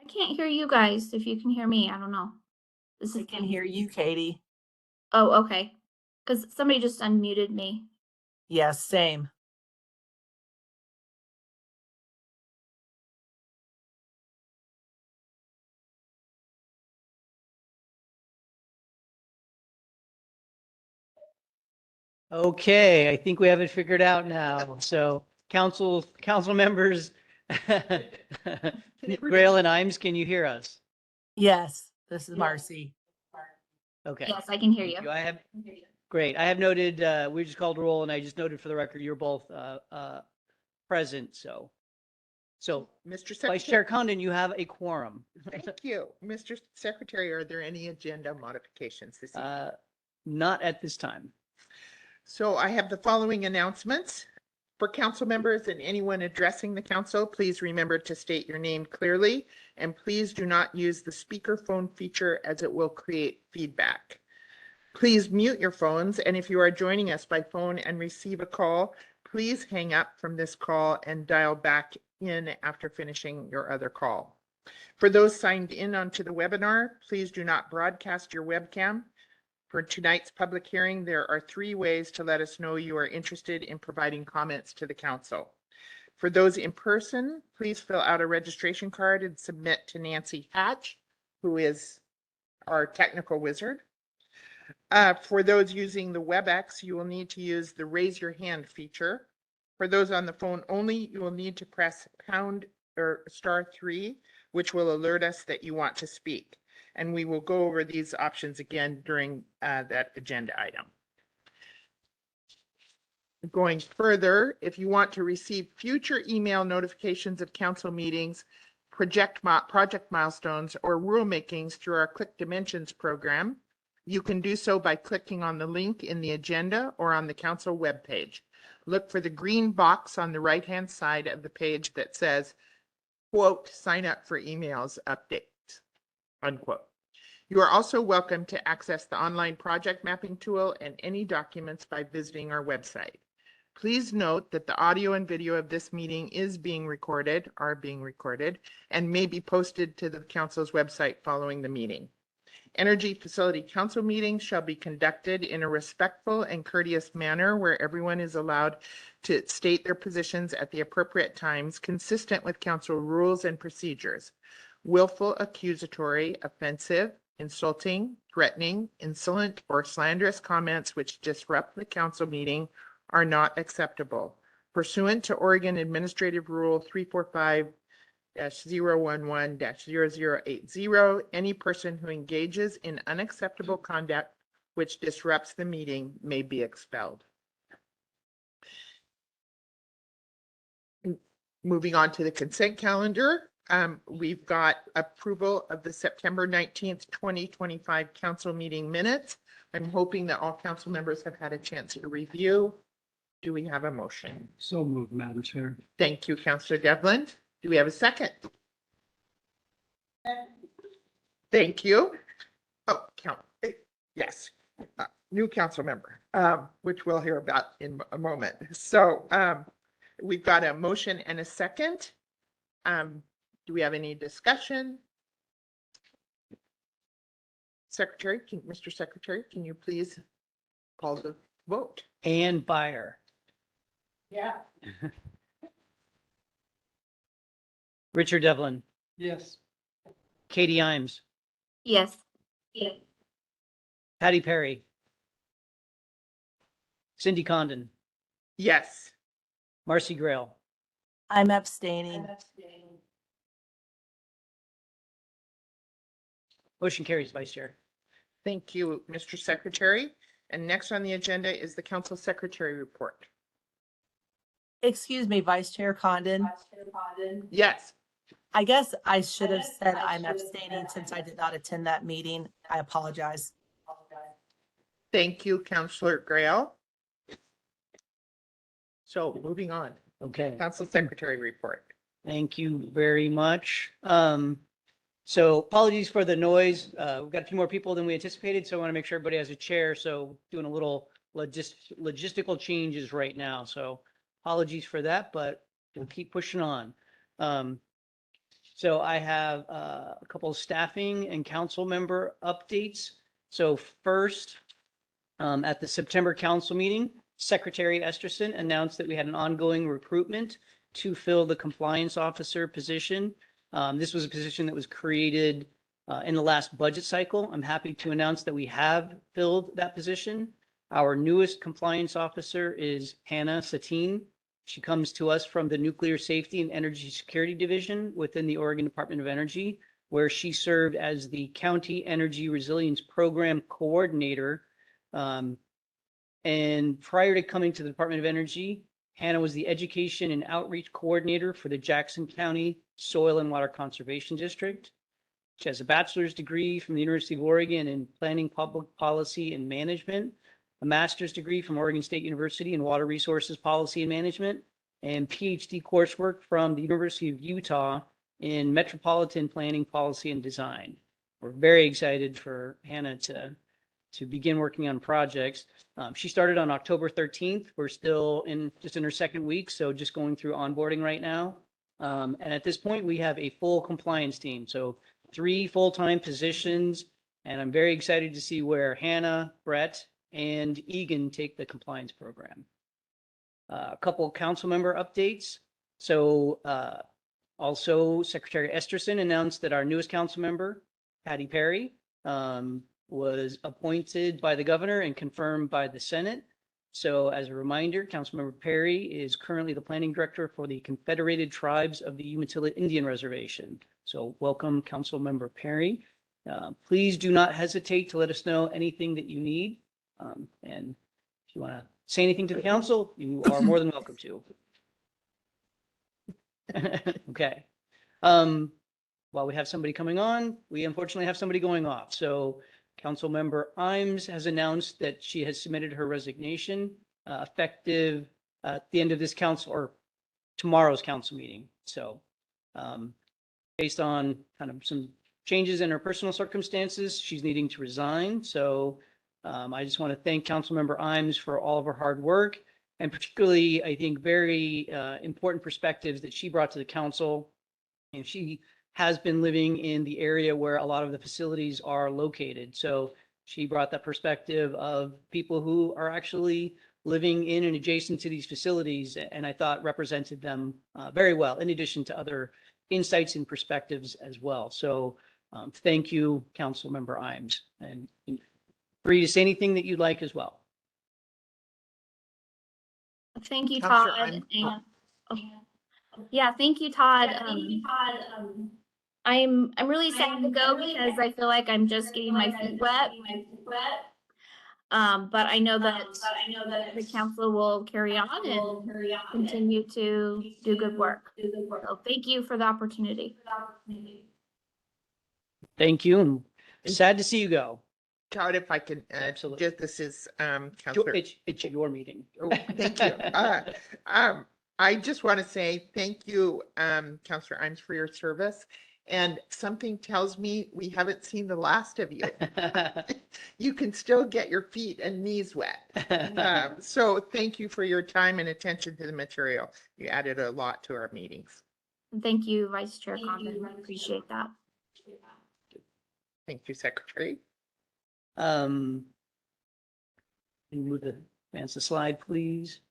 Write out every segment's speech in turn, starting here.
I can't hear you guys. If you can hear me, I don't know. This I is can hear you, Katie. Oh, okay. Because somebody just unmuted me. Yes, same. Okay, I think we have it figured out now. So council members, Grail and Imes, can you hear us? Yes, this is Yes. Marcy. Okay. Yes, I can hear Thank you. I have, great. I have noted, we just called roll and I just noted for the record, you're both present, so. Mr. Vice Chair Secretary, Condon, you have a quorum. thank you. Mr. Secretary, are there any agenda modifications this evening? Not at this time. So I have the following announcements. For council members and anyone addressing the council, please remember to state your name clearly, and please do not use the speakerphone feature as it will create feedback. Please mute your phones, and if you are joining us by phone and receive a call, please hang up from this call and dial back in after finishing your other call. For those signed in onto the webinar, please do not broadcast your webcam. For tonight's public hearing, there are 3 ways to let us know you are interested in providing comments to the council. For those in person, please fill out a registration card and submit to Nancy Hatch, who is our technical wizard. For those using the WebEx, you will need to use the raise your hand feature. For those on the phone only, you will need to press pound or *3, which will alert us that you want to speak. And we will go over these options again during that agenda item. Going further, if you want to receive future email notifications of council meetings, project milestones, or rulemakings through our Click Dimensions program, you can do so by clicking on the link in the agenda or on the council webpage. Look for the green box on the right-hand side of the page that says, quote, sign up for emails updates, unquote. You are also welcome to access the online project mapping tool and any documents by visiting our website. Please note that the audio and video of this meeting are being recorded, and may be posted to the council's website following the meeting. Energy Facility Council meetings shall be conducted in a respectful and courteous manner where everyone is allowed to state their positions at the appropriate times, consistent with council rules and procedures. Willful, accusatory, offensive, insulting, threatening, insolent, or slanderous comments which disrupt the council meeting are not acceptable. Pursuant to Oregon Administrative Rule 345-011-0080, any person who engages in unacceptable conduct which disrupts the meeting may be expelled. Moving on to the consent calendar, we've got approval of the September 19th, 2025 council meeting minutes. I'm hoping that all council members have had a chance to review. Do we have a motion? So moved, Madam Chair. Thank you, Councillor Devlin. Do we have a second? Thank you. Oh, yes, new council member, which we'll hear about in a moment. So we've got a motion and a second. Do we have any discussion? Mr. Secretary, can you please call the vote? Ann Byer, Yeah. Richard Devlin, Yes. Katie Imes, Yes. Yes. Patty Perry, Cindy Condon, Yes. Marcy Grail. I'm abstaining. Motion carries, Vice Chair. Thank you, Mr. Secretary. And next on the agenda is the council secretary report. Excuse me, Vice Chair Condon. Yes. I guess I should have said I'm abstaining since I did not attend that meeting. I apologize. Thank you, Councillor Grail. So moving on, Okay. council secretary report. Thank you very much. So apologies for the noise. We've got a few more people than we anticipated, so I want to make sure everybody has a chair. So doing a little logistical changes right now. So apologies for that, but we'll keep pushing on. So I have a couple of staffing and council member updates. So first, at the September council meeting, Secretary Esterson announced that we had an ongoing recruitment to fill the compliance officer position. This was a position that was created in the last budget cycle. I'm happy to announce that we have filled that position. Our newest compliance officer is Hannah Satine. She comes to us from the Nuclear Safety and Energy Security Division within the Oregon Department of Energy, where she served as the County Energy Resilience Program Coordinator. And prior to coming to the Department of Energy, Hannah was the Education and Outreach Coordinator for the Jackson County Soil and Water Conservation District. She has a bachelor's degree from the University of Oregon in Planning, Public Policy and Management, a master's degree from Oregon State University in Water Resources Policy and Management, and PhD coursework from the University of Utah in Metropolitan Planning, Policy, and Design. We're very excited for Hannah to begin working on projects. She started on October 13th. We're still just in her second week, so just going through onboarding right now. And at this point, we have a full compliance team. So 3 full-time positions, and I'm very excited to see where Hannah, Brett, and Egan take the compliance program. A couple council member updates. So also Secretary Esterson announced that our newest council member, Patty Perry, was appointed by the governor and confirmed by the Senate. So as a reminder, Councilmember Perry is currently the planning director for the Confederated Tribes of the Umatilla Indian Reservation. So welcome, Councilmember Perry. Please do not hesitate to let us know anything that you need. And if you want to say anything to the council, you are more than welcome to. Okay. While we have somebody coming on, we unfortunately have somebody going off. So Councilmember Imes has announced that she has submitted her resignation effective at the end of this council or tomorrow's council meeting. So based on kind of some changes in her personal circumstances, she's needing to resign. So I just want to thank Councilmember Imes for all of her hard work and particularly, I think, very important perspectives that she brought to the council. And she has been living in the area where a lot of the facilities are located. So she brought that perspective of people who are actually living in and adjacent to these facilities, and I thought represented them very well, in addition to other insights and perspectives as well. So thank you, Councilmember Imes, and free to say anything that you'd like as well. Thank you, Counselor Todd. Imes. Yeah, thank you, Todd. I'm really sad to go because I feel like I'm just getting my feet wet. But I know that the council will carry on and continue to do good work. So thank you for the opportunity. Thank you, and sad to see you go. Todd, if I can, Absolutely. just this is Counselor. It's your meeting. Oh, thank you. I just want to say thank you, Counselor Imes, for your service. And something tells me we haven't seen the last of you. You can still get your feet and knees wet. So thank you for your time and attention to the material. You added a lot to our meetings. And thank you, Vice Chair Condon. I appreciate that. Thank you, Secretary. Can you move the advance the slide, please?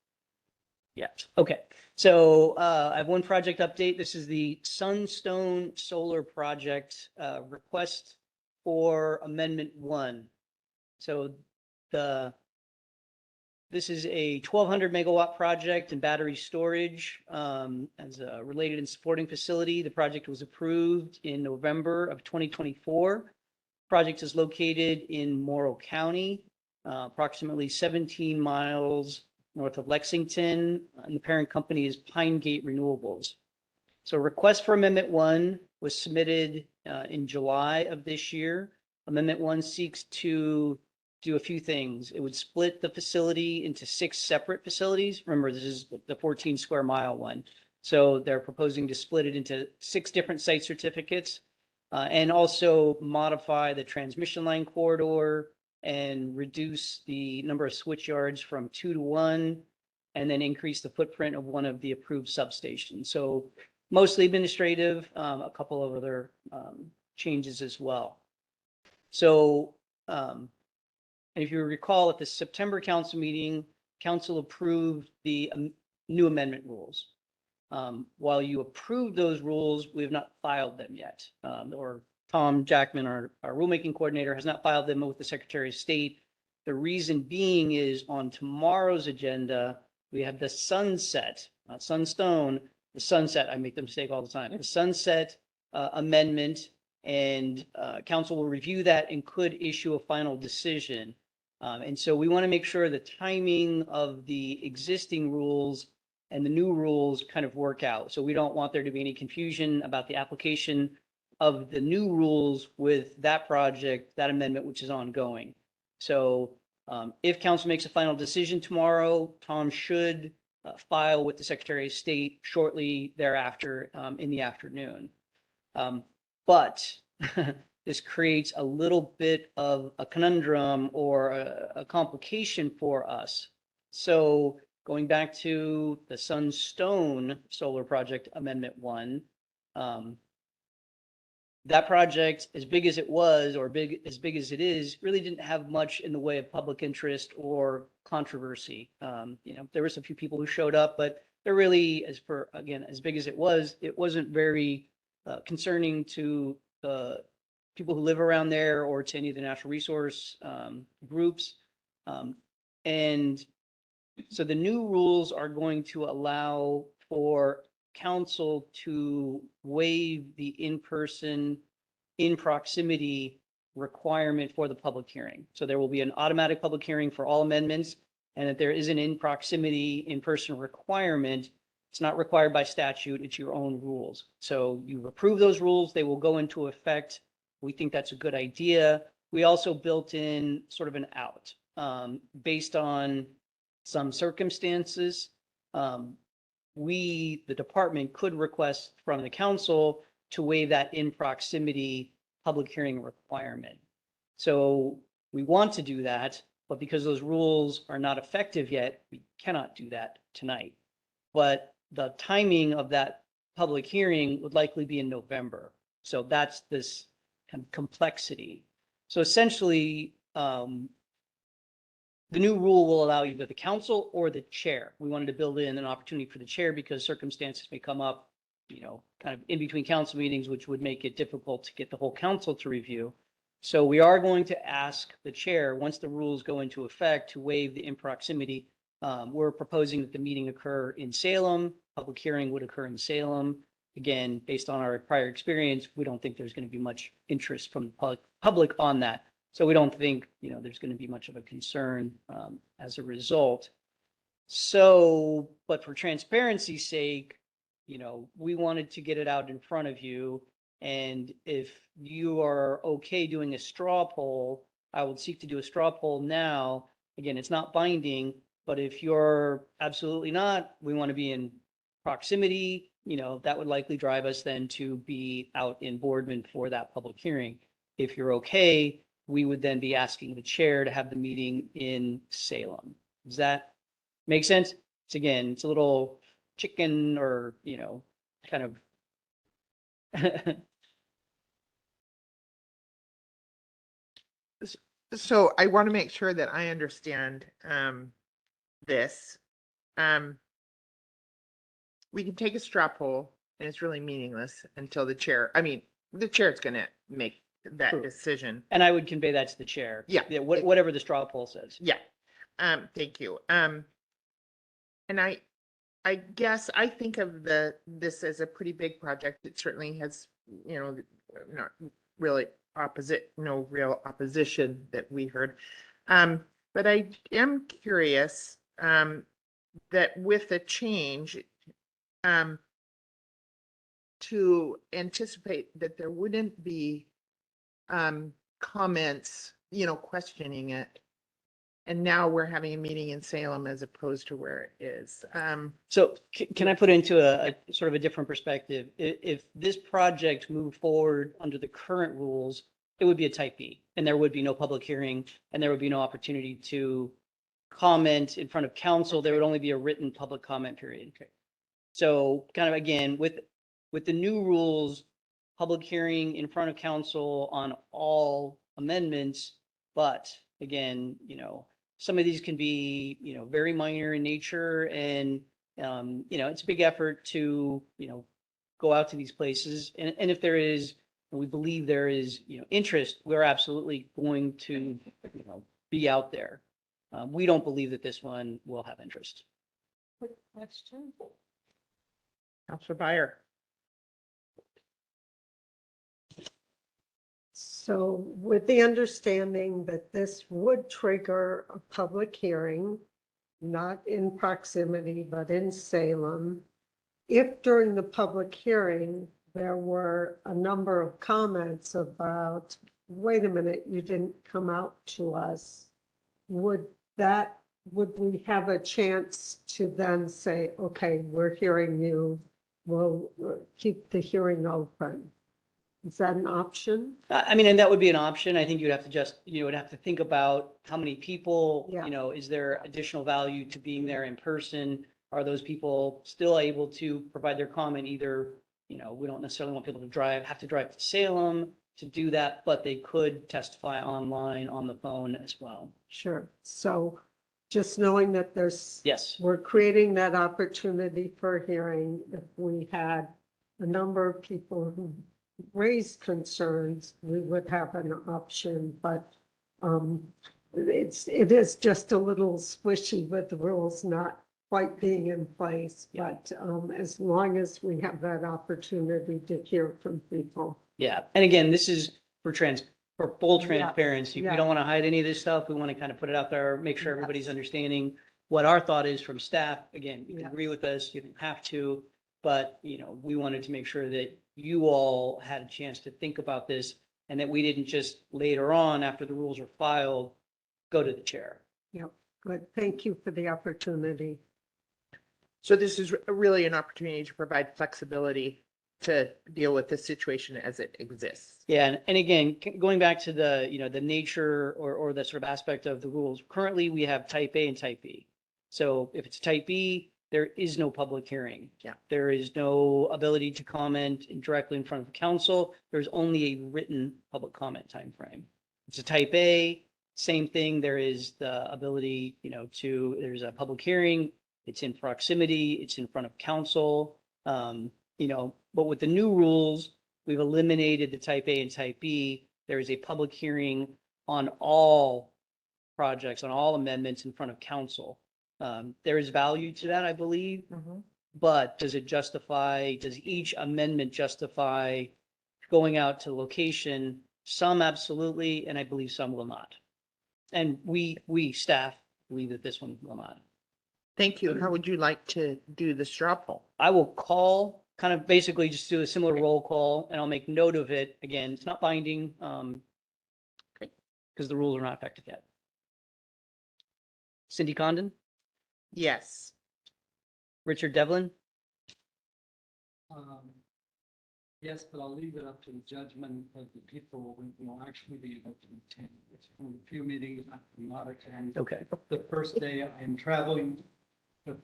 Yes. Okay. So I have one project update. This is the Sunstone Solar Project request for Amendment 1. So this is a 1,200 megawatt project and battery storage as a related and supporting facility. The project was approved in November of 2024. Project is located in Morrow County, approximately 17 miles north of Lexington, and the parent company is Pine Gate Renewables. So request for Amendment 1 was submitted in July of this year. Amendment 1 seeks to do a few things. It would split the facility into 6 separate facilities. Remember, this is the 14 square mile one. So they're proposing to split it into 6 different site certificates and also modify the transmission line corridor and reduce the number of switch yards from 2 to 1, and then increase the footprint of one of the approved substations. So mostly administrative, a couple of other changes as well. So, and if you recall, at the September council meeting, council approved the new amendment rules. While you approved those rules, we have not filed them yet. Or Tom Jackman, our rulemaking coordinator, has not filed them with the Secretary of State. The reason being is on tomorrow's agenda, we have the sunset, not sunstone, the sunset, I make the mistake all the time, the sunset amendment, and council will review that and could issue a final decision. And so we want to make sure the timing of the existing rules and the new rules kind of work out. So we don't want there to be any confusion about the application of the new rules with that project, that amendment, which is ongoing. So if council makes a final decision tomorrow, Tom should file with the Secretary of State shortly thereafter in the afternoon. But this creates a little bit of a conundrum or a complication for us. So going back to the Sunstone Solar Project Amendment 1, that project, as big as it was, or as big as it is, really didn't have much in the way of public interest or controversy. There was a few people who showed up, but they're really, as big as it wasn't very concerning to the people who live around there or to any of the natural resource groups. And so the new rules are going to allow for council to waive the in-person, in proximity requirement for the public hearing. So there will be an automatic public hearing for all amendments, and that there is an in proximity, in-person requirement. It's not required by statute, it's your own rules. So you've approved those rules, they will go into effect. We think that's a good idea. We also built in sort of an out based on some circumstances. We, the department, could request from the council to waive that in proximity public hearing requirement. So we want to do that, but because those rules are not effective yet, we cannot do that tonight. But the timing of that public hearing would likely be in November. So that's this kind of complexity. So essentially, the new rule will allow either the council or the chair. We wanted to build in an opportunity for the chair because circumstances may come up, kind of in between council meetings, which would make it difficult to get the whole council to review. So we are going to ask the chair, once the rules go into effect, to waive the in proximity. We're proposing that the meeting occur in Salem. Public hearing would occur in Salem. Again, based on our prior experience, we don't think there's going to be much interest from the public on that. So we don't think, there's going to be much of a concern as a result. So, but for transparency's sake, we wanted to get it out in front of you. And if you are okay doing a straw poll, I would seek to do a straw poll now. Again, it's not binding, but if you're absolutely not, we want to be in proximity, that would likely drive us then to be out in Boardman for that public hearing. If you're okay, we would then be asking the chair to have the meeting in Salem. Does that make sense? It's a little chicken or, kind of. So I want to make sure that I understand this. We can take a straw poll and it's really meaningless until the chair is going to make that True. Decision. And I would convey that to the chair. Yeah. Whatever the straw poll says. Yeah. Thank you. And I guess I think of this as a pretty big project. It certainly has, not really no real opposition that we heard. But I am curious that with the change, to anticipate that there wouldn't be comments, questioning it. And now we're having a meeting in Salem as opposed to where it is. So can I put into a sort of a different perspective? If this project moved forward under the current rules, it would be a type B, and there would be no public hearing, and there would be no opportunity to comment in front of council. There would only be a written public comment period. Okay. So kind of, again, with with the new rules, public hearing in front of council on all amendments. But again, some of these can be, very minor in nature and, it's a big effort to, go out to these places. And if there is, we believe there is, interest, we're absolutely going to, be out there. We don't believe that this one will have interest. Quick question. Counselor Byer. So with the understanding that this would trigger a public hearing, not in proximity, but in Salem, if during the public hearing, there were a number of comments about, wait a minute, you didn't come out to us, would we have a chance to then say, okay, we're hearing you, we'll keep the hearing open? Is that an option? I mean, and that would be an option. I think you'd have to would have to think about how many people, Yeah. Is there additional value to being there in person? Are those people still able to provide their comment? Either, we don't necessarily want people to have to drive to Salem to do that, but they could testify online on the phone as well. Sure. So just knowing that Yes. we're creating that opportunity for hearing, if we had a number of people who raised concerns, we would have an option, but it is just a little squishy with the rules not quite being in place, Yeah. but as long as we have that opportunity to hear from people. Yeah. And again, this is for full Yeah. transparency. We Yeah. don't want to hide any of this stuff. We want to kind of put it out there, make sure Yes. everybody's understanding what our thought is from staff. Again, you can Yeah. agree with us, you don't have to, but we wanted to make sure that you all had a chance to think about this and that we didn't just later on, after the rules are filed, go to the chair. Yep. Good. Thank you for the opportunity. So this is really an opportunity to provide flexibility to deal with the situation as it exists. Yeah, and again, going back to the, the nature or the sort of aspect of the rules, currently we have type A and type B. So if it's type B, there is no public hearing. Yeah. There is no ability to comment directly in front of the council. There's only a written public comment timeframe. It's a type A, same thing. There is the ability, there's a public hearing. It's in proximity. It's in front of council. But with the new rules, we've eliminated the type A and type B. There is a public hearing on all projects, on all amendments in front of council. There is value to that, I believe, but does each amendment justify going out to location? Some absolutely, and I believe some will not. And we staff believe that this one will not. Thank you. How would you like to do the straw poll? I will call, kind of basically just do a similar roll call, and I'll make note of it. Again, it's not binding, because the rules are not effective yet. Cindy Condon, Yes. Um, Richard Devlin, Yes, but I'll leave it up to the judgment of the people who will actually be able to attend. It's one of the few meetings I cannot attend. okay. The first day I'm traveling, the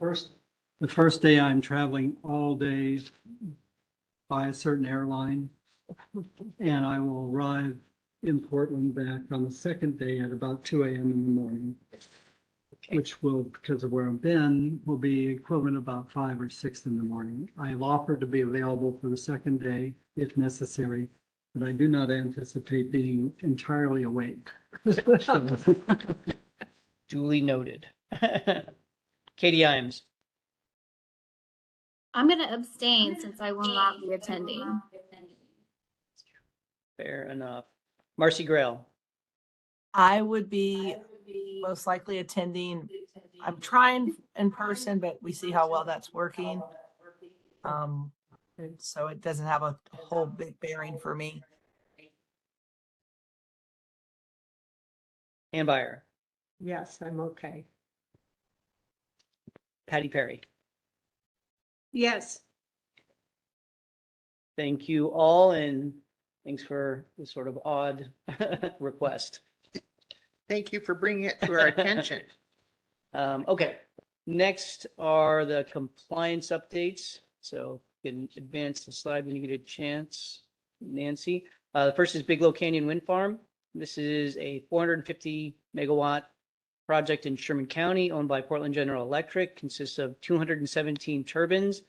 first day I'm traveling all day by a certain airline. And I will arrive in Portland back on the second day at about 2 a.m. in the morning. Which will, because of where I've been, will be equivalent about 5 or 6 in the morning. I have offered to be available for the second day if necessary, but I do not anticipate being entirely awake. Duly noted. Katie Imes, I'm going to abstain since I will not be attending. fair enough. Marcy Grail, I would be most likely attending. I'm trying in person, but we see how well that's working. And so it doesn't have a whole big bearing for me. Ann Byer, Yes, I'm okay. Patty Perry. Yes. Thank you all, and thanks for the sort of odd request. Thank you for bringing it to our attention. Okay, next are the compliance updates. So can advance the slide when you get a chance, Nancy. The first is Bigelow Canyon Wind Farm. This is a 450 megawatt project in Sherman County owned by Portland General Electric, consists of 217 turbines.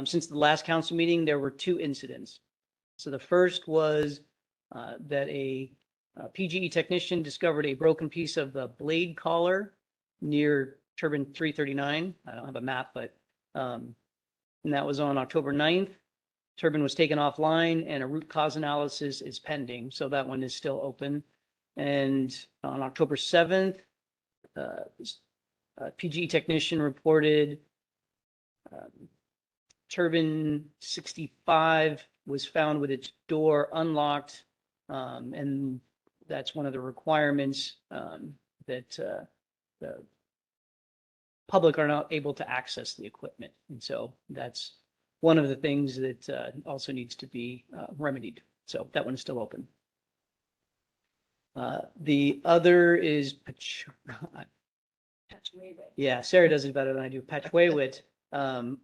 Since the last council meeting, there were two incidents. So the first was that a PGE technician discovered a broken piece of the blade collar near turbine 339. I don't have a map, but and that was on October 9th. Turbine was taken offline and a root cause analysis is pending. So that one is still open. And on October 7th, a PGE technician reported turbine 65 was found with its door unlocked. And that's one of the requirements that the public are not able to access the equipment. And so that's one of the things that also needs to be remedied. So that one is still open. The other is, yeah, Sarah does it better than I do. Patchwaywit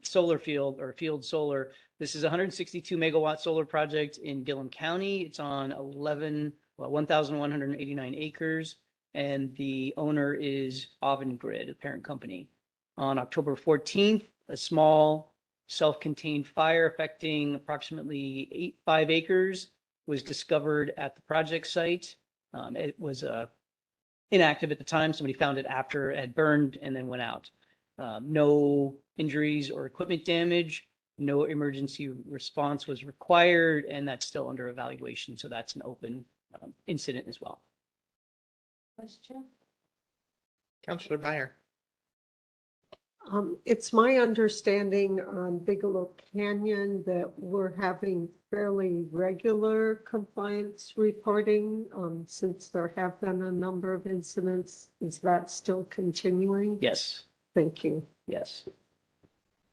solar field or field solar. This is a 162 megawatt solar project in Gillum County. It's on 1,189 acres, and the owner is Avangrid, a parent company. On October 14th, a small self-contained fire affecting approximately 5 acres was discovered at the project site. It was inactive at the time. Somebody found it after it had burned and then went out. No injuries or equipment damage. No emergency response was required, and that's still under evaluation. So that's an open incident as well. Question? Counselor Byer. It's my understanding on Bigelow Canyon that we're having fairly regular compliance reporting, since there have been a number of incidents. Is that still continuing? Yes. Thank you. Yes.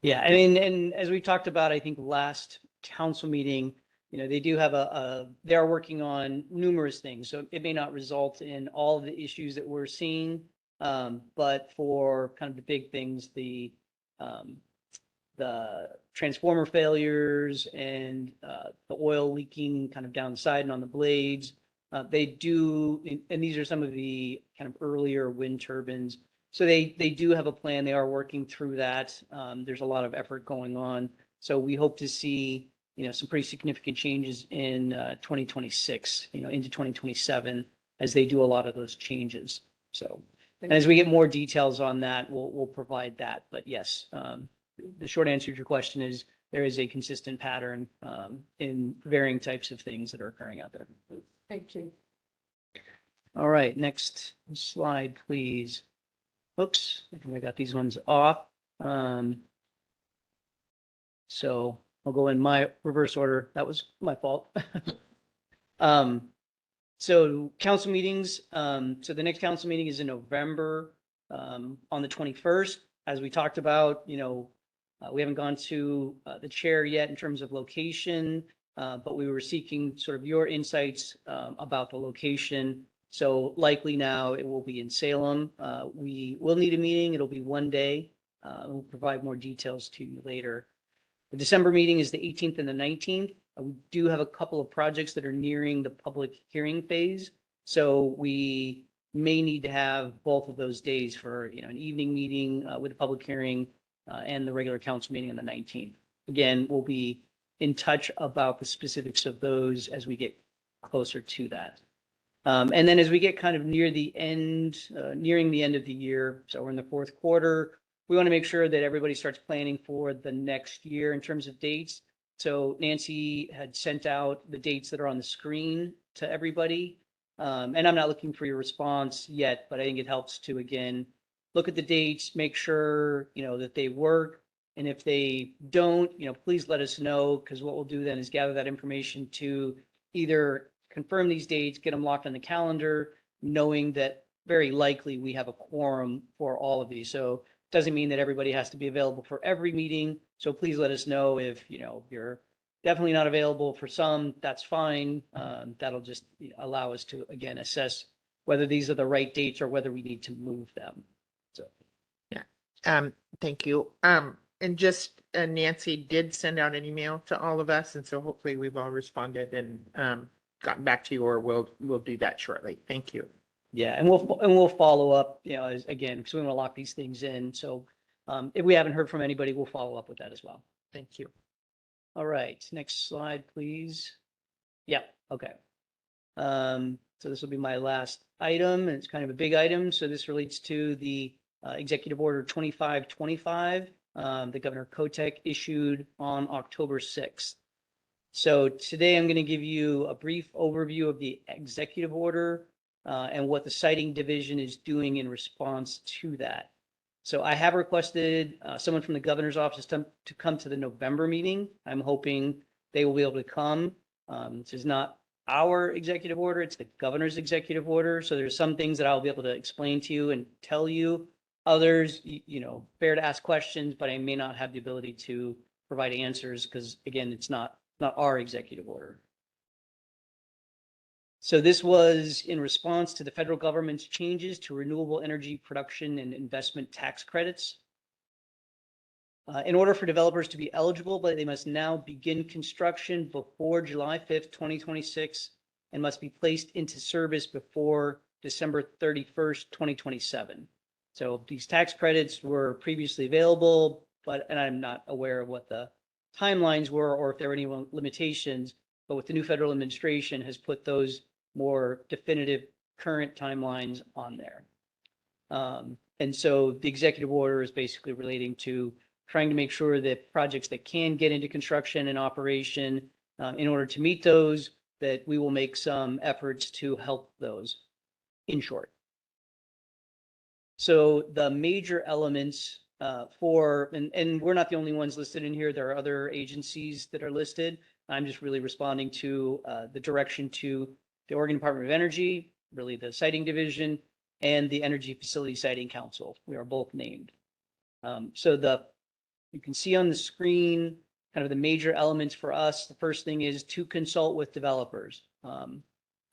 Yeah, I mean, and as we talked about, I think last council meeting, they do have they are working on numerous things. So it may not result in all of the issues that we're seeing. But for kind of the big things, the transformer failures and the oil leaking kind of down the side and on the blades, they do, and these are some of the kind of earlier wind turbines. So they do have a plan. They are working through that. There's a lot of effort going on. So we hope to see, some pretty significant changes in 2026, into 2027 as they do a lot of those changes. So. And as we get more details on that, we'll provide that. But yes, the short answer to your question is there is a consistent pattern in varying types of things that are occurring out there. Thank you. All right, next slide, please. Oops, I think I got these ones off. So I'll go in my reverse order. That was my fault. So council meetings, so the next council meeting is in November on the 21st. As we talked about, we haven't gone to the chair yet in terms of location, but we were seeking sort of your insights about the location. So likely now it will be in Salem. We will need a meeting. It'll be one day. We'll provide more details to you later. The December meeting is the 18th and the 19th. We do have a couple of projects that are nearing the public hearing phase. So we may need to have both of those days for, an evening meeting with a public hearing and the regular council meeting on the 19th. Again, we'll be in touch about the specifics of those as we get closer to that. And then as we get kind of nearing the end of the year, so we're in the fourth quarter, we want to make sure that everybody starts planning for the next year in terms of dates. So Nancy had sent out the dates that are on the screen to everybody. And I'm not looking for your response yet, but I think it helps to, again, look at the dates, make sure, that they work. And if they don't, please let us know, because what we'll do then is gather that information to either confirm these dates, get them locked on the calendar, knowing that very likely we have a quorum for all of these. So it doesn't mean that everybody has to be available for every meeting. So please let us know if, you're definitely not available for some, that's fine. That'll just allow us to, again, assess whether these are the right dates or whether we need to move them. So. Thank you. And just Nancy did send out an email to all of us, and so hopefully we've all responded and gotten back to you, or we'll do that shortly. Thank you. Yeah, and we'll follow up, again, because we want to lock these things in. So if we haven't heard from anybody, we'll follow up with that as well. Thank you. All right, next slide, please. Yeah, okay. So this will be my last item, and it's kind of a big item. So this relates to the Executive Order 2525 that Governor Kotek issued on October 6th. So today I'm going to give you a brief overview of the executive order and what the siting division is doing in response to that. So I have requested someone from the governor's office to come to the November meeting. I'm hoping they will be able to come. This is not our executive order, it's the governor's executive order. So there's some things that I'll be able to explain to you and tell you. Others, fair to ask questions, but I may not have the ability to provide answers because, again, it's not our executive order. So this was in response to the federal government's changes to renewable energy production and investment tax credits. In order for developers to be eligible, but they must now begin construction before July 5th, 2026, and must be placed into service before December 31st, 2027. So these tax credits were previously available, and I'm not aware of what the timelines were or if there were any limitations, but with the new federal administration has put those more definitive current timelines on there. And so the executive order is basically relating to trying to make sure that projects that can get into construction and operation, in order to meet those, that we will make some efforts to help those, in short. So the major elements and we're not the only ones listed in here. There are other agencies that are listed. I'm just really responding to the direction to the Oregon Department of Energy, really the siting division, and the Energy Facility Siting Council. We are both named. You can see on the screen kind of the major elements for us. The first thing is to consult with developers. And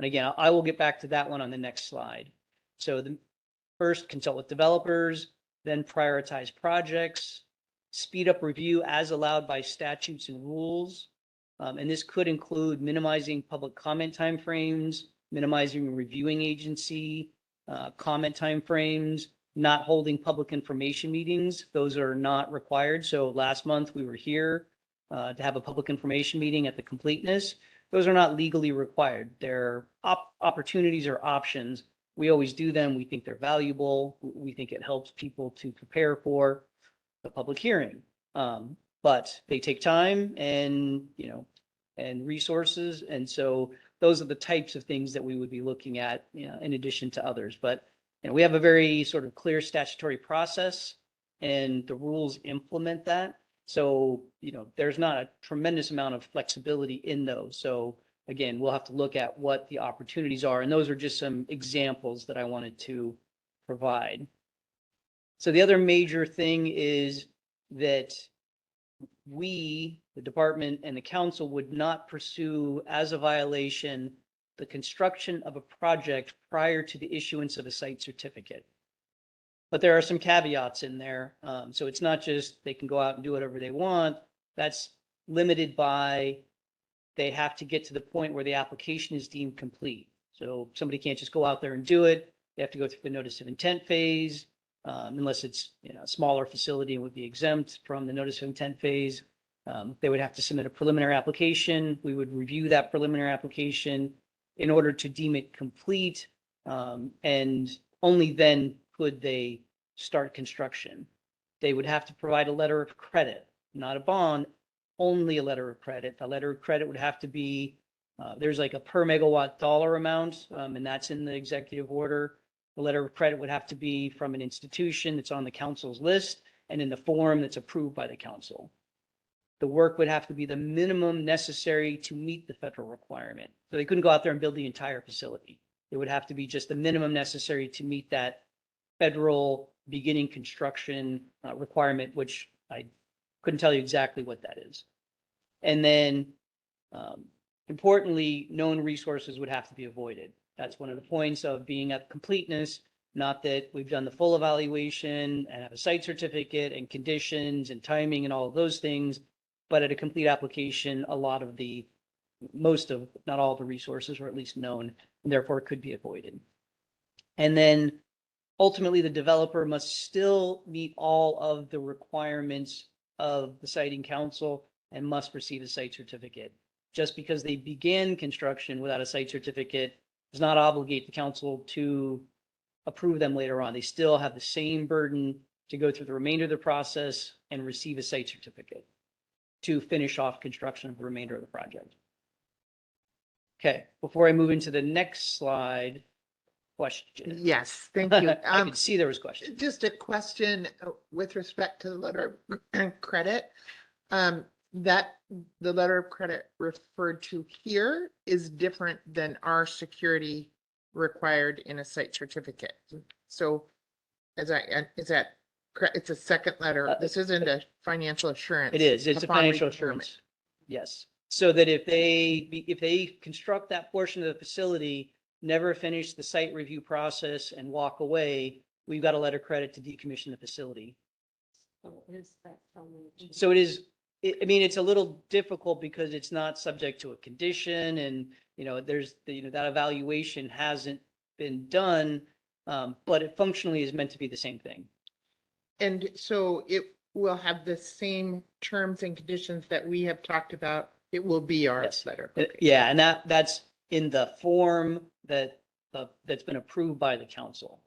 again, I will get back to that one on the next slide. So the first, consult with developers, then prioritize projects, speed up review as allowed by statutes and rules. And this could include minimizing public comment timeframes, minimizing reviewing agency comment timeframes, not holding public information meetings. Those are not required. So last month we were here to have a public information meeting at the completeness. Those are not legally required. They're opportunities or options. We always do them. We think they're valuable. We think it helps people to prepare for the public hearing. But they take time and resources. And so those are the types of things that we would be looking at, in addition to others. But we have a very sort of clear statutory process and the rules implement that. So, there's not a tremendous amount of flexibility in those. So again, we'll have to look at what the opportunities are. And those are just some examples that I wanted to provide. So the other major thing is that we, the department and the council, would not pursue as a violation the construction of a project prior to the issuance of a site certificate. But there are some caveats in there. So it's not just they can go out and do whatever they want. That's limited by they have to get to the point where the application is deemed complete. So somebody can't just go out there and do it. They have to go through the notice of intent phase, unless it's a smaller facility and would be exempt from the notice of intent phase. They would have to submit a preliminary application. We would review that preliminary application in order to deem it complete, and only then could they start construction. They would have to provide a letter of credit, not a bond, only a letter of credit. The letter of credit would have to be, there's like a per megawatt dollar amount, and that's in the executive order. The letter of credit would have to be from an institution that's on the council's list and in the form that's approved by the council. The work would have to be the minimum necessary to meet the federal requirement. So they couldn't go out there and build the entire facility. It would have to be just the minimum necessary to meet that federal beginning construction requirement, which I couldn't tell you exactly what that is. And then importantly, known resources would have to be avoided. That's one of the points of being at completeness. Not that we've done the full evaluation and have a site certificate and conditions and timing and all of those things, but at a complete application, a lot of the, most of, not all the resources are at least known, and therefore could be avoided. And then ultimately, the developer must still meet all of the requirements of the siting council and must receive a site certificate. Just because they began construction without a site certificate does not obligate the council to approve them later on. They still have the same burden to go through the remainder of the process and receive a site certificate to finish off construction of the remainder of the project. Okay, before I move into the next slide, question. Yes, thank you. I could see there was question. Just a question with respect to the letter of credit. That the letter of credit referred to here is different than our security required in a site certificate. So is that correct? It's a second letter. This isn't a financial assurance. It is, it's a upon financial requirement. assurance. Yes. So that if they construct that portion of the facility, never finish the site review process and walk away, we've got a letter of credit to decommission the facility. So it is, I mean, it's a little difficult because it's not subject to a condition and, there's, that evaluation hasn't been done. But it functionally is meant to be the same thing. And so it will have the same terms and conditions that we have talked about. It will be our Yes. letter. Yeah, and that's in the form that's been approved by the council.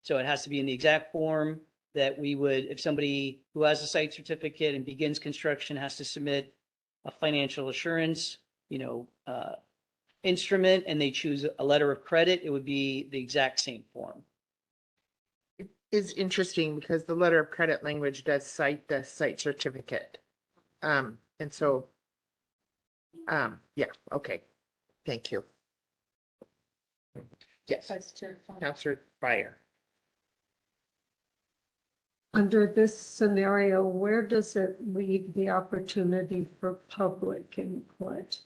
So it has to be in the exact form that we would, if somebody who has a site certificate and begins construction has to submit a financial assurance, instrument, and they choose a letter of credit, it would be the exact same form. It is interesting because the letter of credit language does cite the site certificate. And so, yeah, okay. Thank you. Yes, Councilor Fire. Under this scenario, where does it leave the opportunity for public input?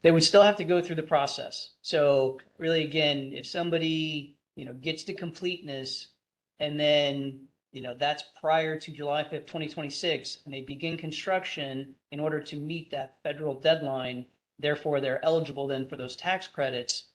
They would still have to go through the process. So really, again, if somebody, gets to completeness and then, that's prior to July 5th, 2026, and they begin construction in order to meet that federal deadline, therefore they're eligible then for those tax credits,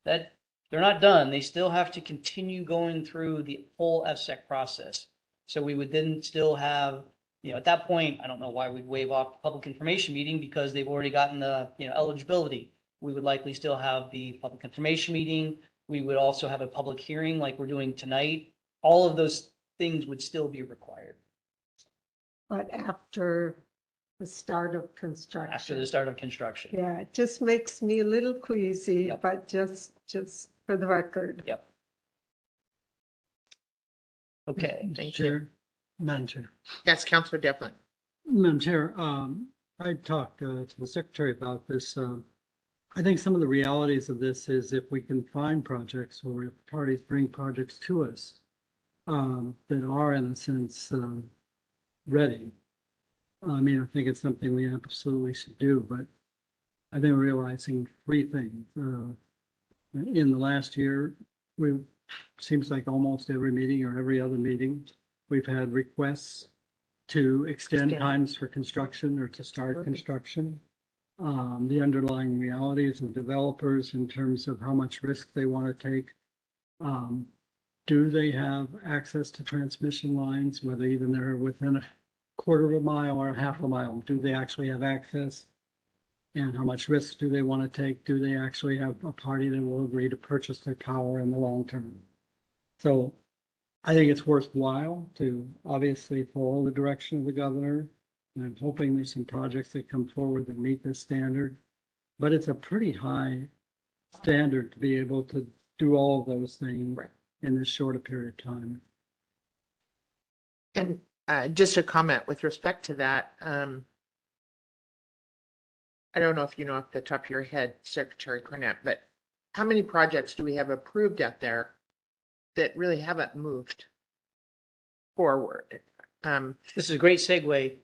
that they're not done. They still have to continue going through the whole FSEC process. So we would then still have, at that point, I don't know why we'd waive off the public information meeting because they've already gotten the, eligibility. We would likely still have the public information meeting. We would also have a public hearing like we're doing tonight. All of those things would still be required But after the start of construction? after the start of construction. Yeah, it just makes me a little queasy, Yep. but just for the record. Yep. Okay. Thank you. Chair, Madam Chair. Yes, Councilor Devlin. Madam Chair, I talked to the secretary about this. I think some of the realities of this is if we can find projects or if parties bring projects to us that are in a sense ready. I mean, I think it's something we absolutely should do, but I've been realizing three things. In the last year, seems like almost every meeting or every other meeting, we've had requests to extend times for construction or to start construction. The underlying realities of developers in terms of how much risk they want to take. Do they have access to transmission lines, whether even they're within a quarter of a mile or a half a mile? Do they actually have access? And how much risk do they want to take? Do they actually have a party that will agree to purchase their power in the long term? So I think it's worthwhile to obviously follow the direction of the governor. And I'm hoping there's some projects that come forward that meet this standard. But it's a pretty high standard to be able to do all of those things in this short a period of time. And just a comment with respect to that. I don't know if you know off the top of your head, Secretary Cornett, but how many projects do we have approved out there that really haven't moved forward? This is a great segue.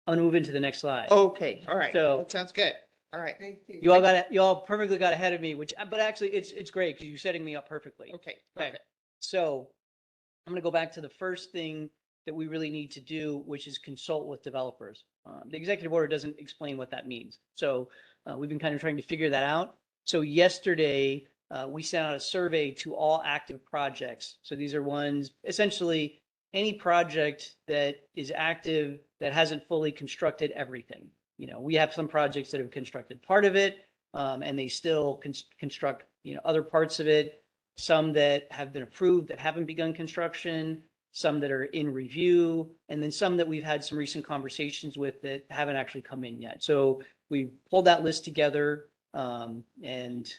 I'm gonna move into the next slide. Okay, all right. So- That sounds good. All right. Thank you. You all perfectly got ahead of me, but actually it's great because you're setting me up perfectly. Okay. Okay. perfect. So I'm going to go back to the first thing that we really need to do, which is consult with developers. The executive order doesn't explain what that means. So we've been kind of trying to figure that out. So yesterday, we sent out a survey to all active projects. So these are ones, essentially any project that is active that hasn't fully constructed everything. You know, we have some projects that have constructed part of it, and they still construct, you know, other parts of it. Some that have been approved that haven't begun construction, some that are in review, and then some that we've had some recent conversations with that haven't actually come in yet. So we pulled that list together and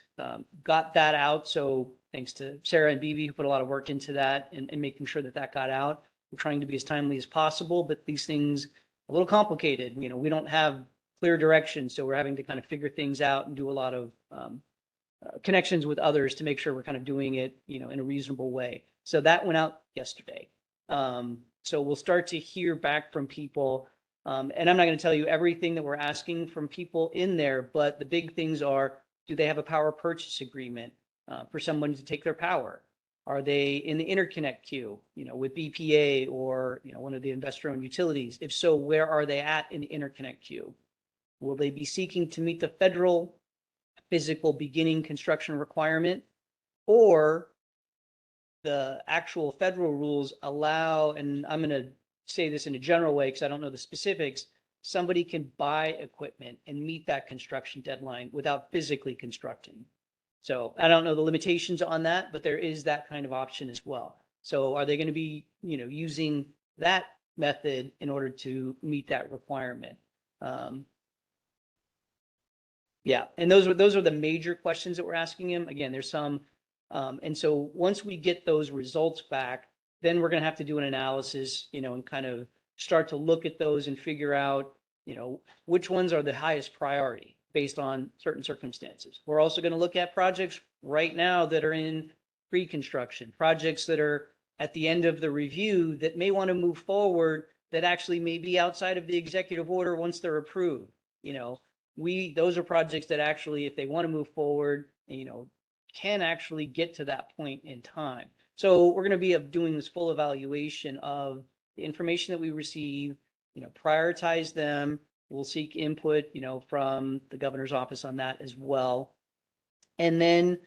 got that out. So thanks to Sarah and BB who put a lot of work into that and making sure that that got out. We're trying to be as timely as possible, but these things a little complicated. You know, we don't have clear direction, so we're having to kind of figure things out and do a lot of connections with others to make sure we're kind of doing it, you know, in a reasonable way. So that went out yesterday. So we'll start to hear back from people. And I'm not going to tell you everything that we're asking from people in there, but the big things are, do they have a power purchase agreement for someone to take their power? Are they in the interconnect queue, you know, with BPA or, you know, one of the investor-owned utilities? If so, where are they at in the interconnect queue? Will they be seeking to meet the federal physical beginning construction requirement, or the actual federal rules allow, and I'm going to say this in a general way because I don't know the specifics, somebody can buy equipment and meet that construction deadline without physically constructing. So I don't know the limitations on that, but there is that kind of option as well. So are they going to be, you know, using that method in order to meet that requirement? Yeah, and those are the major questions that we're asking him. Again, there's some, and so once we get those results back, then we're going to have to do an analysis, you know, and kind of start to look at those and figure out, you know, which ones are the highest priority based on certain circumstances. We're also going to look at projects right now that are in pre-construction, projects that are at the end of the review that may want to move forward that actually may be outside of the executive order once they're approved. You know, those are projects that actually, if they want to move forward, you know, can actually get to that point in time. So we're going to be doing this full evaluation of the information that we receive, you know, prioritize them. We'll seek input, you know, from the governor's office on that as well. And then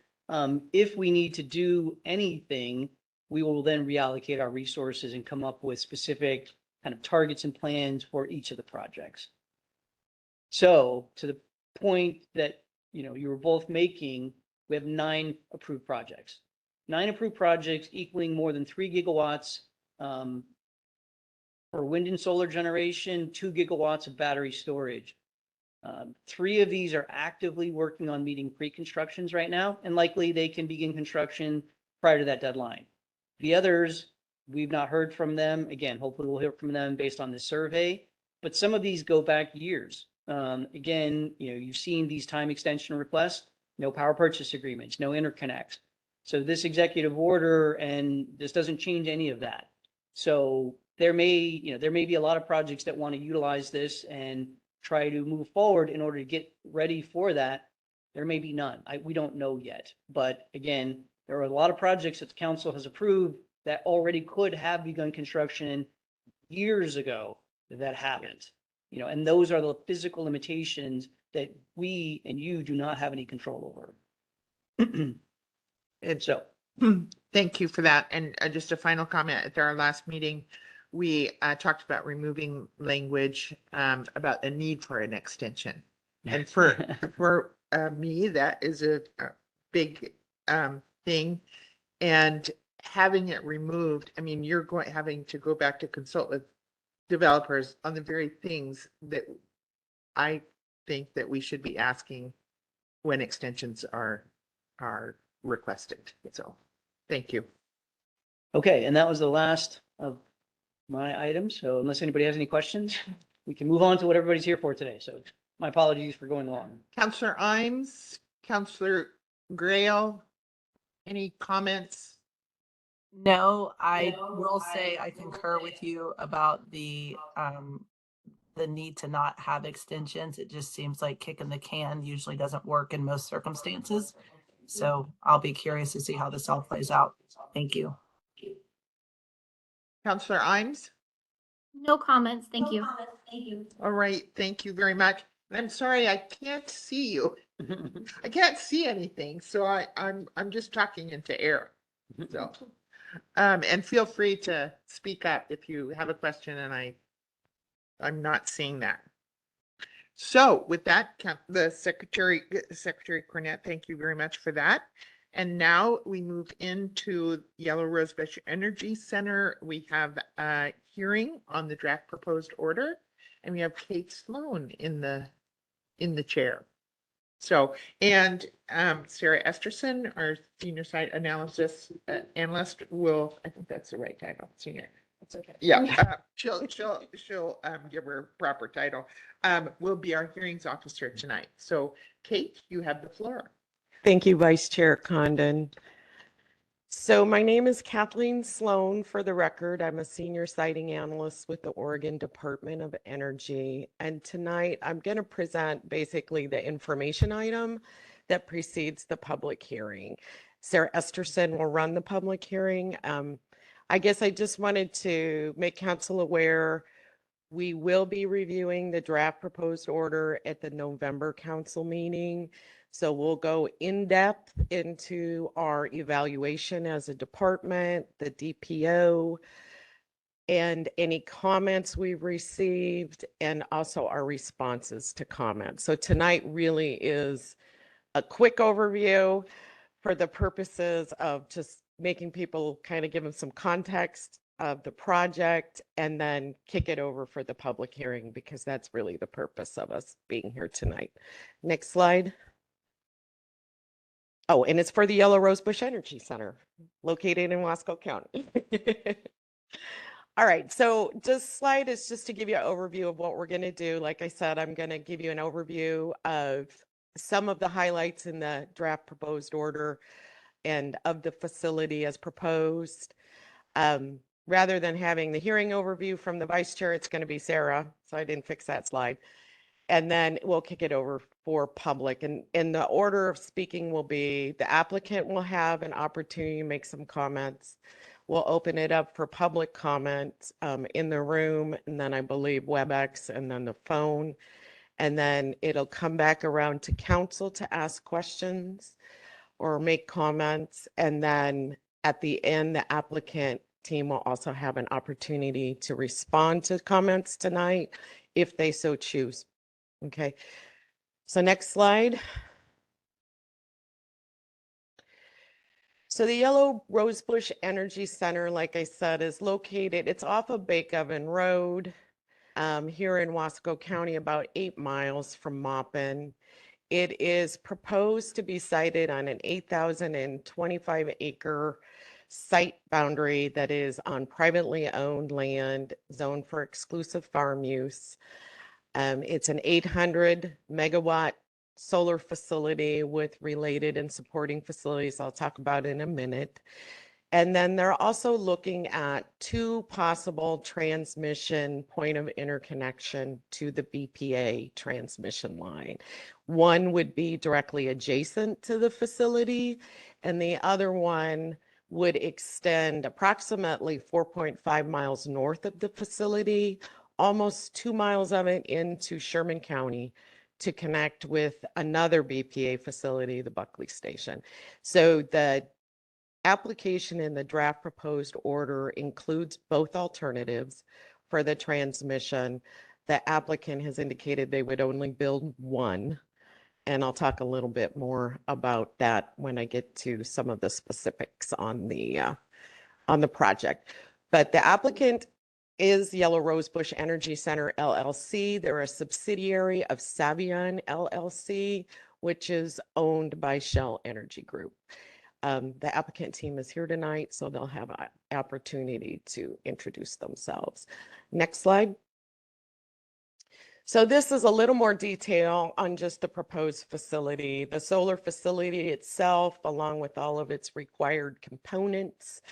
if we need to do anything, we will then reallocate our resources and come up with specific kind of targets and plans for each of the projects. So to the point that, you know, you were both making, we have 9 approved projects. 9 approved projects equaling more than 3 gigawatts for wind and solar generation, 2 gigawatts of battery storage. 3 of these are actively working on meeting pre-constructions right now, and likely they can begin construction prior to that deadline. The others, we've not heard from them. Again, hopefully we'll hear from them based on this survey, but some of these go back years. Again, you know, you've seen these time extension requests, no power purchase agreements, no interconnects. So this executive order, and this doesn't change any of that. So there may be a lot of projects that want to utilize this and try to move forward in order to get ready for that. There may be none. We don't know yet. But again, there are a lot of projects that the council has approved that already could have begun construction years ago that haven't. You know, and those are the physical limitations that we and you do not have any control over. And So, thank you for that. And just a final comment, at our last meeting, we talked about removing language about the need for an extension. And for me, that is a big thing. And having it removed, I mean, you're having to go back to consult with developers on the very things that I think that we should be asking when extensions are requested. So thank you. okay, and that was the last of my items. So unless anybody has any questions, we can move on to what everybody's here for today. So my apologies for going long. Counselor Imes, Counselor Grail, any comments? No, I will say I concur with you about the need to not have extensions. It just seems like kicking the can usually doesn't work in most circumstances. So I'll be curious to see how this all plays out. Thank you. Counselor Imes? No comments, thank you. All right, thank you very much. I'm sorry, I can't see you. I can't see anything, so I'm just talking into air. So, and feel free to speak up if you have a question and I'm not seeing that. So with that, the Secretary Cornett, thank you very much for that. And now we move into Yellow Rosebush Energy Center. We have a hearing on the draft proposed order, and we have Kate Sloan in the chair. So, and Sarah Esterson, our senior site analysis analyst, will, I think that's the right title, senior. That's okay. Yeah, she'll give her proper title. Will be our hearings officer tonight. So, Kate, you have the floor. Thank you, Vice Chair Condon. So my name is Kathleen Sloan. For the record, I'm a senior siting analyst with the Oregon Department of Energy. And tonight I'm going to present basically the information item that precedes the public hearing. Sarah Esterson will run the public hearing. I guess I just wanted to make council aware we will be reviewing the draft proposed order at the November council meeting. So we'll go in depth into our evaluation as a department, the DPO, and any comments we've received, and also our responses to comments. So tonight really is a quick overview for the purposes of just making people kind of give them some context of the project and then kick it over for the public hearing, because that's really the purpose of us being here tonight. Next slide. Oh, and it's for the Yellow Rosebush Energy Center located in Wasco County. All right, so this slide is just to give you an overview of what we're going to do. Like I said, I'm going to give you an overview of some of the highlights in the draft proposed order and of the facility as proposed. Rather than having the hearing overview from the vice chair, it's going to be Sarah, so I didn't fix that slide. And then we'll kick it over for public. And in the order of speaking will be the applicant will have an opportunity to make some comments. We'll open it up for public comments in the room, and then I believe WebEx, and then the phone. And then it'll come back around to council to ask questions or make comments. And then at the end, the applicant team will also have an opportunity to respond to comments tonight if they so choose. Okay, so next slide. So the Yellow Rosebush Energy Center, like I said, is located, it's off of Bake Oven Road here in Wasco County, about 8 miles from Maupin. It is proposed to be sited on an 8,025 acre site boundary that is on privately owned land zoned for exclusive farm use. It's an 800 megawatt solar facility with related and supporting facilities I'll talk about in a minute. And then they're also looking at 2 possible transmission point of interconnection to the BPA transmission line. One would be directly adjacent to the facility, and the other one would extend approximately 4.5 miles north of the facility, almost 2 miles of it into Sherman County to connect with another BPA facility, the Buckley Station. So the application in the draft proposed order includes both alternatives for the transmission. The applicant has indicated they would only build one, and I'll talk a little bit more about that when I get to some of the specifics on the project. But the applicant is Yellow Rosebush Energy Center LLC. They're a subsidiary of Savion LLC, which is owned by Shell Energy Group. The applicant team is here tonight, so they'll have an opportunity to introduce themselves. Next slide. So this is a little more detail on just the proposed facility. The solar facility itself, along with all of its required components,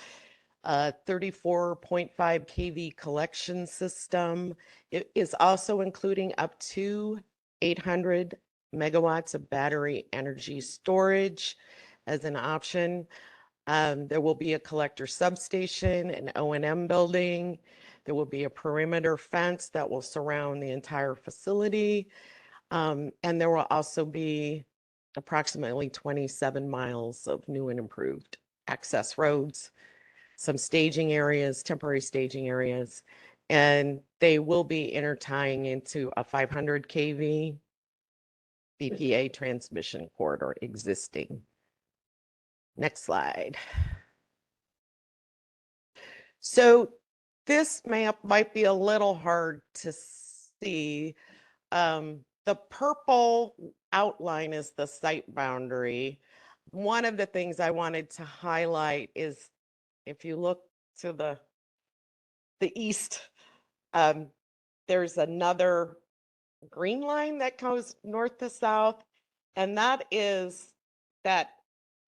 34.5 kV collection system. It is also including up to 800 megawatts of battery energy storage as an option. There will be a collector substation, an O&M building. There will be a perimeter fence that will surround the entire facility. And there will also be approximately 27 miles of new and improved access roads, some staging areas, temporary staging areas, and they will be intertying into a 500 kV BPA transmission corridor existing. Next slide. So this map might be a little hard to see. The purple outline is the site boundary. One of the things I wanted to highlight is if you look to the east, there's another green line that goes north to south, and that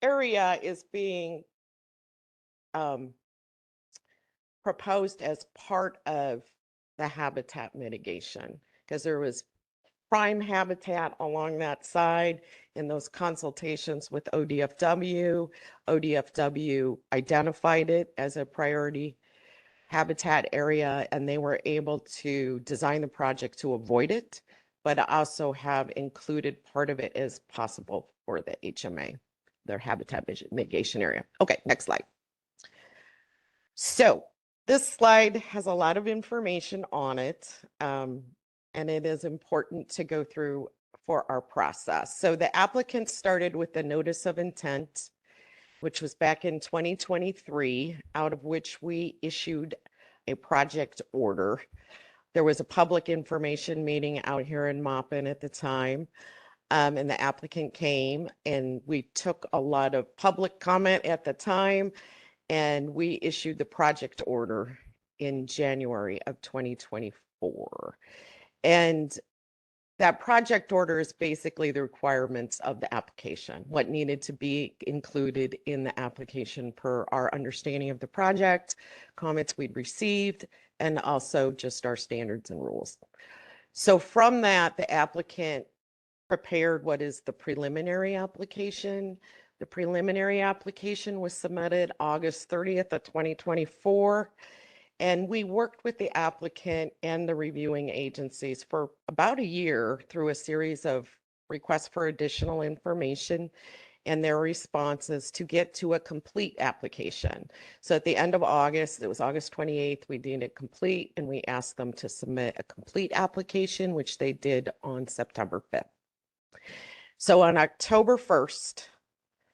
area is being proposed as part of the habitat mitigation, because there was prime habitat along that side in those consultations with ODFW. ODFW identified it as a priority habitat area, and they were able to design the project to avoid it, but also have included part of it as possible for the HMA, their habitat mitigation area. Okay, next slide. So this slide has a lot of information on it, and it is important to go through for our process. So the applicant started with the notice of intent, which was back in 2023, out of which we issued a project order. There was a public information meeting out here in Maupin at the time, and the applicant came, and we took a lot of public comment at the time, and we issued the project order in January of 2024. And that project order is basically the requirements of the application, what needed to be included in the application per our understanding of the project, comments we'd received, and also just our standards and rules. So from that, the applicant prepared what is the preliminary application. The preliminary application was submitted August 30th of 2024. And we worked with the applicant and the reviewing agencies for about a year through a series of requests for additional information and their responses to get to a complete application. So at the end of August, it was August 28th, we deemed it complete, and we asked them to submit a complete application, which they did on September 5th. So on October 1st,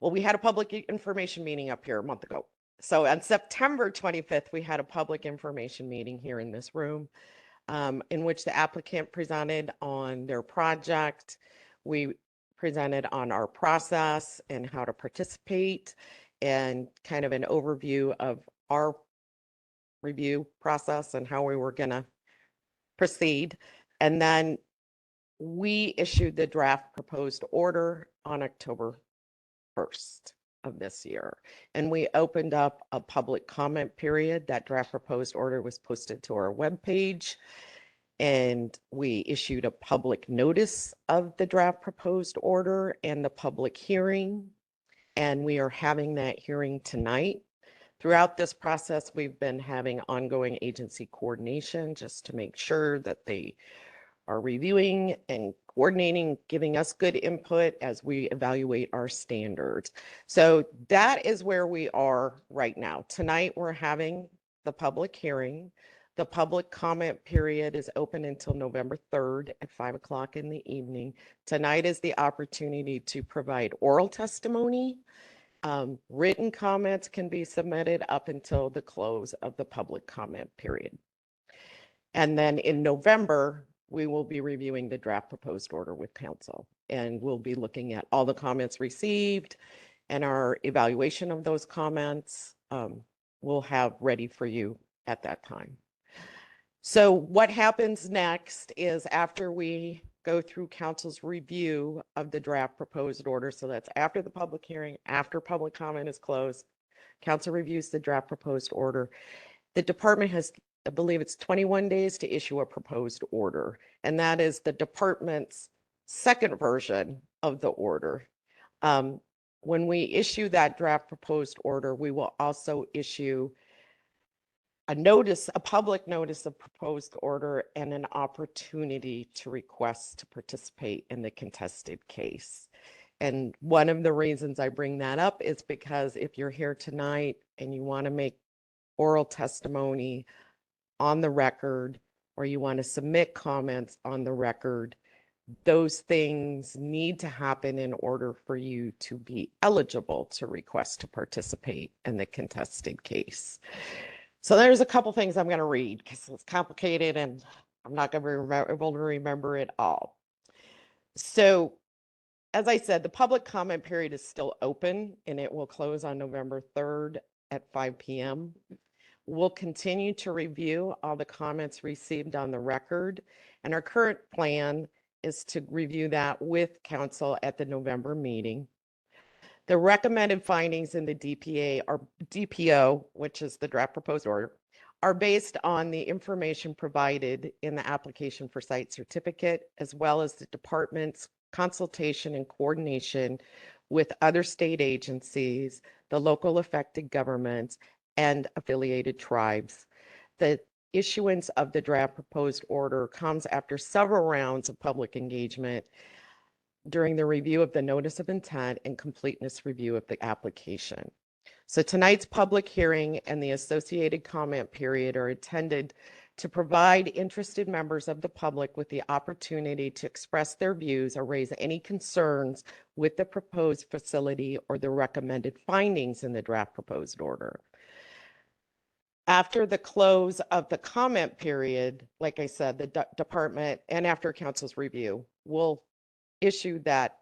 well, we had a public information meeting up here a month ago. So on September 25th, we had a public information meeting here in this room, in which the applicant presented on their project. We presented on our process and how to participate, and kind of an overview of our review process and how we were going to proceed. And then we issued the draft proposed order on October 1st of this year. And we opened up a public comment period. That draft proposed order was posted to our webpage, and we issued a public notice of the draft proposed order and the public hearing. And we are having that hearing tonight. Throughout this process, we've been having ongoing agency coordination just to make sure that they are reviewing and coordinating, giving us good input as we evaluate our standards. So that is where we are right now. Tonight, we're having the public hearing. The public comment period is open until November 3rd at 5 o'clock in the evening. Tonight is the opportunity to provide oral testimony. Written comments can be submitted up until the close of the public comment period. And then in November, we will be reviewing the draft proposed order with council, and we'll be looking at all the comments received and our evaluation of those comments. We'll have ready for you at that time. So what happens next is after we go through council's review of the draft proposed order, so that's after the public hearing, after public comment is closed, council reviews the draft proposed order. The department has, I believe it's 21 days to issue a proposed order, and that is the department's second version of the order. when we issue that draft proposed order, we will also issue a public notice of proposed order and an opportunity to request to participate in the contested case. And one of the reasons I bring that up is because if you're here tonight and you want to make oral testimony on the record, or you want to submit comments on the record, those things need to happen in order for you to be eligible to request to participate in the contested case. So there's a couple things I'm going to read because it's complicated and I'm not going to be able to remember it all. So as I said, the public comment period is still open and it will close on November 3rd at 5 p.m. We'll continue to review all the comments received on the record, and our current plan is to review that with council at the November meeting. The recommended findings in the DPO, which is the draft proposed order, are based on the information provided in the application for site certificate, as well as the department's consultation and coordination with other state agencies, the local affected governments, and affiliated tribes. The issuance of the draft proposed order comes after several rounds of public engagement during the review of the notice of intent and completeness review of the application. So tonight's public hearing and the associated comment period are intended to provide interested members of the public with the opportunity to express their views or raise any concerns with the proposed facility or the recommended findings in the draft proposed order. After the close of the comment period, like I said, the department and after council's review will issue that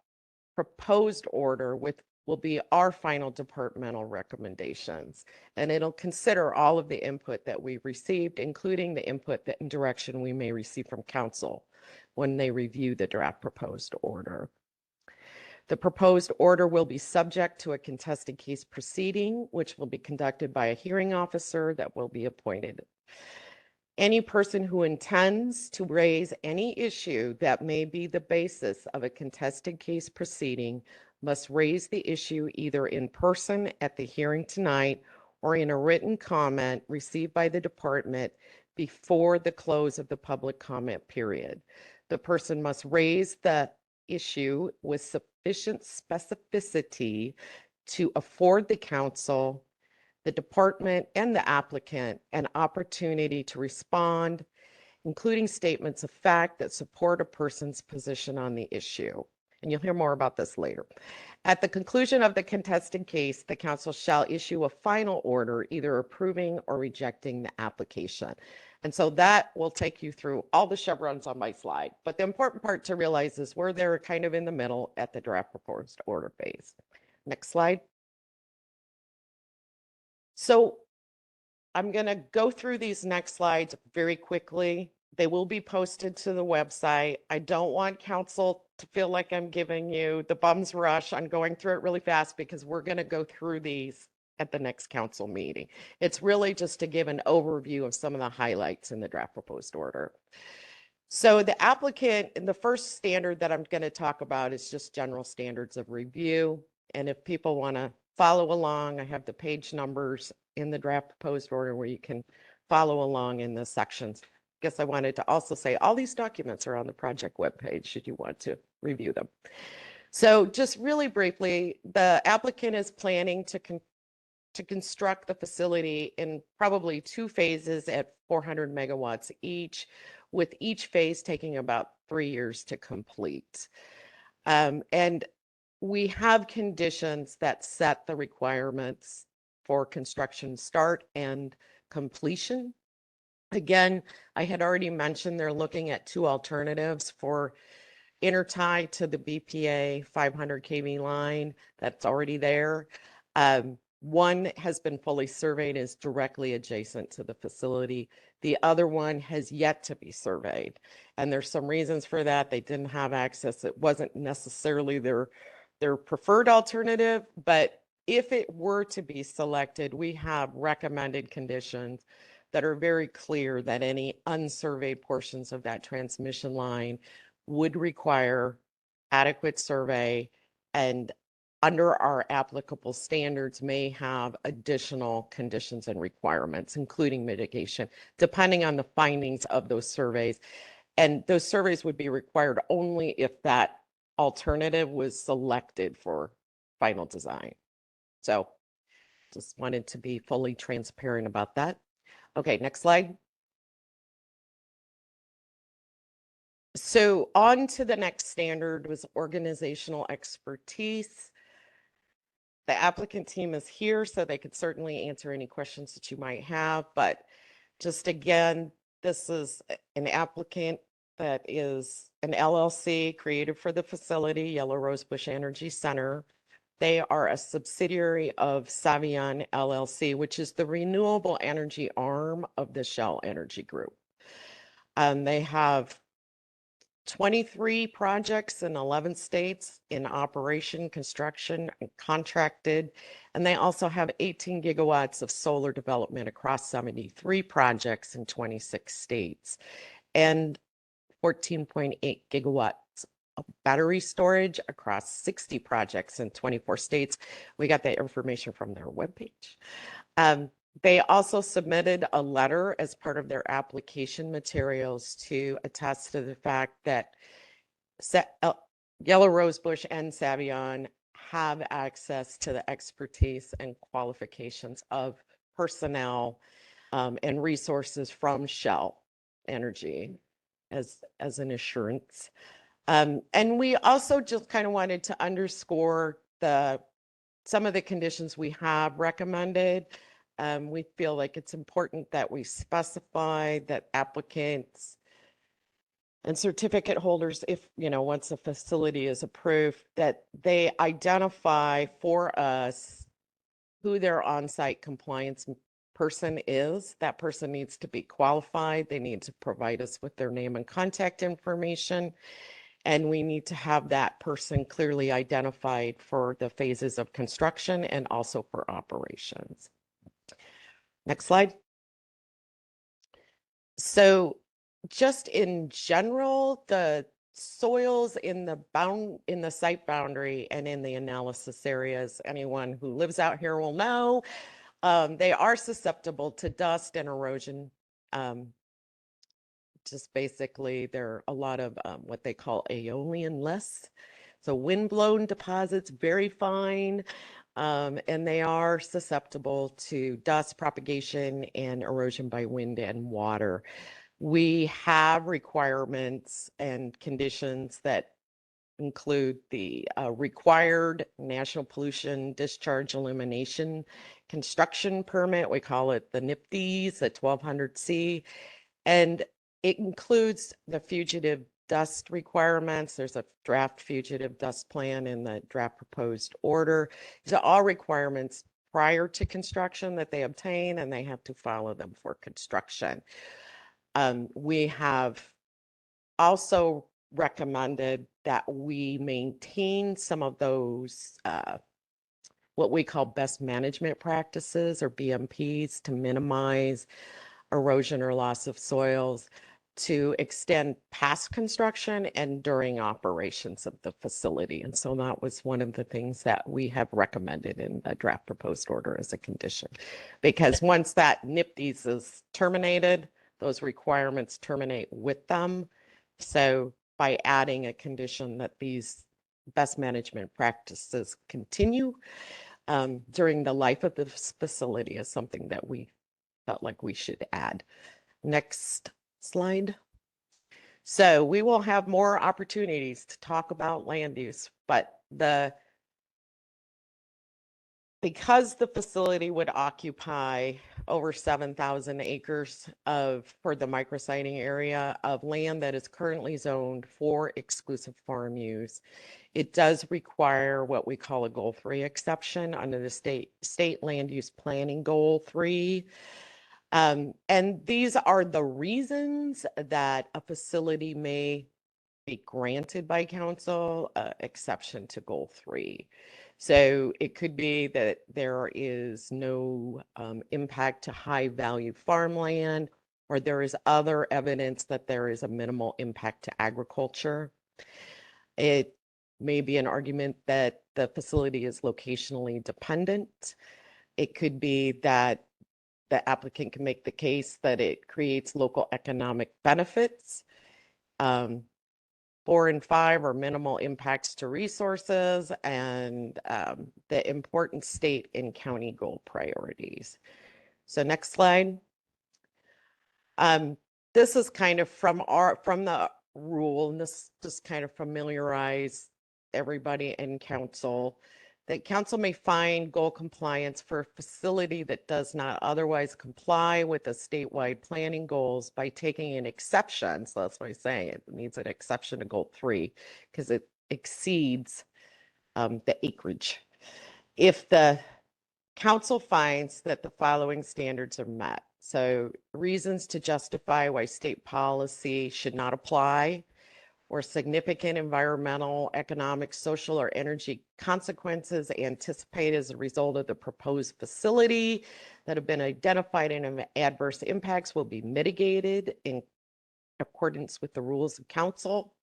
proposed order will be our final departmental recommendations. And it'll consider all of the input that we received, including the input and direction we may receive from council when they review the draft proposed order. The proposed order will be subject to a contested case proceeding, which will be conducted by a hearing officer that will be appointed. Any person who intends to raise any issue that may be the basis of a contested case proceeding must raise the issue either in person at the hearing tonight or in a written comment received by the department before the close of the public comment period. The person must raise the issue with sufficient specificity to afford the council, the department, and the applicant an opportunity to respond, including statements of fact that support a person's position on the issue. And you'll hear more about this later. At the conclusion of the contested case, the council shall issue a final order, either approving or rejecting the application. And so that will take you through all the chevrons on my slide. But the important part to realize is we're there kind of in the middle at the draft proposed order phase. Next slide. So I'm going to go through these next slides very quickly. They will be posted to the website. I don't want council to feel like I'm giving you the bum's rush on going through it really fast because we're going to go through these at the next council meeting. It's really just to give an overview of some of the highlights in the draft proposed order. So the applicant, and the first standard that I'm going to talk about is just general standards of review. And if people want to follow along, I have the page numbers in the draft proposed order where you can follow along in the sections. I guess I wanted to also say all these documents are on the project webpage should you want to review them. So just really briefly, the applicant is planning to construct the facility in probably 2 phases at 400 megawatts each, with each phase taking about 3 years to complete. And we have conditions that set the requirements for construction start and completion. Again, I had already mentioned they're looking at 2 alternatives for intertie to the BPA 500 kV line that's already there. One has been fully surveyed, is directly adjacent to the facility. The other one has yet to be surveyed. And there's some reasons for that. They didn't have access. It wasn't necessarily their preferred alternative, but if it were to be selected, we have recommended conditions that are very clear that any unsurveyed portions of that transmission line would require adequate survey and under our applicable standards may have additional conditions and requirements, including mitigation, depending on the findings of those surveys. And those surveys would be required only if that alternative was selected for final design. So just wanted to be fully transparent about that. Okay, next slide. So on to the next standard was organizational expertise. The applicant team is here, so they could certainly answer any questions that you might have. But just again, this is an applicant that is an LLC created for the facility, Yellow Rosebush Energy Center. They are a subsidiary of Savion LLC, which is the renewable energy arm of the Shell Energy Group. They have 23 projects in 11 states in operation, construction, and contracted. And they also have 18 gigawatts of solar development across 73 projects in 26 states and 14.8 gigawatts of battery storage across 60 projects in 24 states. We got that information from their webpage. They also submitted a letter as part of their application materials to attest to the fact that Yellow Rosebush and Savion have access to the expertise and qualifications of personnel and resources from Shell Energy as an assurance. And we also just kind of wanted to underscore some of the conditions we have recommended. We feel like it's important that we specify that applicants and certificate holders, if, once a facility is approved, that they identify for us who their on-site compliance person is. That person needs to be qualified. They need to provide us with their name and contact information. And we need to have that person clearly identified for the phases of construction and also for operations. Next slide. So just in general, the soils in the site boundary and in the analysis areas, anyone who lives out here will know, they are susceptible to dust and erosion. Just basically, there are a lot of what they call aeolian lists. So windblown deposits, very fine, and they are susceptible to dust propagation and erosion by wind and water. We have requirements and conditions that include the required National Pollution Discharge Elimination Construction Permit. We call it the NPDES, the 1200C, and it includes the fugitive dust requirements. There's a draft fugitive dust plan in the draft proposed order. These are all requirements prior to construction that they obtain, and they have to follow them for construction. We have also recommended that we maintain some of those what we call best management practices or BMPs to minimize erosion or loss of soils, to extend past construction and during operations of the facility. And so that was one of the things that we have recommended in the draft proposed order as a condition. Because once that NPDES is terminated, those requirements terminate with them. So by adding a condition that these best management practices continue during the life of the facility is something that we felt like we should add. Next slide. So we will have more opportunities to talk about land use, but because the facility would occupy over 7,000 acres for the micrositing area of land that is currently zoned for exclusive farm use, it does require what we call a Goal 3 exception under the state land use planning Goal 3. And these are the reasons that a facility may be granted by council exception to Goal 3. So it could be that there is no impact to high value farmland, or there is other evidence that there is a minimal impact to agriculture. may be an argument that the facility is locationally dependent. It could be that the applicant can make the case that it creates local economic benefits. 4 and 5 are minimal impacts to resources and the important state and county goal priorities. So next slide. This is kind of from the rule, and this just kind of familiarize everybody in council that council may find goal compliance for a facility that does not otherwise comply with the statewide planning goals by taking an exception. So that's why I'm saying it needs an exception to goal 3 because it exceeds the acreage. If the council finds that the following standards are met. So reasons to justify why state policy should not apply, or significant environmental, economic, social, or energy consequences anticipated as a result of the proposed facility that have been identified and adverse impacts will be mitigated in accordance with the rules of council.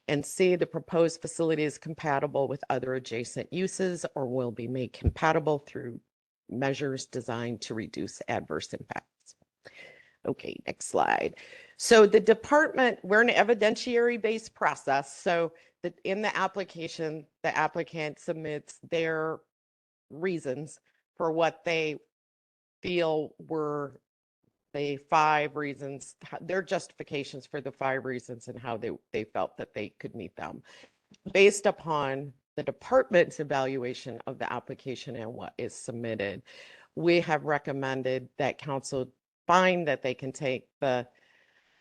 And C, the proposed facility is compatible with other adjacent uses or will be made compatible through measures designed to reduce adverse impacts. Okay, next slide. So the department, we're an evidentiary-based process. So that in the application, the applicant submits their reasons for what they feel were the 5 reasons, their justifications for the 5 reasons and how they felt that they could meet them. Based upon the department's evaluation of the application and what is submitted, we have recommended that council find that they can take the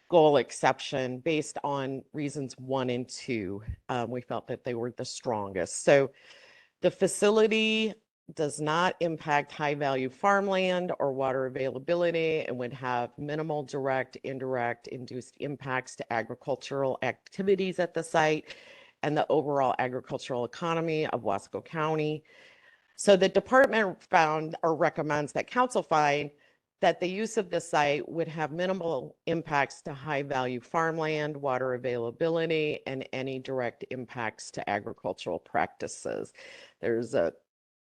goal exception based on reasons 1 and 2. We felt that they were the strongest. So the facility does not impact high value farmland or water availability and would have minimal direct, indirect, induced impacts to agricultural activities at the site and the overall agricultural economy of Wasco County. So the department found or recommends that council find that the use of the site would have minimal impacts to high value farmland, water availability, and any direct impacts to agricultural practices. There's a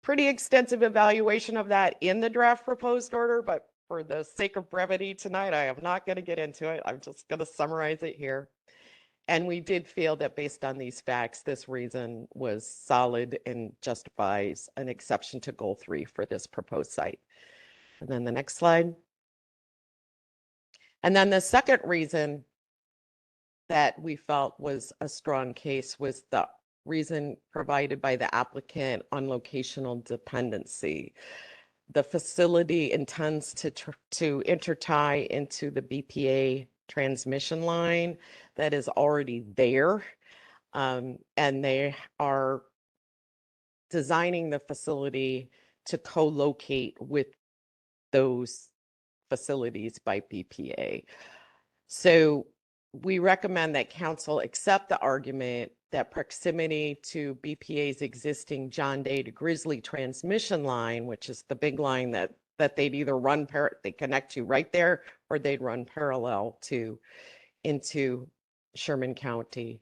pretty extensive evaluation of that in the draft proposed order, but for the sake of brevity tonight, I am not going to get into it. I'm just going to summarize it here. And we did feel that based on these facts, this reason was solid and justifies an exception to goal 3 for this proposed site. And then the next slide. And then the second reason that we felt was a strong case was the reason provided by the applicant on locational dependency. The facility intends to intertie into the BPA transmission line that is already there. And they are designing the facility to co-locate with those facilities by BPA. So we recommend that council accept the argument that proximity to BPA's existing John Day to Grizzly transmission line, which is the big line that they'd either run, they connect to right there, or they'd run parallel to into Sherman County.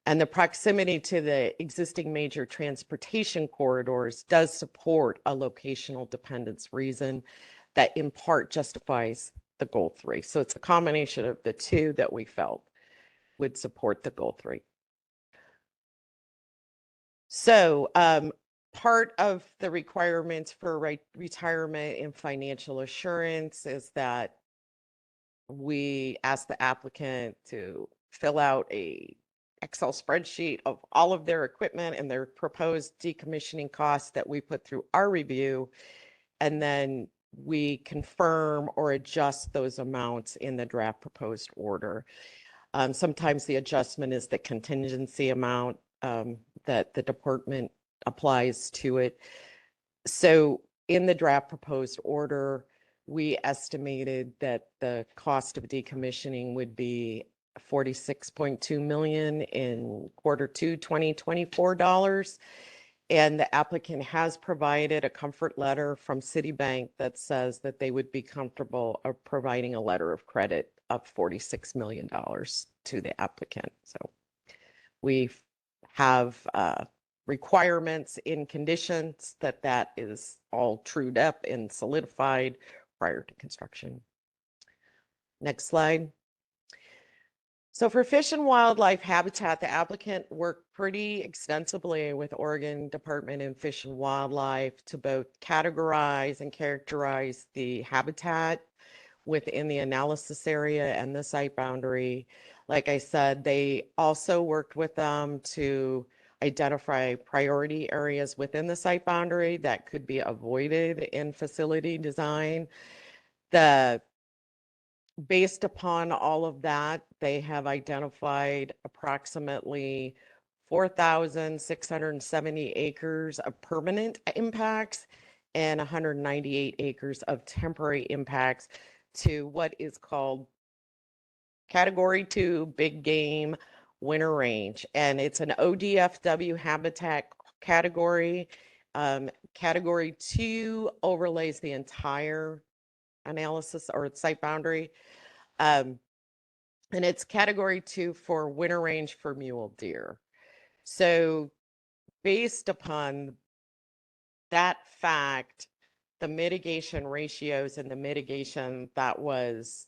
And the proximity to the existing major transportation corridors does support a locational dependence reason that in part justifies the goal 3. So it's a combination of the 2 that we felt would support the goal 3. So part of the requirements for retirement and financial assurance is that we ask the applicant to fill out a Excel spreadsheet of all of their equipment and their proposed decommissioning costs that we put through our review. And then we confirm or adjust those amounts in the draft proposed order. Sometimes the adjustment is the contingency amount that the department applies to it. So in the draft proposed order, we estimated that the cost of decommissioning would be $46.2 million in Q2 2024 dollars. And the applicant has provided a comfort letter from Citibank that says that they would be comfortable of providing a letter of credit of $46 million to the applicant. So we have requirements in conditions that is all trued up and solidified prior to construction. Next slide. So for fish and wildlife habitat, the applicant worked pretty extensively with Oregon Department of Fish and Wildlife to both categorize and characterize the habitat within the analysis area and the site boundary. Like I said, they also worked with them to identify priority areas within the site boundary that could be avoided in facility design. Based upon all of that, they have identified approximately 4,670 acres of permanent impacts and 198 acres of temporary impacts to what is called Category 2 Big Game Winter Range. And it's an ODFW habitat category. Category 2 overlays the entire analysis or site boundary. And it's Category 2 for winter range for mule deer. So based upon that fact, the mitigation ratios and the mitigation that was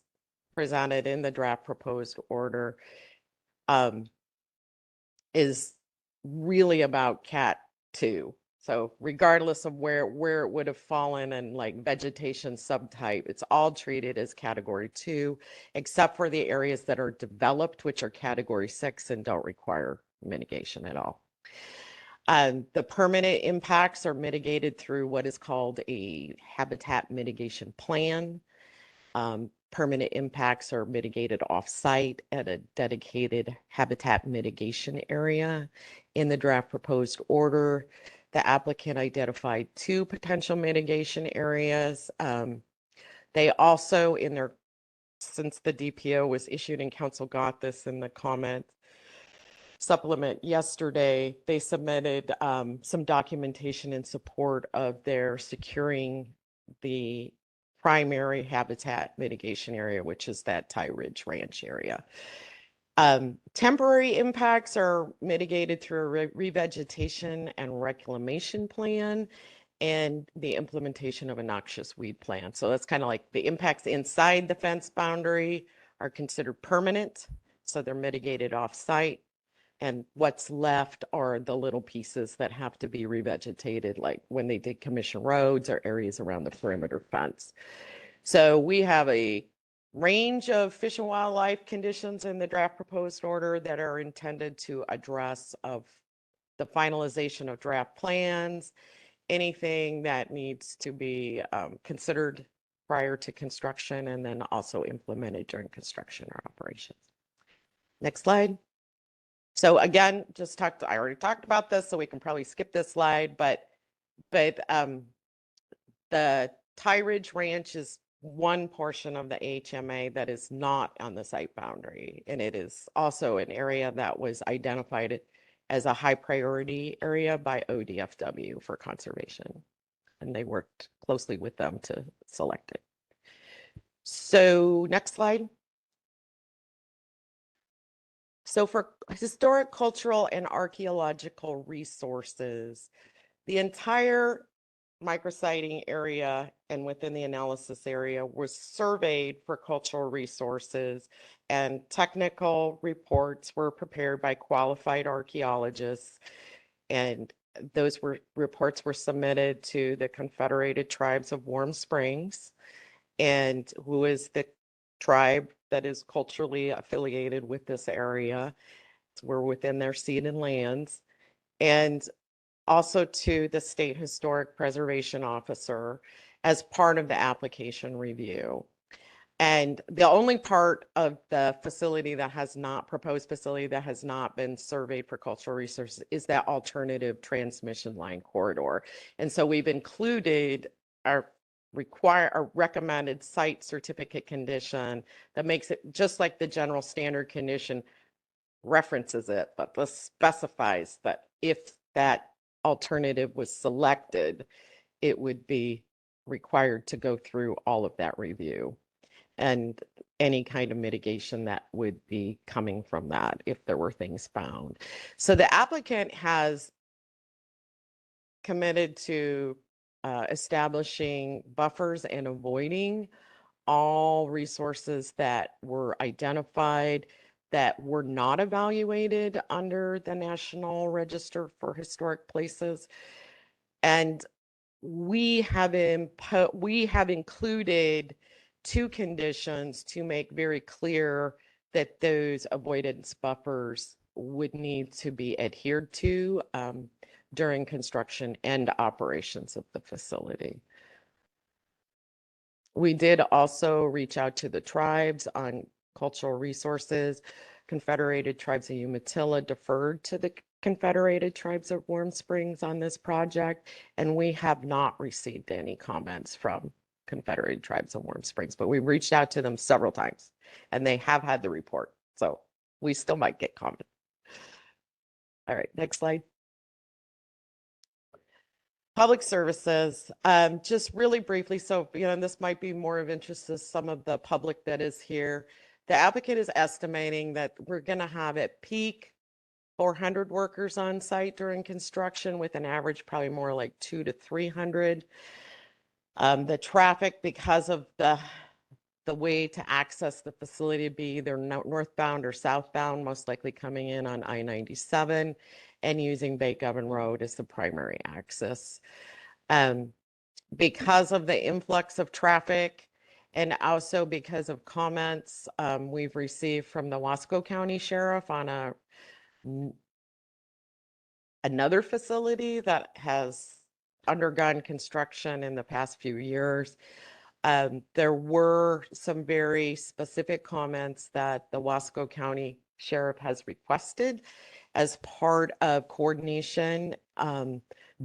presented in the draft proposed order is really about Cat 2. So regardless of where it would have fallen and like vegetation subtype, it's all treated as Category 2, except for the areas that are developed, which are Category 6 and don't require mitigation at all. The permanent impacts are mitigated through what is called a habitat mitigation plan. Permanent impacts are mitigated off-site at a dedicated habitat mitigation area. In the draft proposed order, the applicant identified 2 potential mitigation areas. They also, since the DPO was issued and council got this in the comment supplement yesterday, they submitted some documentation in support of their securing the primary habitat mitigation area, which is that Tie Ridge Ranch area. Temporary impacts are mitigated through a revegetation and reclamation plan and the implementation of a noxious weed plan. So that's kind of like the impacts inside the fence boundary are considered permanent, so they're mitigated off-site. And what's left are the little pieces that have to be revegetated, like when they decommission roads or areas around the perimeter fence. So we have a range of fish and wildlife conditions in the draft proposed order that are intended to address of the finalization of draft plans, anything that needs to be considered prior to construction and then also implemented during construction or operations. Next slide. So again, I already talked about this, so we can probably skip this slide, but the Tie Ridge Ranch is one portion of the HMA that is not on the site boundary. And it is also an area that was identified as a high priority area by ODFW for conservation. And they worked closely with them to select it. So next slide. So for historic, cultural, and archaeological resources, the entire micrositing area and within the analysis area was surveyed for cultural resources, and technical reports were prepared by qualified archaeologists. And those reports were submitted to the Confederated Tribes of Warm Springs, and who is the tribe that is culturally affiliated with this area. We're within their ceded lands. And also to the State Historic Preservation Officer as part of the application review. And the only part of the facility that has not, proposed facility that has not been surveyed for cultural resources is that alternative transmission line corridor. And so we've included our recommended site certificate condition that makes it just like the general standard condition references it, but this specifies that if that alternative was selected, it would be required to go through all of that review. and any kind of mitigation that would be coming from that if there were things found. So the applicant has committed to establishing buffers and avoiding all resources that were identified that were not evaluated under the National Register for Historic Places. And we have included 2 conditions to make very clear that those avoidance buffers would need to be adhered to during construction and operations of the facility. We did also reach out to the tribes on cultural resources. Confederated Tribes of Umatilla deferred to the Confederated Tribes of Warm Springs on this project, and we have not received any comments from Confederated Tribes of Warm Springs, but we reached out to them several times and they have had the report. So we still might get comment. All right, next slide. Public services, just really briefly, so, this might be more of interest to some of the public that is here. The applicant is estimating that we're going to have at peak 400 workers on site during construction, with an average probably more like 200 to 300. The traffic, because of the way to access the facility, be either northbound or southbound, most likely coming in on I-97 and using Bake Oven Road as the primary access. Because of the influx of traffic and also because of comments we've received from the Wasco County Sheriff on another facility that has undergone construction in the past few years. There were some very specific comments that the Wasco County Sheriff has requested as part of coordination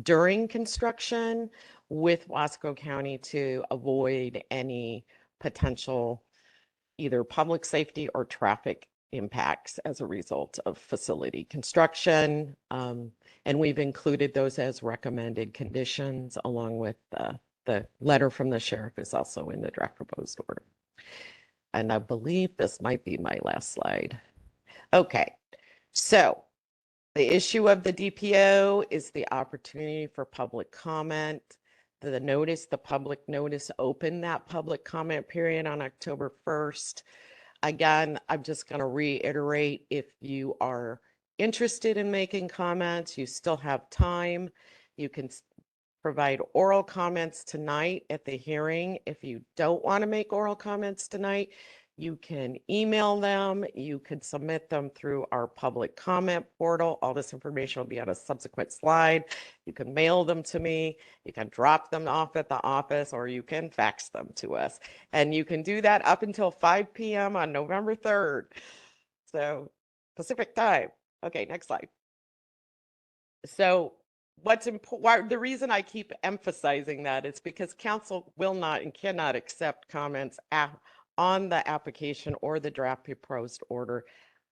during construction with Wasco County to avoid any potential either public safety or traffic impacts as a result of facility construction. And we've included those as recommended conditions, along with the letter from the sheriff is also in the draft proposed order. And I believe this might be my last slide. Okay, so the issue of the DPO is the opportunity for public comment. The public notice opened that public comment period on October 1st. Again, I'm just going to reiterate, if you are interested in making comments, you still have time. You can provide oral comments tonight at the hearing. If you don't want to make oral comments tonight, you can email them. You could submit them through our public comment portal. All this information will be on a subsequent slide. You can mail them to me. You can drop them off at the office, or you can fax them to us. And you can do that up until 5 p.m. on November 3rd. So Pacific time. Okay, next slide. So what's important, the reason I keep emphasizing that is because council will not and cannot accept comments on the application or the draft proposed order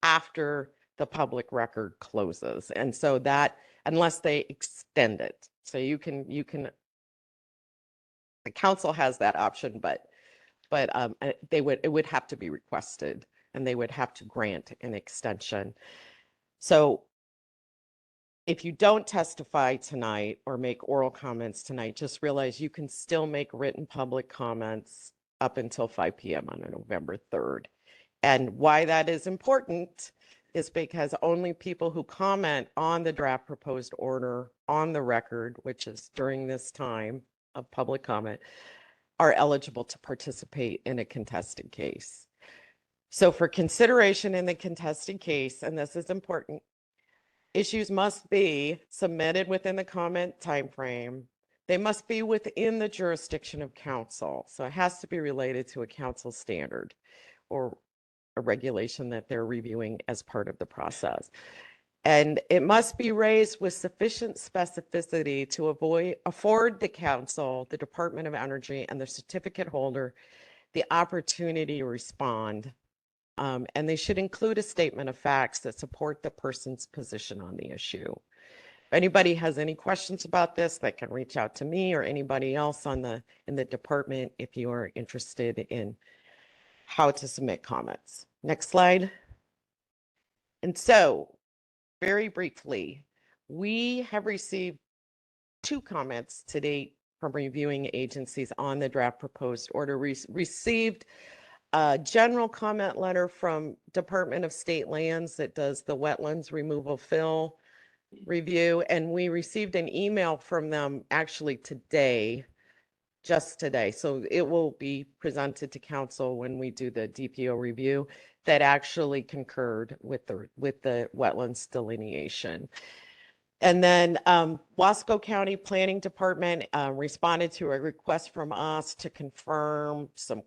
after the public record closes. And so that, unless they extend it, so you can, the council has that option, but it would have to be requested and they would have to grant an extension. So if you don't testify tonight or make oral comments tonight, just realize you can still make written public comments up until 5 p.m. on November 3rd. And why that is important is because only people who comment on the draft proposed order on the record, which is during this time of public comment, are eligible to participate in a contested case. So for consideration in the contested case, and this is important, issues must be submitted within the comment timeframe. They must be within the jurisdiction of council. So it has to be related to a council standard or a regulation that they're reviewing as part of the process. And it must be raised with sufficient specificity to afford the council, the Department of Energy, and the certificate holder the opportunity to respond. And they should include a statement of facts that support the person's position on the issue. If anybody has any questions about this, they can reach out to me or anybody else in the department if you are interested in how to submit comments. Next slide. And so, very briefly, we have received 2 comments to date from reviewing agencies on the draft proposed order. Received a general comment letter from Department of State Lands that does the wetlands removal fill review, and we received an email from them actually today, just today. So it will be presented to council when we do the DPO review that actually concurred with the wetlands delineation. And then Wasco County Planning Department responded to a request from us to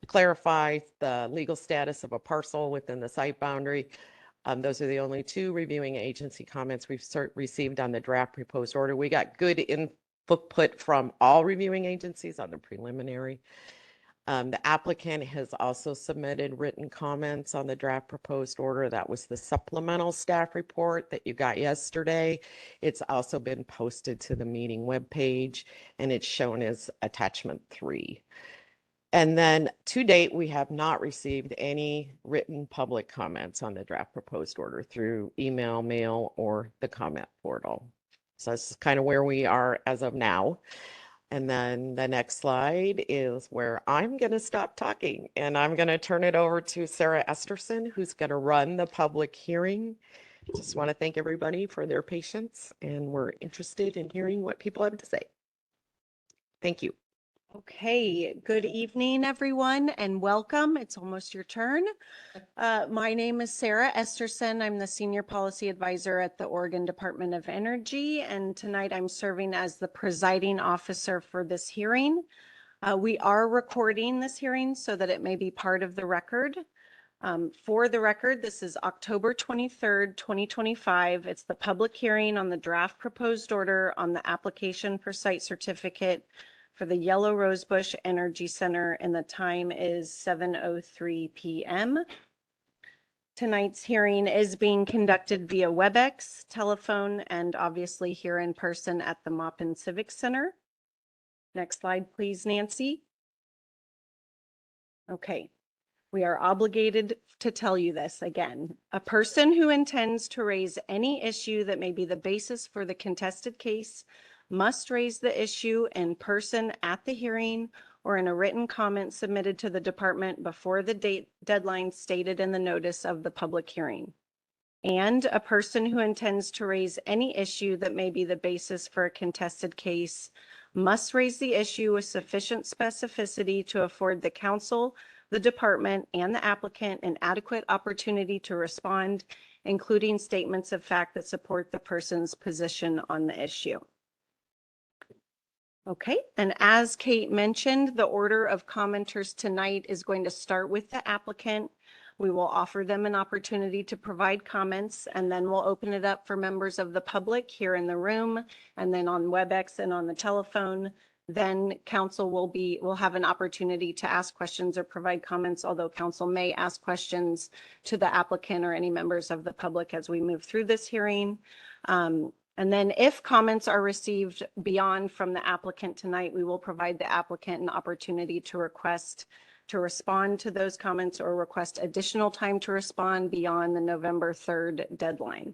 clarify the legal status of a parcel within the site boundary. Those are the only 2 reviewing agency comments we've received on the draft proposed order. We got good input from all reviewing agencies on the preliminary. The applicant has also submitted written comments on the draft proposed order. That was the supplemental staff report that you got yesterday. It's also been posted to the meeting webpage, and it's shown as attachment 3. And then to date, we have not received any written public comments on the draft proposed order through email, mail, or the comment portal. So that's kind of where we are as of now. And then the next slide is where I'm going to stop talking and I'm going to turn it over to Sarah Esterson, who's going to run the public hearing. Just want to thank everybody for their patience, and we're interested in hearing what people have to say. Thank you. Okay, good evening, everyone, and welcome. It's almost your turn. My name is Sarah Esterson. I'm the Senior Policy Advisor at the Oregon Department of Energy, and tonight I'm serving as the presiding officer for this hearing. We are recording this hearing so that it may be part of the record. For the record, this is October 23rd, 2025. It's the public hearing on the draft proposed order on the application for site certificate for the Yellow Rosebush Energy Center, and the time is 7:03 p.m. Tonight's hearing is being conducted via WebEx, telephone, and obviously here in person at the Maupin Civic Center. Next slide, please, Nancy. Okay. We are obligated to tell you this again. A person who intends to raise any issue that may be the basis for the contested case must raise the issue in person at the hearing or in a written comment submitted to the department before the deadline stated in the notice of the public hearing. And a person who intends to raise any issue that may be the basis for a contested case must raise the issue with sufficient specificity to afford the council, the department, and the applicant an adequate opportunity to respond, including statements of fact that support the person's position on the issue. Okay, and as Kate mentioned, the order of commenters tonight is going to start with the applicant. We will offer them an opportunity to provide comments, and then we'll open it up for members of the public here in the room, and then on WebEx and on the telephone. Then council will have an opportunity to ask questions or provide comments, although council may ask questions to the applicant or any members of the public as we move through this hearing. And then if comments are received beyond from the applicant tonight, we will provide the applicant an opportunity to respond to those comments or request additional time to respond beyond the November 3rd deadline.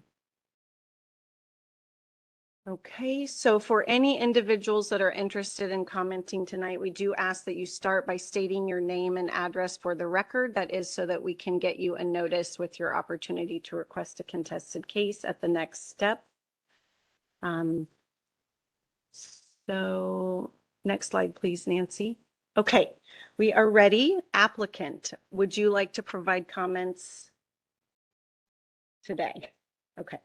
Okay, so for any individuals that are interested in commenting tonight, we do ask that you start by stating your name and address for the record. That is so that we can get you a notice with your opportunity to request a contested case at the next step. So next slide, please, Nancy. Okay, we are ready. Applicant, would you like to provide comments today? Okay.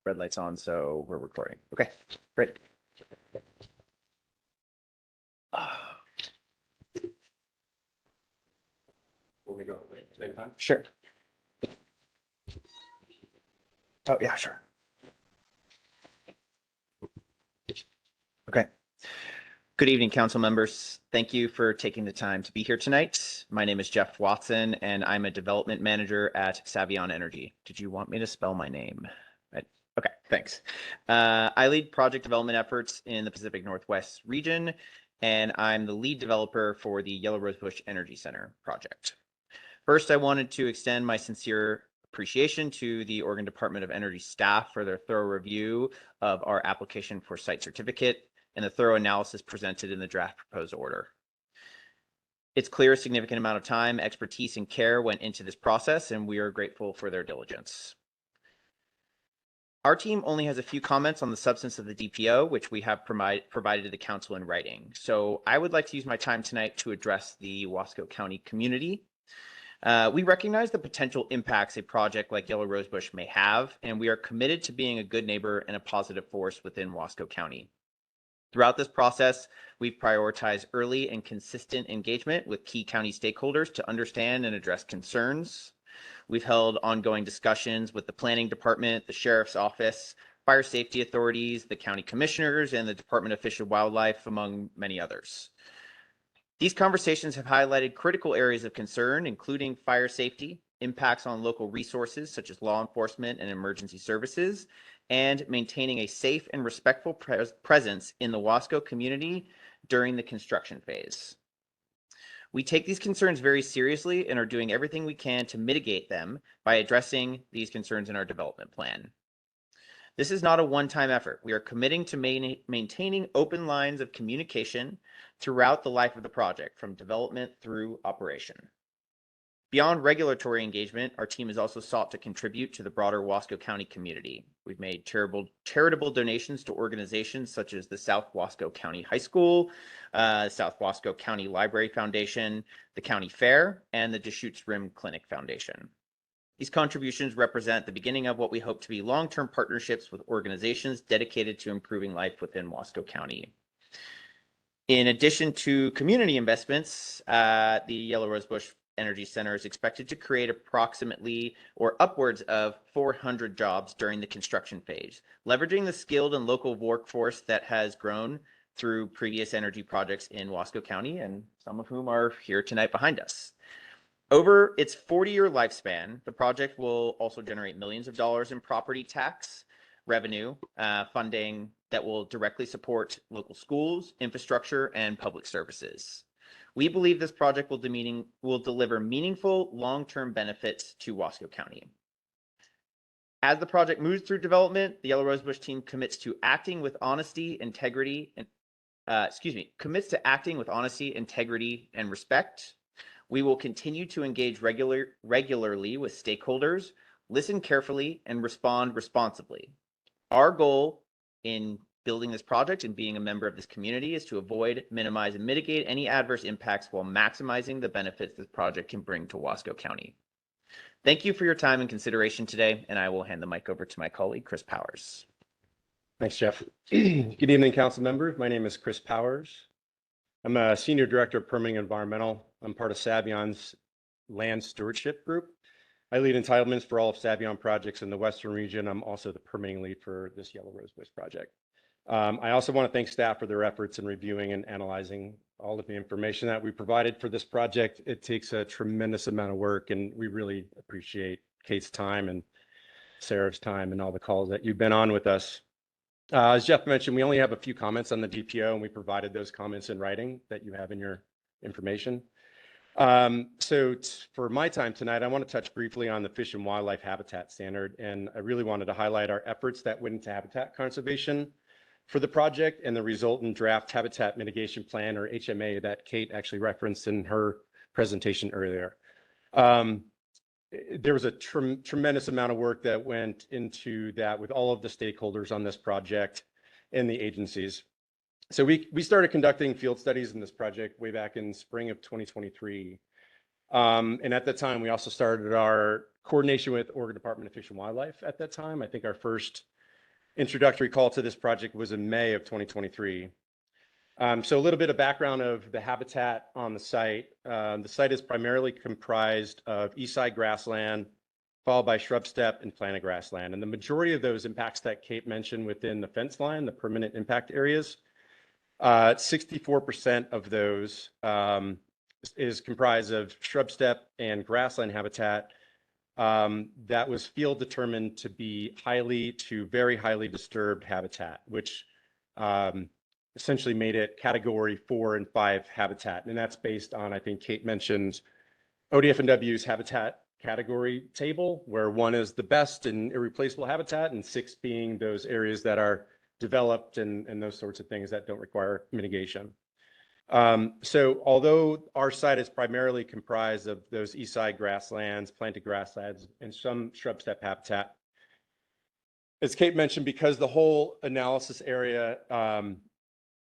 Red light's on, so we're recording. Okay, great. Will we go at the same time? Sure. Oh, yeah, sure. Okay. Good evening, council members. Thank you for taking the time to be here tonight. My name is Jeff Watson, and I'm a development manager at Savion Energy. Did you want me to spell my name? Okay, thanks. I lead project development efforts in the Pacific Northwest region, and I'm the lead developer for the Yellow Rosebush Energy Center project. First, I wanted to extend my sincere appreciation to the Oregon Department of Energy staff for their thorough review of our application for site certificate and the thorough analysis presented in the draft proposed order. It's clear a significant amount of time, expertise, and care went into this process, and we are grateful for their diligence. Our team only has a few comments on the substance of the DPO, which we have provided to the council in writing. So I would like to use my time tonight to address the Wasco County community. We recognize the potential impacts a project like Yellow Rosebush may have, and we are committed to being a good neighbor and a positive force within Wasco County. Throughout this process, we've prioritized early and consistent engagement with key county stakeholders to understand and address concerns. We've held ongoing discussions with the planning department, the sheriff's office, fire safety authorities, the county commissioners, and the Department of Fish and Wildlife, among many others. These conversations have highlighted critical areas of concern, including fire safety, impacts on local resources such as law enforcement and emergency services, and maintaining a safe and respectful presence in the Wasco community during the construction phase. We take these concerns very seriously and are doing everything we can to mitigate them by addressing these concerns in our development plan. This is not a one-time effort. We are committing to maintaining open lines of communication throughout the life of the project, from development through operation. Beyond regulatory engagement, our team has also sought to contribute to the broader Wasco County community. We've made charitable donations to organizations such as the South Wasco County High School, South Wasco County Library Foundation, the County Fair, and the Deschutes Rim Clinic Foundation. These contributions represent the beginning of what we hope to be long-term partnerships with organizations dedicated to improving life within Wasco County. In addition to community investments, the Yellow Rosebush Energy Center is expected to create approximately or upwards of 400 jobs during the construction phase, leveraging the skilled and local workforce that has grown through previous energy projects in Wasco County, and some of whom are here tonight behind us. Over its 40-year lifespan, the project will also generate millions of dollars in property tax revenue funding that will directly support local schools, infrastructure, and public services. We believe this project will deliver meaningful long-term benefits to Wasco County. As the project moves through development, the Yellow Rosebush team commits to acting with honesty, integrity, and respect. We will continue to engage regularly with stakeholders, listen carefully, and respond responsibly. Our goal in building this project and being a member of this community is to avoid, minimize, and mitigate any adverse impacts while maximizing the benefits this project can bring to Wasco County. Thank you for your time and consideration today, and I will hand the mic over to my colleague, Chris Powers. Thanks, Jeff. Good evening, council members. My name is Chris Powers. I'm a Senior Director of Permitting Environmental. I'm part of Savion's Land Stewardship Group. I lead entitlements for all of Savion projects in the Western region. I'm also the permitting lead for this Yellow Rosebush project. I also want to thank staff for their efforts in reviewing and analyzing all of the information that we provided for this project. It takes a tremendous amount of work, and we really appreciate Kate's time and Sarah's time and all the calls that you've been on with us. As Jeff mentioned, we only have a few comments on the DPO, and we provided those comments in writing that you have in your information. For my time tonight, I want to touch briefly on the Fish and Wildlife Habitat Standard, and I really wanted to highlight our efforts that went into habitat conservation for the project and the resultant draft habitat mitigation plan, or HMA, that Kate actually referenced in her presentation earlier. There was a tremendous amount of work that went into that with all of the stakeholders on this project and the agencies. So we started conducting field studies in this project way back in spring of 2023. And at that time, we also started our coordination with Oregon Department of Fish and Wildlife at that time. I think our first introductory call to this project was in May of 2023. So a little bit of background of the habitat on the site. The site is primarily comprised of east side grassland, followed by shrub steppe and planted grassland. And the majority of those impacts that Kate mentioned within the fence line, the permanent impact areas, 64% of those is comprised of shrub steppe and grassland habitat, that was field determined to be highly to very highly disturbed habitat, which essentially made it category 4 and 5 habitat. And that's based on, I think Kate mentioned, ODF&W's habitat category table, where 1 is the best and irreplaceable habitat, and 6 being those areas that are developed and those sorts of things that don't require mitigation. So although our site is primarily comprised of those east side grasslands, planted grasslands, and some shrub steppe habitat, as Kate mentioned, because the whole analysis area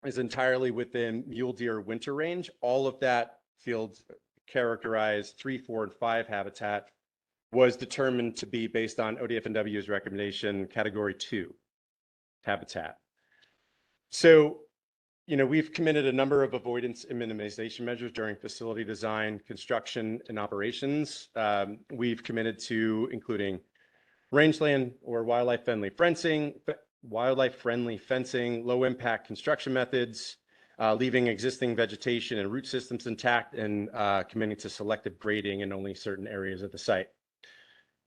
is entirely within mule deer winter range, all of that field characterized 3, 4, and 5 habitat was determined to be based on ODF&W's recommendation category 2 habitat. So, you know, we've committed a number of avoidance and minimization measures during facility design, construction, and operations. We've committed to including rangeland or wildlife-friendly fencing, low-impact construction methods, leaving existing vegetation and root systems intact, and committing to selective grading in only certain areas of the site.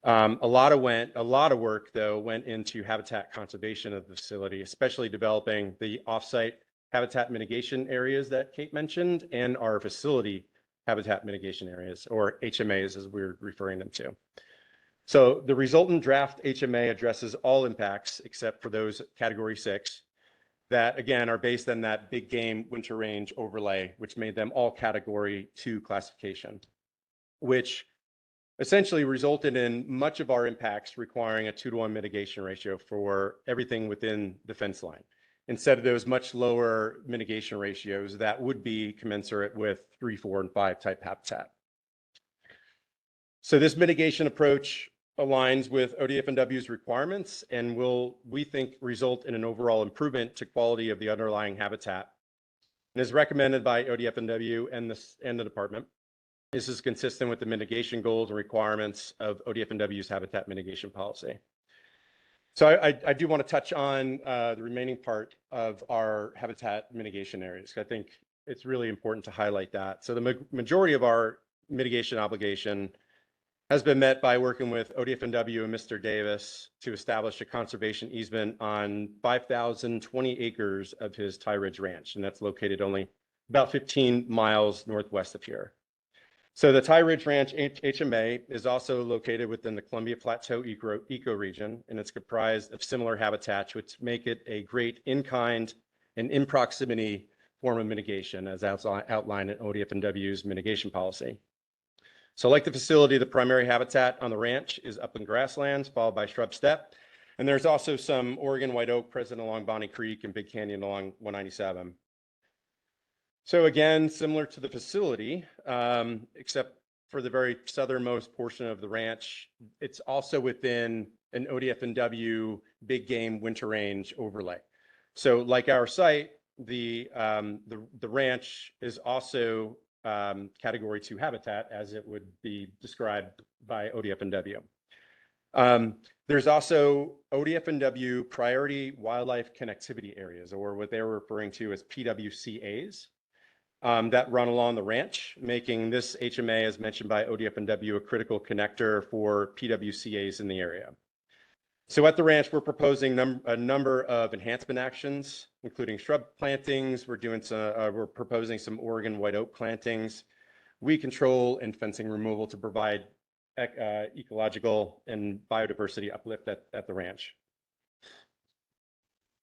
A lot of work though went into habitat conservation of the facility, especially developing the offsite habitat mitigation areas that Kate mentioned, and our facility habitat mitigation areas, or HMAs as we're referring them to. So the resultant draft HMA addresses all impacts except for those category 6 that again are based on that big game winter range overlay, which made them all category 2 classification, which essentially resulted in much of our impacts requiring a 2-to-1 mitigation ratio for everything within the fence line, instead of those much lower mitigation ratios that would be commensurate with 3, 4, and 5 type habitat. So this mitigation approach aligns with ODF&W's requirements and will, we think, result in an overall improvement to quality of the underlying habitat, and is recommended by ODF&W and the department. This is consistent with the mitigation goals and requirements of ODF&W's habitat mitigation policy. So I do want to touch on the remaining part of our habitat mitigation areas. I think it's really important to highlight that. So the majority of our mitigation obligation has been met by working with ODF&W and Mr. Davis to establish a conservation easement on 5,020 acres of his Tie Ridge Ranch, and that's located only about 15 miles northwest of here. So the Tie Ridge Ranch HMA is also located within the Columbia Plateau ecoregion, and it's comprised of similar habitats, which make it a great in-kind and in proximity form of mitigation, as outlined in ODF&W's mitigation policy. So like the facility, the primary habitat on the ranch is upland grasslands, followed by shrub steppe. And there's also some Oregon white oak present along Bonnie Creek and Big Canyon along 197. So again, similar to the facility, except for the very southernmost portion of the ranch, it's also within an ODF&W big game winter range overlay. So like our site, the ranch is also category 2 habitat, as it would be described by ODF&W. There's also ODF&W priority wildlife connectivity areas, or what they were referring to as PWCAs, that run along the ranch, making this HMA, as mentioned by ODF&W, a critical connector for PWCAs in the area. So at the ranch, we're proposing a number of enhancement actions, including shrub plantings. We're proposing some Oregon white oak plantings, weed control, and fencing removal to provide ecological and biodiversity uplift at the ranch.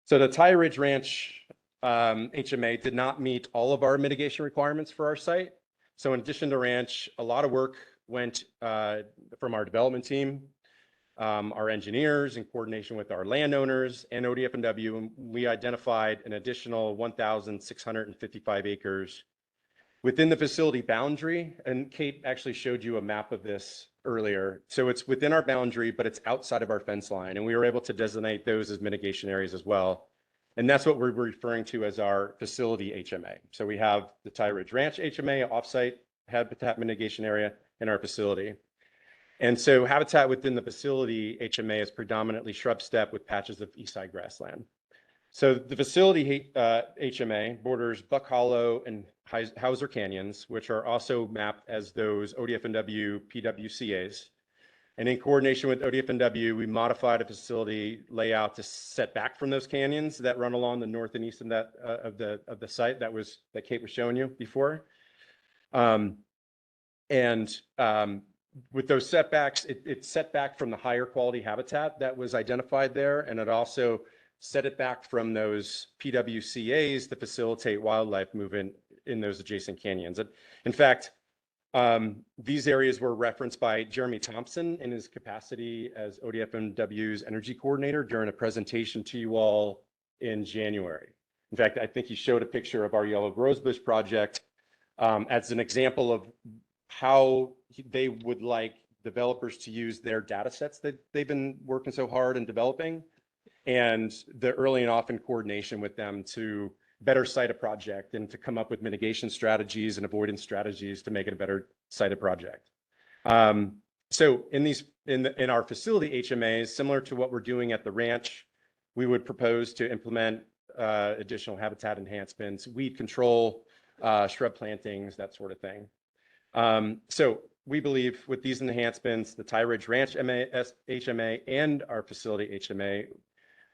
So the Tie Ridge Ranch HMA did not meet all of our mitigation requirements for our site. So in addition to ranch, a lot of work went from our development team, our engineers, in coordination with our landowners and ODF&W, and we identified an additional 1,655 acres within the facility boundary. And Kate actually showed you a map of this earlier. So it's within our boundary, but it's outside of our fence line. And we were able to designate those as mitigation areas as well. And that's what we're referring to as our facility HMA. So we have the Tie Ridge Ranch HMA, offsite habitat mitigation area, in our facility. And so habitat within the facility HMA is predominantly shrub steppe with patches of east side grassland. So the facility HMA borders Buck Hollow and Hauser Canyons, which are also mapped as those ODF&W PWCAs. And in coordination with ODF&W, we modified a facility layout to set back from those canyons that run along the north and east of that of the site that Kate was showing you before. With those setbacks, it set back from the higher quality habitat that was identified there, and it also set it back from those PWCAs to facilitate wildlife movement in those adjacent canyons. In fact, these areas were referenced by Jeremy Thompson in his capacity as ODF&W's energy coordinator during a presentation to you all in January. In fact, I think he showed a picture of our Yellow Rosebush project as an example of how they would like developers to use their data sets that they've been working so hard in developing, and the early and often coordination with them to better site a project and to come up with mitigation strategies and avoidance strategies to make it a better site a project. So in our facility HMAs, similar to what we're doing at the ranch, we would propose to implement additional habitat enhancements, weed control, shrub plantings, that sort of thing. So we believe with these enhancements, the Tie Ridge Ranch HMA and our facility HMA,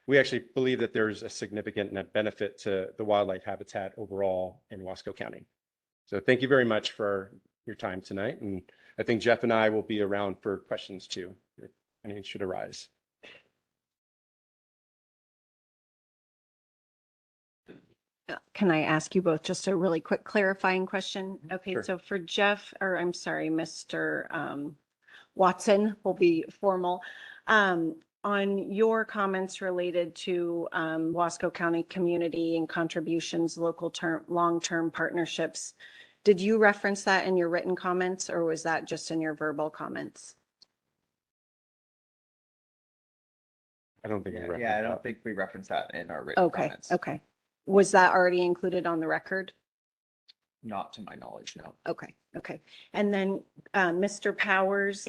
we actually believe that there's a significant net benefit to the wildlife habitat overall in Wasco County. So thank you very much for your time tonight. And I think Jeff and I will be around for questions too, if any should arise. Can I ask you both just a really quick clarifying question? Okay, Sure. so for Jeff, or I'm sorry, Mr. Watson will be formal. On your comments related to Wasco County community and contributions, long-term partnerships, did you reference that in your written comments, or was that just in your verbal comments? I don't think we referenced Yeah, I don't that. think we referenced that in our written Okay, comments. okay. Was that already included on the record? Not to my knowledge, no. Okay, okay. And then, Mr. Powers,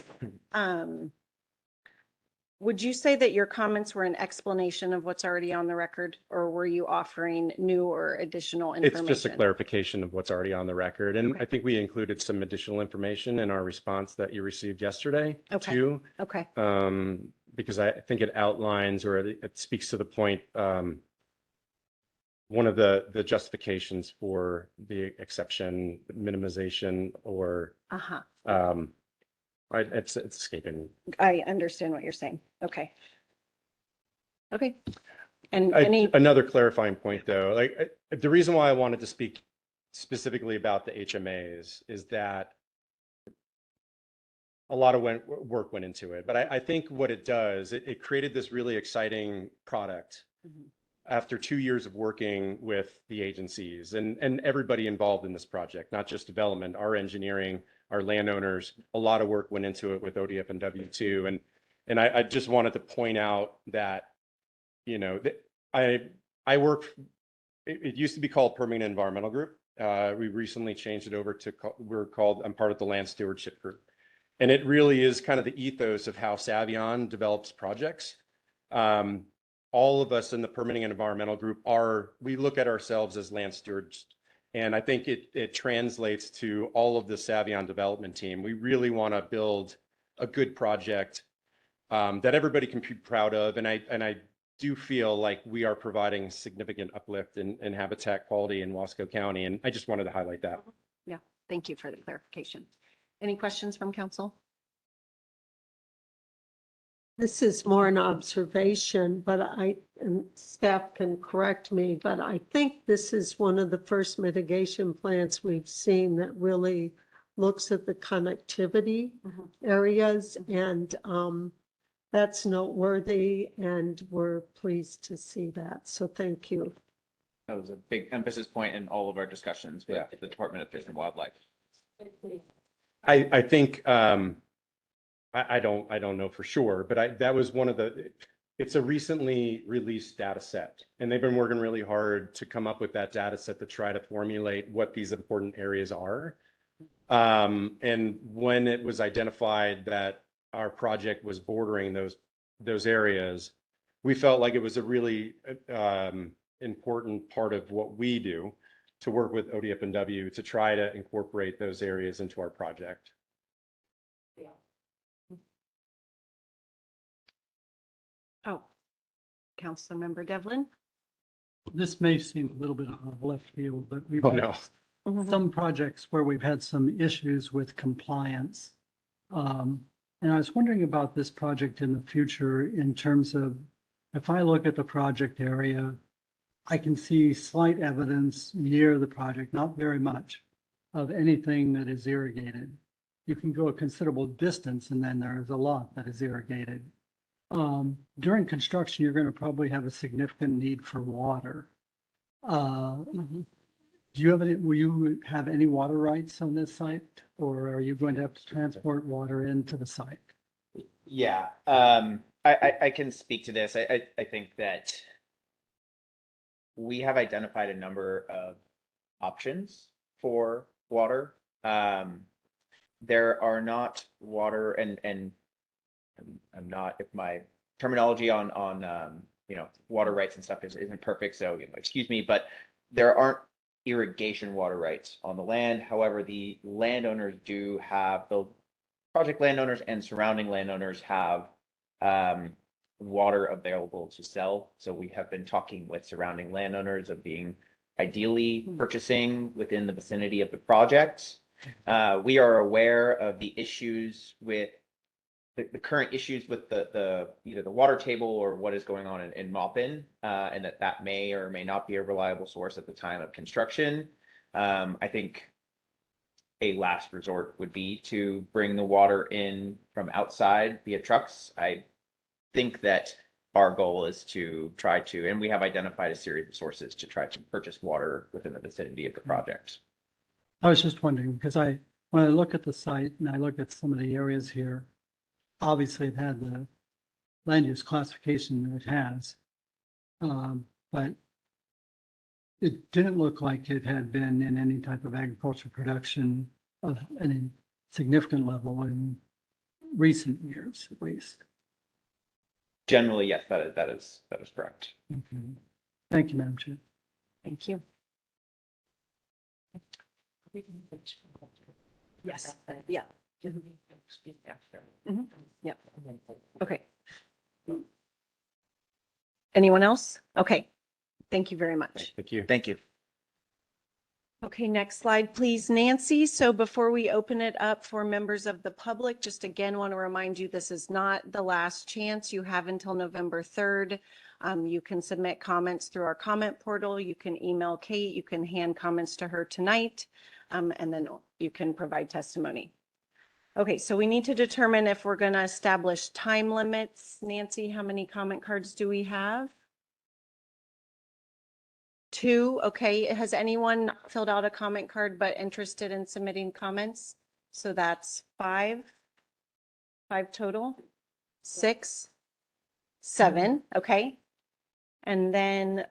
would you say that your comments were an explanation of what's already on the record, or were you offering new or additional information? It's just a clarification of what's already on the record. And Okay. I think we included some additional information in our response that you received yesterday Okay. too. Okay, Because I think it outlines or it speaks to the point, one of the justifications for the exception minimization or it's escaping. I understand what you're saying. Okay. Okay. And any, Another clarifying point though, like the reason why I wanted to speak specifically about the HMAs is that a lot of work went into it, but I think what it does, it created this really exciting product after 2 years of working with the agencies and everybody involved in this project, not just development, our engineering, our landowners, a lot of work went into it with ODF&W too. And I just wanted to point out that, you know, I work, it used to be called Permian Environmental Group. We recently changed it over to, I'm part of the Land Stewardship Group. And it really is kind of the ethos of how Savion develops projects. All of us in the Permitting and Environmental Group we look at ourselves as land stewards. And I think it translates to all of the Savion development team. We really want to build a good project that everybody can be proud of. And I do feel like we are providing significant uplift in habitat quality in Wasco County. And I just wanted to highlight that. yeah, thank you for the clarification. Any questions from council? This is more an observation, but and staff can correct me, but I think this is one of the first mitigation plans we've seen that really looks at the connectivity areas, and that's noteworthy, and we're pleased to see that. So thank you. That was a big emphasis point in all of our discussions with the Department of Fish and Wildlife. I think I don't know for sure, but that was one of it's a recently released data set, and they've been working really hard to come up with that data set to try to formulate what these important areas are. And when it was identified that our project was bordering those areas, we felt like it was a really important part of what we do to work with ODF&W to try to incorporate those areas into our project. Oh, Councilmember Devlin? This may seem a little bit of a left field, but we've Oh, had no. some projects where we've had some issues with compliance. And I was wondering about this project in the future in terms of, if I look at the project area, I can see slight evidence near the project, not very much, of anything that is irrigated. You can go a considerable distance and then there is a lot that is irrigated. During construction, you're going to probably have a significant need for water. Do you have will you have any water rights on this site, or are you going to have to transport water into the site? Yeah, I can speak to this. I think that we have identified a number of options for water. There are not water and I'm not, if my terminology on water rights and stuff isn't perfect, so excuse me, but there aren't irrigation water rights on the land. However, the landowners do have, the project landowners and surrounding landowners have water available to sell. So we have been talking with surrounding landowners of being ideally purchasing within the vicinity of the project. We are aware of the issues with the current issues with the either the water table or what is going on in Maupin, and that may or may not be a reliable source at the time of construction. I think a last resort would be to bring the water in from outside via trucks. I think that our goal is to try to, and we have identified a series of sources to try to purchase water within the vicinity of the project. I was just wondering, because when I look at the site and I look at some of the areas here, obviously it had the land use classification that it has. But it didn't look like it had been in any type of agriculture production of any significant level in recent years, at least. Generally, yes, that is correct. Okay. Thank you, Madam Chair. Thank you. Yes, yeah. Yeah. Okay. Anyone else? Okay. Thank you very much. Thank you. Thank you. Okay, next slide, please, Nancy. So before we open it up for members of the public, just again want to remind you, this is not the last chance. You have until November 3rd. You can submit comments through our comment portal. You can email Kate. You can hand comments to her tonight, and then you can provide testimony. Okay, so we need to determine if we're going to establish time limits. Nancy, how many comment cards do we have? 2. Okay, has anyone filled out a comment card but interested in submitting comments? So that's 5 total. 6, 7. Okay. And then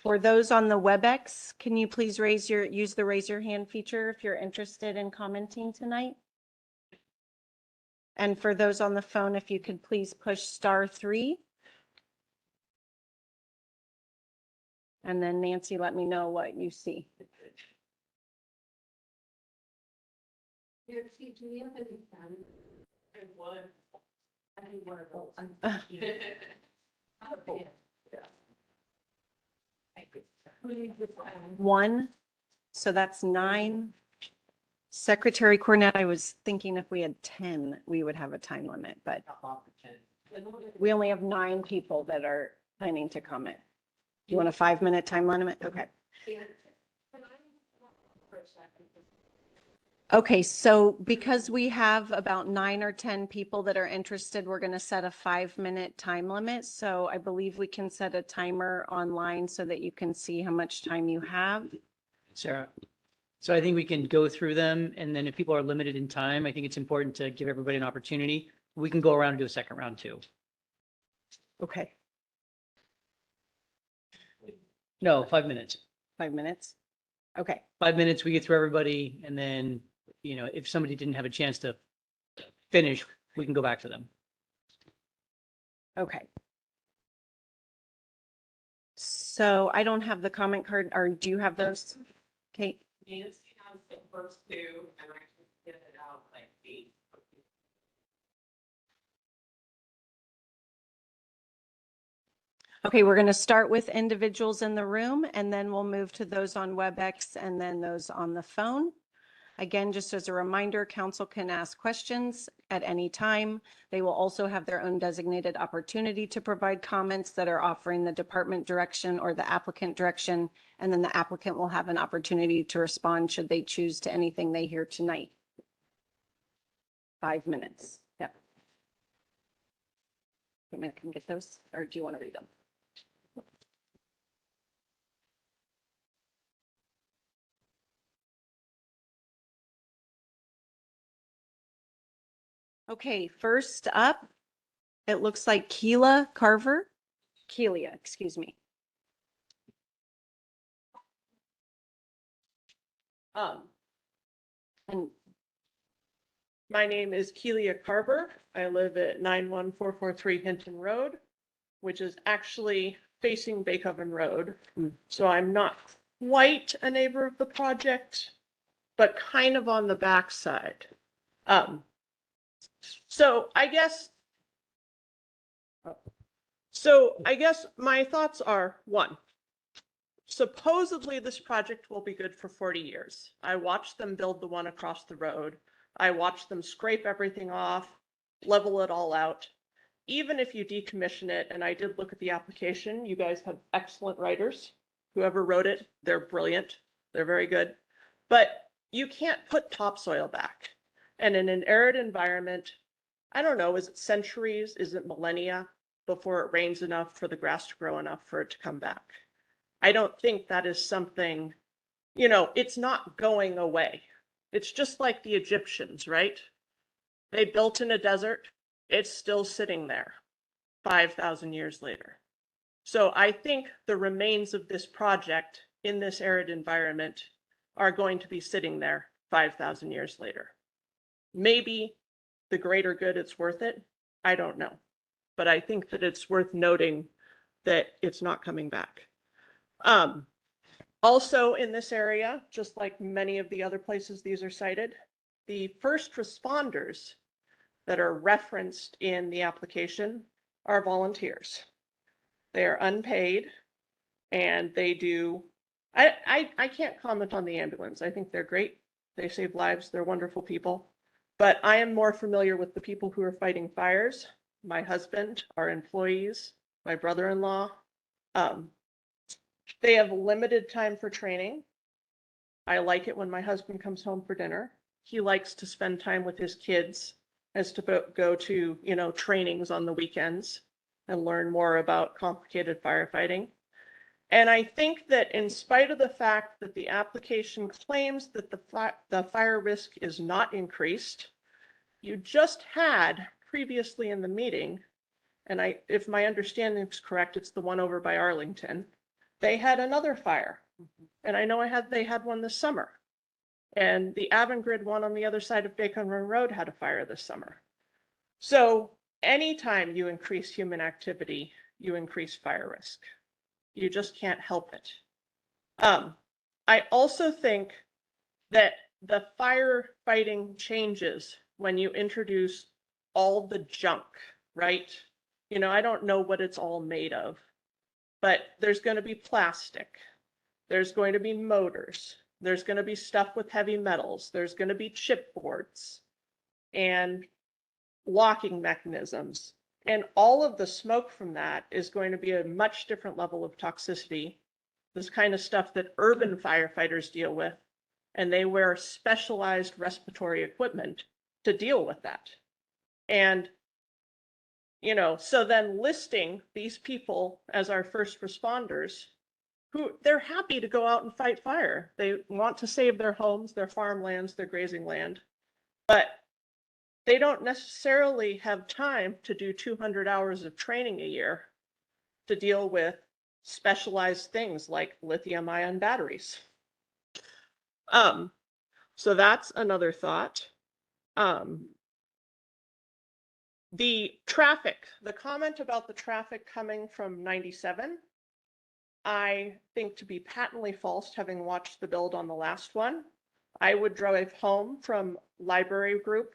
for those on the WebEx, can you please use the raise your hand feature if you're interested in commenting tonight? And for those on the phone, if you could please push *3. And then Nancy, let me know what you see. One, so that's 9. Secretary Cornett, I was thinking if we had 10, we would have a time limit, but we only have 9 people that are planning to comment. Do you want a 5-minute time limit? Okay. Okay, so because we have about 9 or 10 people that are interested, we're going to set a 5-minute time limit. So I believe we can set a timer online so that you can see how much time you have. Sarah. So I think we can go through them, and then if people are limited in time, I think it's important to give everybody an opportunity. We can go around and do a second round too. Okay, No, 5 minutes. 5 minutes. Okay, 5 minutes, we get through everybody, and then, if somebody didn't have a chance to finish, we can go back to them. okay. So I don't have the comment card, or do you have those, Kate? Nancy has the first 2, and I can get it out like 8. Okay, we're going to start with individuals in the room and then we'll move to those on WebEx and then those on the phone. Again, just as a reminder, council can ask questions at any time. They will also have their own designated opportunity to provide comments that are offering the department direction or the applicant direction. And then the applicant will have an opportunity to respond should they choose to anything they hear tonight. 5 minutes. Yep. You want me to get those or do you want to read them? Okay, first up, it looks like Keelia, excuse me. And My name is Keelia Carver. I live at 91443 Hinton Road, which is actually facing Bakeoven Road. So I'm not quite a neighbor of the project, but kind of on the backside. So I guess my thoughts are, one, supposedly this project will be good for 40 years. I watched them build the one across the road. I watched them scrape everything off, level it all out. Even if you decommission it, and I did look at the application, you guys have excellent writers. Whoever wrote it, they're brilliant. They're very good. But you can't put topsoil back. And in an arid environment, I don't know, is it centuries? Is it millennia before it rains enough for the grass to grow enough for it to come back? I don't think that is something, it's not going away. It's just like the Egyptians, right? They built in a desert. It's still sitting there 5,000 years later. So I think the remains of this project in this arid environment are going to be sitting there 5,000 years later. Maybe the greater good, it's worth it. I don't know. But I think that it's worth noting that it's not coming back. Also in this area, just like many of the other places these are cited, the first responders that are referenced in the application are volunteers. They are unpaid and they do, I can't comment on the ambulance. I think they're great. They save lives. They're wonderful people. But I am more familiar with the people who are fighting fires. My husband, our employees, my brother-in-law. They have limited time for training. I like it when my husband comes home for dinner. He likes to spend time with his kids as to go to, trainings on the weekends and learn more about complicated firefighting. And I think that in spite of the fact that the application claims that the fire risk is not increased, you just had previously in the meeting, and if my understanding is correct, it's the one over by Arlington, they had another fire. And I know they had one this summer. And the Avangrid one on the other side of Bacon Run Road had a fire this summer. So anytime you increase human activity, you increase fire risk. You just can't help it. I also think that the firefighting changes when you introduce all the junk, right? I don't know what it's all made of, but there's going to be plastic. There's going to be motors. There's going to be stuff with heavy metals. There's going to be chipboards and locking mechanisms. And all of the smoke from that is going to be a much different level of toxicity. This kind of stuff that urban firefighters deal with. And they wear specialized respiratory equipment to deal with that. And, so then listing these people as our first responders, who they're happy to go out and fight fire. They want to save their homes, their farmlands, their grazing land, but they don't necessarily have time to do 200 hours of training a year to deal with specialized things like lithium-ion batteries. So that's another thought. The traffic, the comment about the traffic coming from 97, I think to be patently false, having watched the build on the last one. I would drive home from library group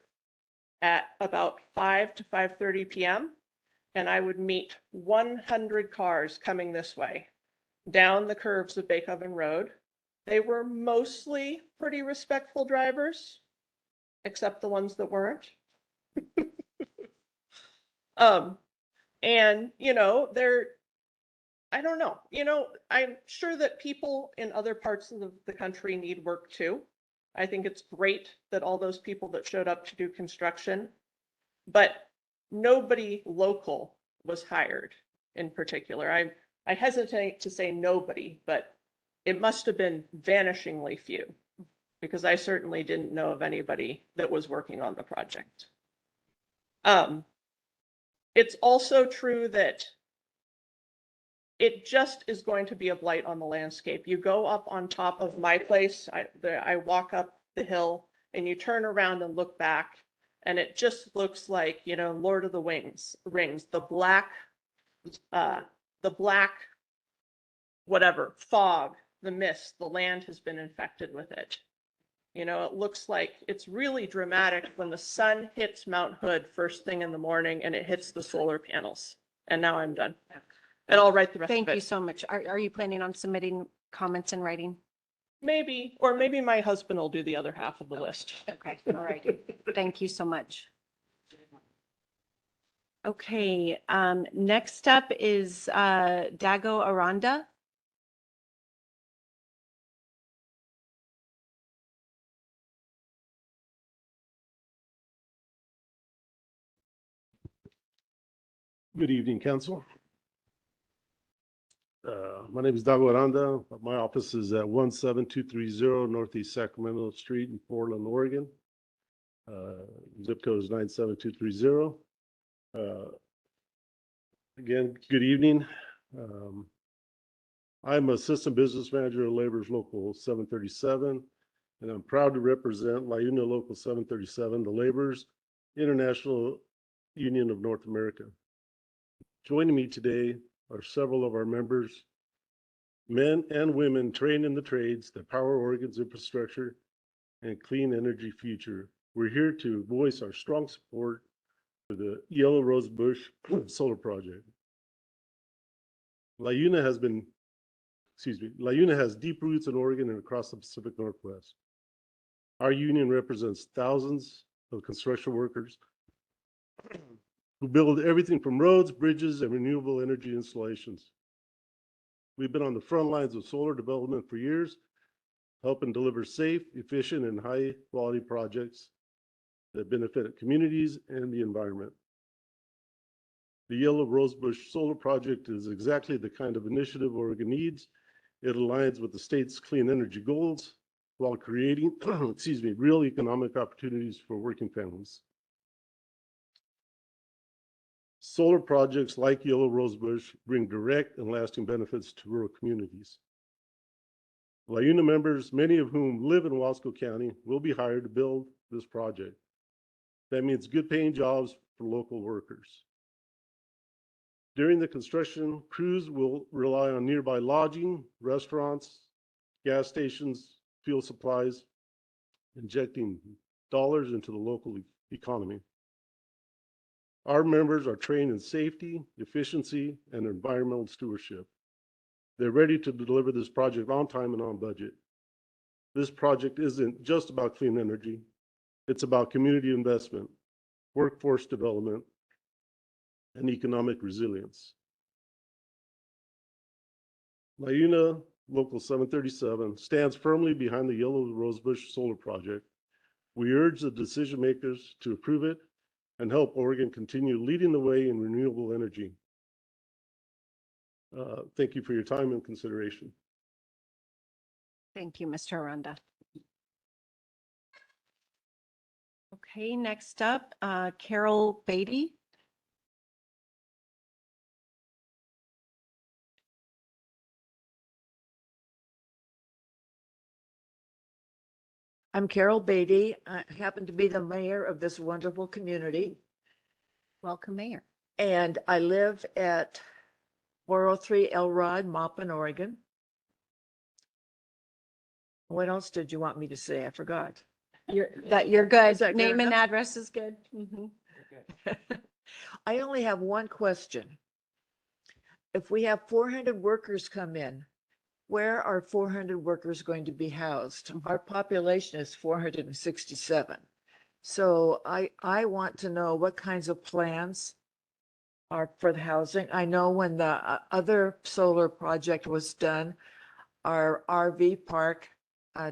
at about 5 to 5:30 p.m. and I would meet 100 cars coming this way down the curves of Bake Oven Road. They were mostly pretty respectful drivers, except the ones that weren't. And you know, I don't know, you know, I'm sure that people in other parts of the country need work too. I think it's great that all those people that showed up to do construction, but nobody local was hired in particular. I hesitate to say nobody, but it must have been vanishingly few, because I certainly didn't know of anybody that was working on the project. It's also true that it just is going to be a blight on the landscape. You go up on top of my place, I walk up the hill, and you turn around and look back, and it just looks like, you know, Lord of the Rings, the black, whatever, fog, the mist, the land has been infected with it. You know, it looks like it's really dramatic when the sun hits Mount Hood first thing in the morning and it hits the solar panels. And now I'm done. And I'll write the rest of it. Thank you so much. Are you planning on submitting comments in writing? Maybe, or maybe my husband will do the other half of the list. Okay, all right. Thank you so much. Okay, next up is Dago Aranda. Good evening, Council. My name is Dago Aranda. My office is at 17230 Northeast Sacramento Street in Portland, Oregon. Zip code is 97230. Again, good evening. I'm Assistant Business Manager of Labor's Local 737, and I'm proud to represent LIUNA Local 737, the Labor's International Union of North America. Joining me today are several of our members, men and women trained in the trades that power Oregon's infrastructure and clean energy future. We're here to voice our strong support for the Yellow Rosebush solar project. LIUNA has deep roots in Oregon and across the Pacific Northwest. Our union represents thousands of construction workers who build everything from roads, bridges, and renewable energy installations. We've been on the front lines of solar development for years, helping deliver safe, efficient, and high-quality projects that benefit communities and the environment. The Yellow Rosebush Solar Project is exactly the kind of initiative Oregon needs. It aligns with the state's clean energy goals while creating, real economic opportunities for working families. Solar projects like Yellow Rosebush bring direct and lasting benefits to rural communities. LIUNA members, many of whom live in Wasco County, will be hired to build this project. That means good paying jobs for local workers. During the construction, crews will rely on nearby lodging, restaurants, gas stations, fuel supplies, injecting dollars into the local economy. Our members are trained in safety, efficiency, and environmental stewardship. They're ready to deliver this project on time and on budget. This project isn't just about clean energy. It's about community investment, workforce development, and economic resilience. LIUNA Local 737 stands firmly behind the Yellow Rosebush Solar Project. We urge the decision makers to approve it and help Oregon continue leading the way in renewable energy. Thank you for your time and consideration. Thank you, Mr. Aranda. Okay, next up, Carol Beatty. I'm Carol Beatty. I happen to be the mayor of this wonderful community, Welcome, Mayor. and I live at 403 Elrod, Maupin, Oregon. What else did you want me to say? I forgot. You're good. Is that good Name and enough? address is good. Mhm. I only have one question. If we have 400 workers come in, where are 400 workers going to be housed? Our population is 467. So I want to know what kinds of plans are for the housing. I know when the other solar project was done, our RV park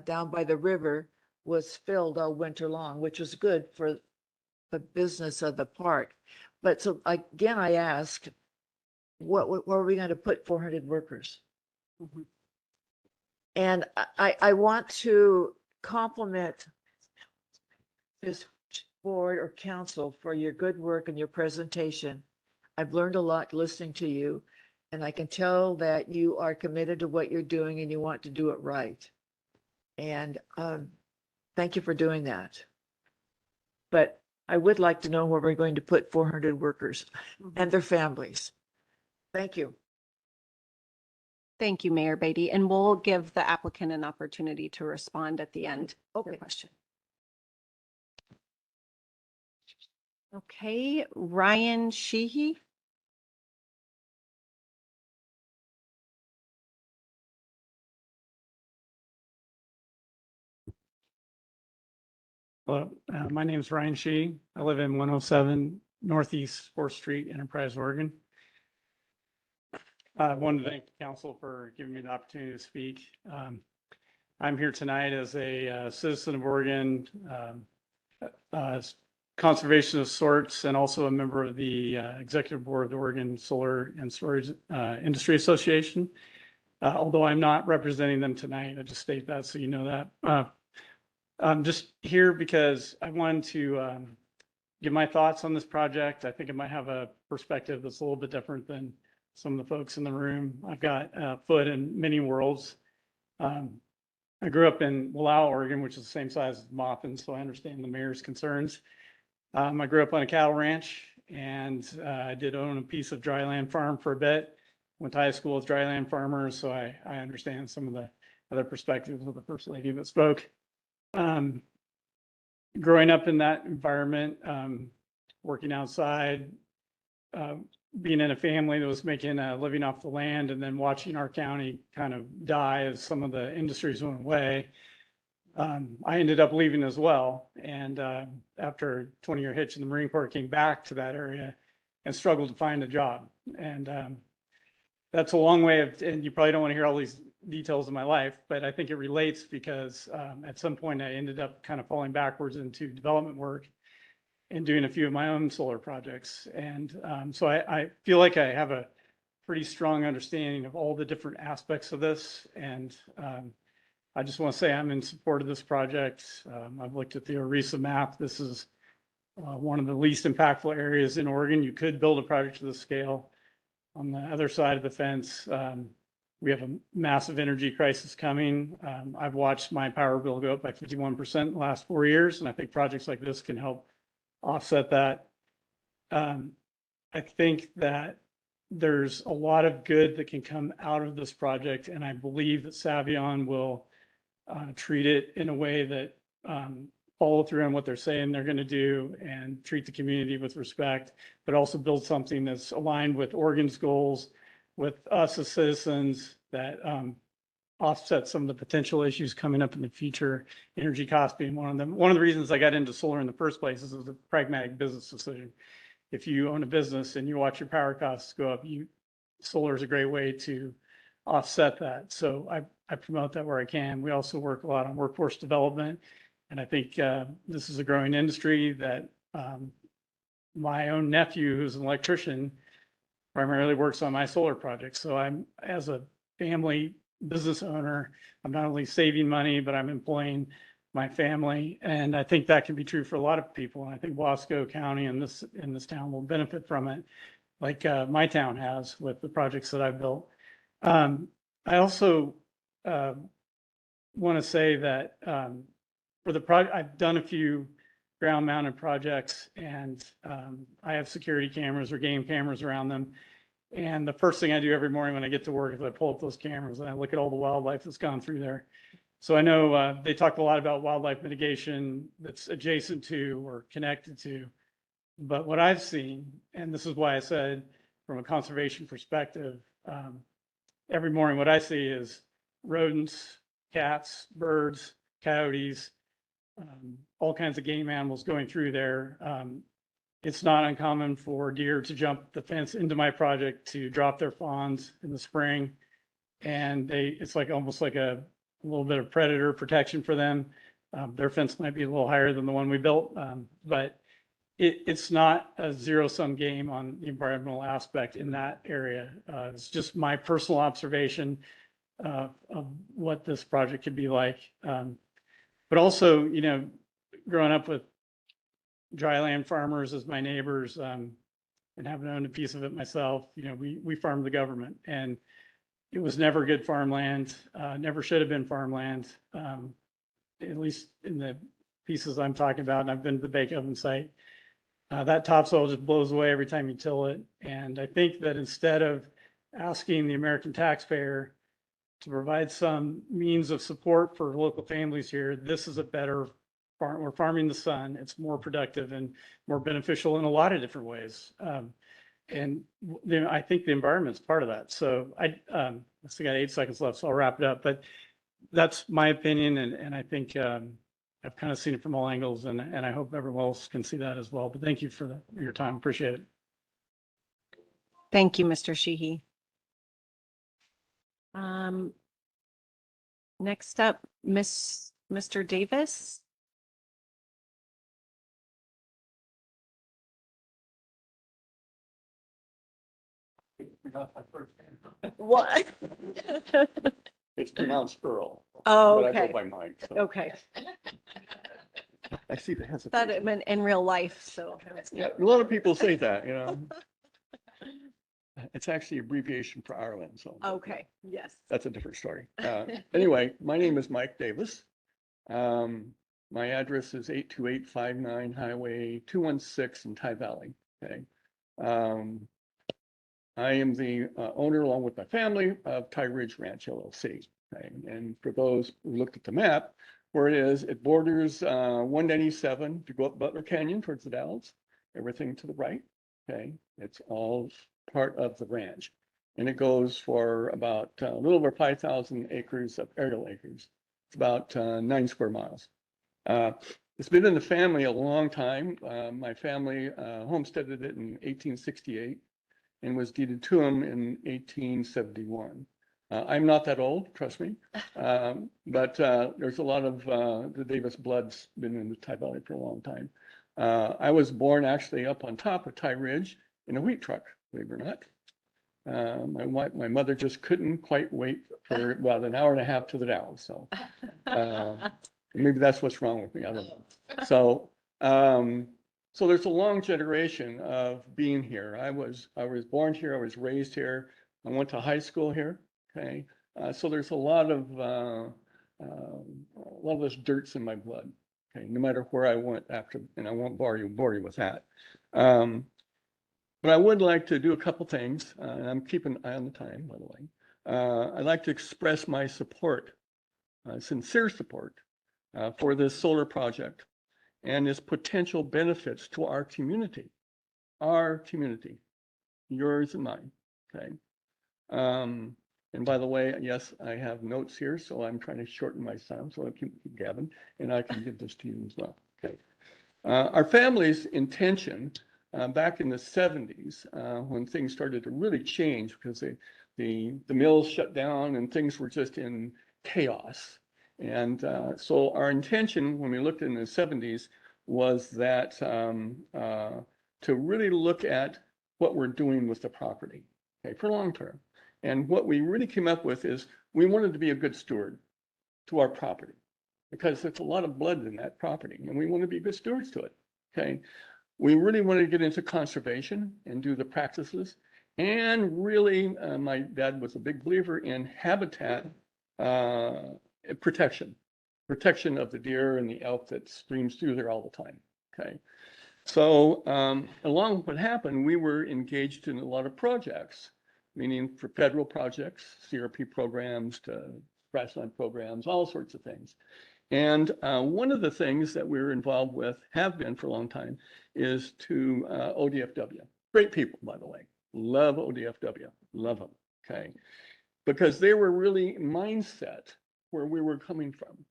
down by the river was filled all winter long, which was good for the business of the park. But so again, I ask, where are we going to put 400 workers? And I want to compliment this board or council for your good work and your presentation. I've learned a lot listening to you, and I can tell that you are committed to what you're doing and you want to do it right. And thank you for doing that. But I would like to know where we're going to put 400 workers and their families. Thank you. Thank you, Mayor Beatty, and we'll give the applicant an opportunity to respond at the end of your Okay. question. Okay, Ryan Sheehy. Hello, my name is Ryan Shee. I live in 107 Northeast 4th Street, Enterprise, Oregon. I wanted to thank the council for giving me the opportunity to speak. I'm here tonight as a citizen of Oregon, conservation of sorts, and also a member of the executive board of the Oregon Solar and Storage Industry Association. Although I'm not representing them tonight, I just state that so you know that. I'm just here because I wanted to give my thoughts on this project. I think it might have a perspective that's a little bit different than some of the folks in the room. I've got a foot in many worlds. I grew up in Wallowa, Oregon, which is the same size as Maupin, so I understand the mayor's concerns. I grew up on a cattle ranch, and I did own a piece of dryland farm for a bit. Went to high school with dryland farmers, so I understand some of the other perspectives of the first lady that spoke. Growing up in that environment, working outside, being in a family that was making a living off the land, and then watching our county kind of die as some of the industries went away. I ended up leaving as well. And after a 20-year hitch in the Marine Corps, came back to that area and struggled to find a job. And that's a long way of, and you probably don't want to hear all these details of my life, but I think it relates because at some point I ended up kind of falling backwards into development work and doing a few of my own solar projects. And so I feel like I have a pretty strong understanding of all the different aspects of this. And I just want to say I'm in support of this project. I've looked at the Orisa map. This is one of the least impactful areas in Oregon. You could build a project to this scale. On the other side of the fence, we have a massive energy crisis coming. I've watched my power bill go up by 51% in the last 4 years, and I think projects like this can help offset that. I think that there's a lot of good that can come out of this project, and I believe that Savion will treat it in a way that follow through on what they're saying they're going to do and treat the community with respect, but also build something that's aligned with Oregon's goals, with us as citizens, that offset some of the potential issues coming up in the future, energy costs being one of them. One of the reasons I got into solar in the first place is it was a pragmatic business decision. If you own a business and you watch your power costs go up, solar is a great way to offset that. So I promote that where I can. We also work a lot on workforce development. And I think this is a growing industry that my own nephew, who's an electrician, primarily works on my solar projects. So I'm, as a family business owner, I'm not only saving money, but I'm employing my family. And I think that can be true for a lot of people. And I think Wasco County and this town will benefit from it, like my town has with the projects that I've built. I also want to say that for the project, I've done a few ground mounted projects, and I have security cameras or game cameras around them. And the first thing I do every morning when I get to work is I pull up those cameras and I look at all the wildlife that's gone through there. So I know they talked a lot about wildlife mitigation that's adjacent to or connected to But what I've seen, and this is why I said from a conservation perspective, every morning what I see is rodents, cats, birds, coyotes, all kinds of game animals going through there. It's not uncommon for deer to jump the fence into my project to drop their fawns in the spring. And it's like almost like a little bit of predator protection for them. Their fence might be a little higher than the one we built, but it's not a zero-sum game on the environmental aspect in that area. It's just my personal observation of what this project could be like. But also, you know, growing up with dryland farmers as my neighbors, and having owned a piece of it myself, you know, we farmed the government, and it was never good farmland, never should have been farmland, at least in the pieces I'm talking about, and I've been to the bake oven site. That topsoil just blows away every time you till it. And I think that instead of asking the American taxpayer to provide some means of support for local families here, this is a better farm. We're farming the sun. It's more productive and more beneficial in a lot of different ways. And then I think the environment's part of that. So I still got 8 seconds left, so I'll wrap it up. But that's my opinion, and I think I've kind of seen it from all angles, and I hope everyone else can see that as well. But thank you for your time. Appreciate it. Thank you, Mr. Sheehy. Next up, Mr. Davis. What? It's pronounced Earl. Oh, but I okay. go by Mike. So. Okay. I see the hesitation. That it meant in real life, so. Yeah, a lot of people say that, you know. It's actually abbreviation for Ireland, so. Okay, yes. That's a different story. Anyway, my name is Mike Davis. My address is 82859 Highway 216 in Tye Valley. Okay. I am the owner, along with my family, of Tye Ridge Ranch LLC. Okay. And for those who looked at the map, where it is, it borders 197 to go up Butler Canyon towards the Dalles, everything to the right. Okay. It's all part of the ranch. And it goes for about a little over 5,000 acres of aerial acres. It's about 9 square miles. It's been in the family a long time. My family homesteaded it in 1868 and was deeded to them in 1871. I'm not that old, trust me, but there's a lot of the Davis blood's been in the Tye Valley for a long time. I was born actually up on top of Tye Ridge in a wheat truck, believe it or not. My mother just couldn't quite wait for about an hour and a half to the Dalles. So maybe that's what's wrong with me. I don't know. So so there's a long generation of being here. I was born here. I was raised here. I went to high school here. Okay, so there's a lot of this dirt's in my blood. Okay, no matter where I went after, and I won't bore you with that. But I would like to do a couple things, and I'm keeping an eye on the time, by the way. I'd like to express my support, sincere support, for this solar project and its potential benefits to our community, yours and mine. Okay. And by the way, yes, I have notes here, so I'm trying to shorten my time so I can keep gabbing, and I can give this to you as well. Okay. Our family's intention back in the 70s, when things started to really change because the mills shut down and things were just in chaos. And so our intention when we looked in the 70s was that to really look at what we're doing with the property, okay, for long term. And what we really came up with is we wanted to be a good steward to our property because there's a lot of blood in that property and we want to be good stewards to it, okay? We really wanted to get into conservation and do the practices. And really, my dad was a big believer in habitat protection of the deer and the elk that streams through there all the time, okay? So along with what happened, we were engaged in a lot of projects, meaning for federal projects, CRP programs to grassland programs, all sorts of things. And one of the things that we're involved with, have been for a long time, is to ODFW. Great people, by the way. Love ODFW, love them, okay? Because they were really mindset where we were coming from.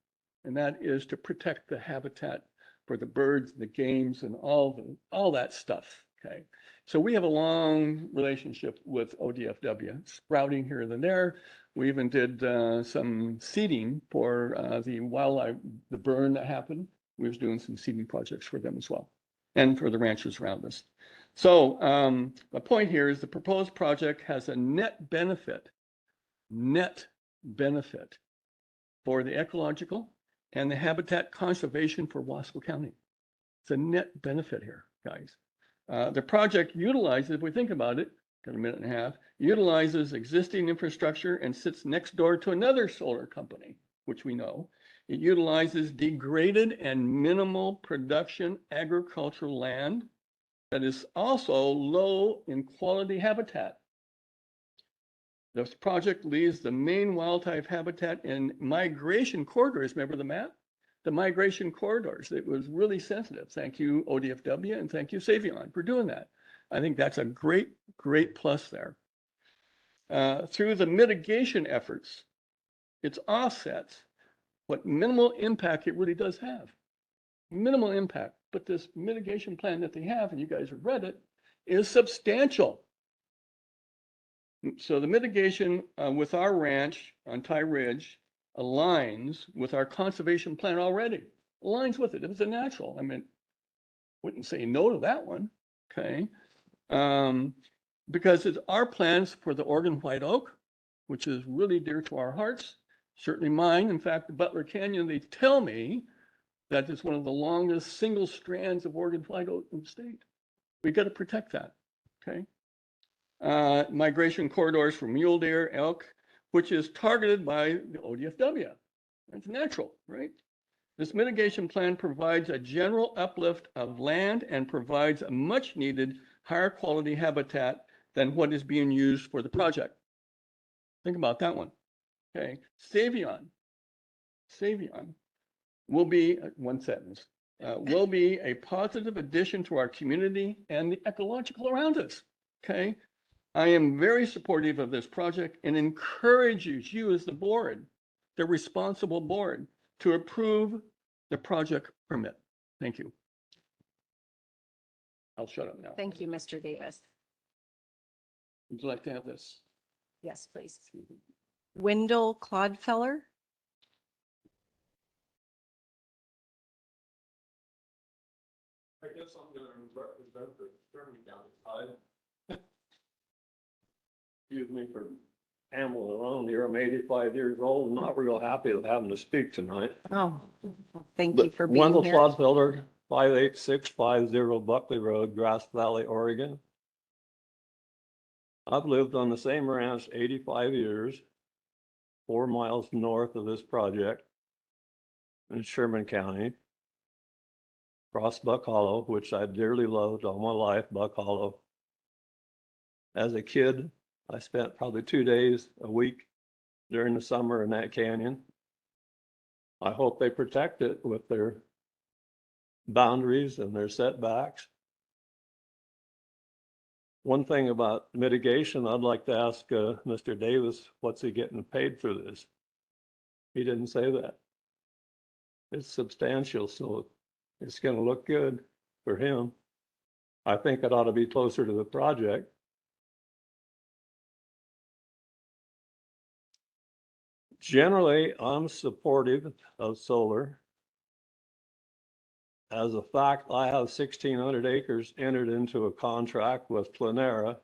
And that is to protect the habitat for the birds, the games, and all that stuff, okay? So we have a long relationship with ODFW, sprouting here and there. We even did some seeding for the wildlife, the burn that happened. We was doing some seeding projects for them as well, and for the ranchers around us. So my point here is the proposed project has a net benefit for the ecological and the habitat conservation for Wasco County. It's a net benefit here, guys. The project utilizes, if we think about it, got a minute and a half, utilizes existing infrastructure and sits next door to another solar company, which we know. It utilizes degraded and minimal production agricultural land that is also low in quality habitat. This project leaves the main wildlife habitat in migration corridors. Remember the map? The migration corridors. It was really sensitive. Thank you, ODFW, and thank you, Savion, for doing that. I think that's a great, great plus there. Through the mitigation efforts, its offsets what minimal impact it really does have. Minimal impact, but this mitigation plan that they have, and you guys have read it, is substantial. So the mitigation with our ranch on Ty Ridge aligns with our conservation plan already. Aligns with it. It's a natural. I mean, wouldn't say no to that one. Okay. Because it's our plans for the Oregon white oak, which is really dear to our hearts. Certainly mine. In fact, the Butler Canyon, they tell me that it's one of the longest single strands of Oregon white oak in the state. We got to protect that. Okay. Migration corridors for mule deer, elk, which is targeted by the ODFW. That's natural, right? This mitigation plan provides a general uplift of land and provides a much needed higher quality habitat than what is being used for the project. Think about that one. Okay. Savion will be, one sentence, will be a positive addition to our community and the ecological around us. Okay. I am very supportive of this project and encourages you as the board, the responsible board, to approve the project permit. Thank you. I'll shut up now. Thank you, Mr. Davis. Would you like to have this? Yes, please. Wendell Clodfeller. I guess I'm gonna represent the German County side. Excuse me for ambling alone here. I'm 85 years old and not real happy with having to speak tonight. Oh, thank you for being Wendell here. Clodfelder, 58650 Buckley Road, Grass Valley, Oregon. I've lived on the same ranch 85 years, 4 miles north of this project in Sherman County, across Buck Hollow, which I've dearly loved all my life, Buck Hollow. As a kid, I spent probably 2 days a week during the summer in that canyon. I hope they protect it with their boundaries and their setbacks. One thing about mitigation, I'd like to ask Mr. Davis, what's he getting paid for this? He didn't say that. It's substantial, so it's going to look good for him. I think it ought to be closer to the project. Generally, I'm supportive of solar. As a fact, I have 1,600 acres entered into a contract with Planera,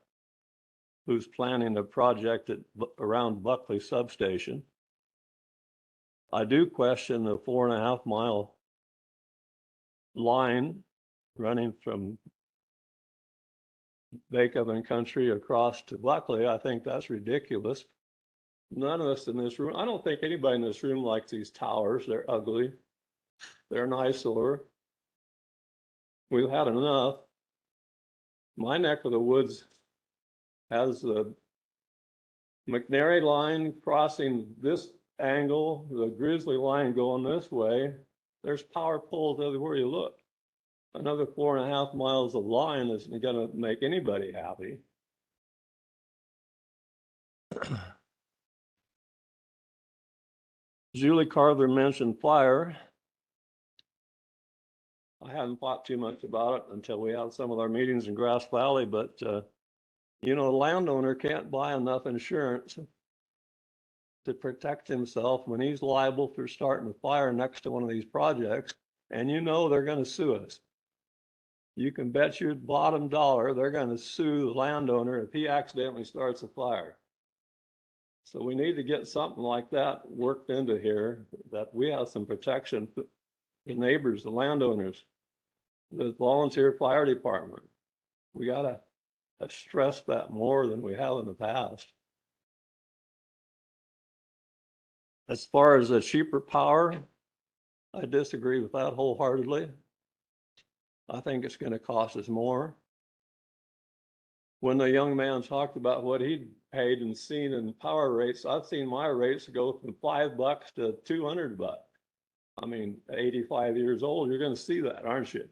who's planning a project around Buckley Substation. I do question the 4.5 mile line running from Bake Oven Country across to Buckley. I think that's ridiculous. None of us in this room, I don't think anybody in this room likes these towers. They're ugly. They're an eyesore. We've had enough. My neck of the woods has the McNary line crossing this angle, the grizzly line going this way, there's power poles everywhere you look. Another 4.5 miles of line isn't gonna make anybody happy. Julie Carver mentioned fire. I hadn't thought too much about it until we had some of our meetings in Grass Valley, but you know, the landowner can't buy enough insurance to protect himself when he's liable for starting a fire next to one of these projects, and you know they're going to sue us. You can bet your bottom dollar they're going to sue the landowner if he accidentally starts a fire. So we need to get something like that worked into here, that we have some protection for the neighbors, the landowners, the volunteer fire department. We gotta stress that more than we have in the past. As far as the cheaper power, I disagree with that wholeheartedly. I think it's going to cost us more. When the young man talked about what he'd paid and seen in power rates, I've seen my rates go from $5 to $200. I mean, at 85 years old, you're going to see that, aren't you?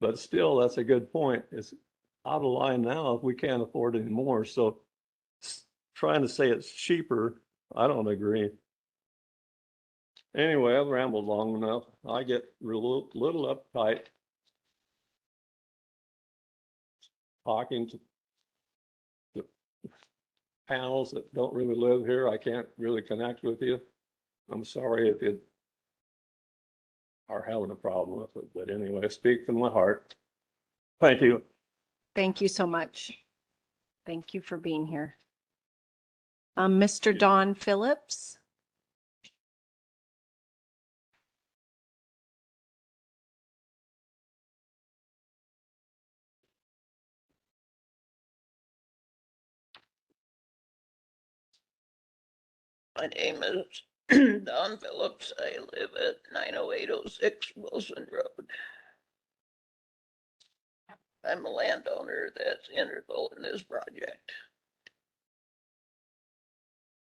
But still, that's a good point. It's out of line now if we can't afford any more. So trying to say it's cheaper, I don't agree. Anyway, I've rambled long enough. I get little uptight talking to panels that don't really live here. I can't really connect with you. I'm sorry if you are having a problem with it, but anyway, I speak from my heart. Thank you. Thank you so much. Thank you for being here. Mr. Don Phillips. My name is Don Phillips. I live at 90806 Wilson Road. I'm a landowner that's integral in this project.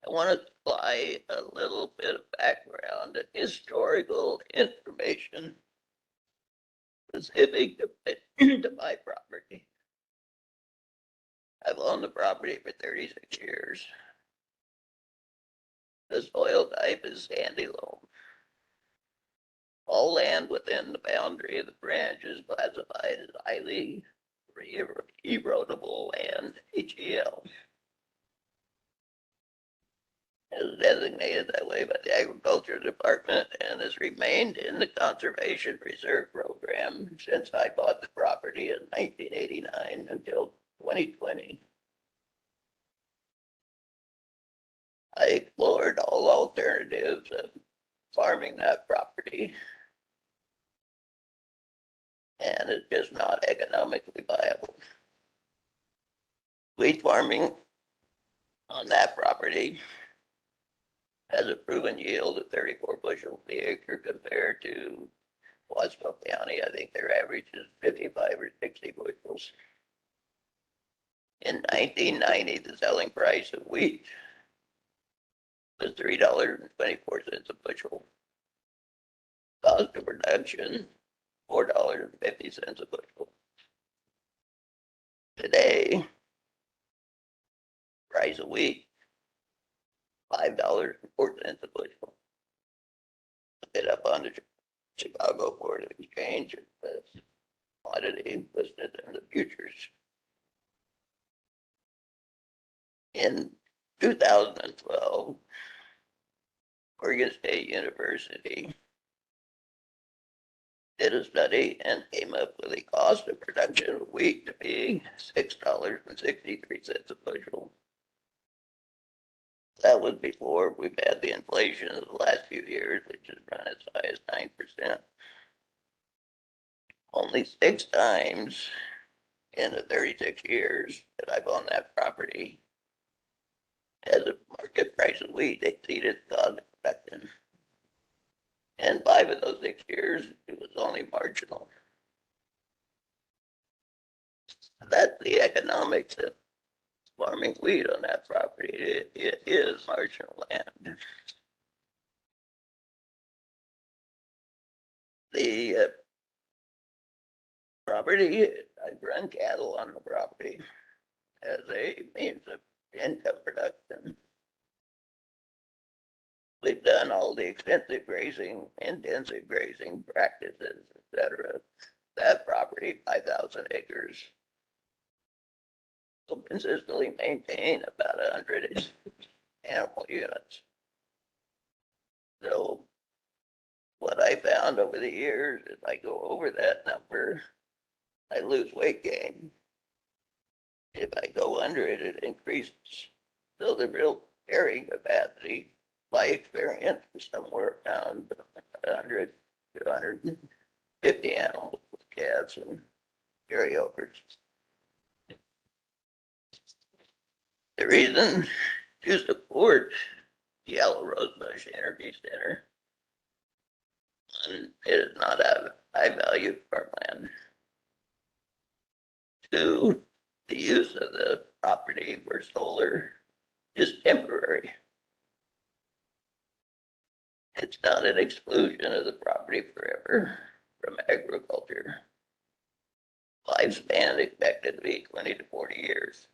I want to supply a little bit of background and historical information specific to my property. I've owned the property for 36 years. The soil type is sandy loam. All land within the boundary of the branch is classified as highly erodible land, HEL. Is designated that way by the Agriculture Department and has remained in the Conservation Reserve Program since I bought the property in 1989 until 2020. I explored all alternatives of farming that property, and it's just not economically viable. Wheat farming on that property has a proven yield of 34 bushels per acre compared to Wasco County. I think their average is 55 or 60 bushels. In 1990, the selling price of wheat was $3.24 a bushel. Cost of production, $4.50 a bushel. Today, price of wheat, $5.04 a bushel. A bit up on the Chicago Board of Exchange, commodity listed in the futures. In 2012, Oregon State University did a study and came up with the cost of production of wheat to be $6.63 a bushel. That was before we've had the inflation of the last few years, which has run as high as 9%. Only 6 times in the 36 years that I've owned that property has the market price of wheat exceeded the cost of production. And 5 of those 6 years, it was only marginal. That's the economics of farming wheat on that property. It is marginal land. The property, I run cattle on the property as a means of income production. We've done all the extensive grazing, intensive grazing practices, etc. That property, 5,000 acres, will consistently maintain about 100 animal units. So what I found over the years, if I go over that number, I lose weight gain. If I go under it, it increases. So the real carrying capacity, my experience, is somewhere around 100 to 150 animals with calves and carryovers. The reason to support Yellow Rosebush Energy Center, one, it is not a high value farmland. Two, the use of the property for solar is temporary. It's not an exclusion of the property forever from agriculture. Lifespan expected to be 20 to 40 years.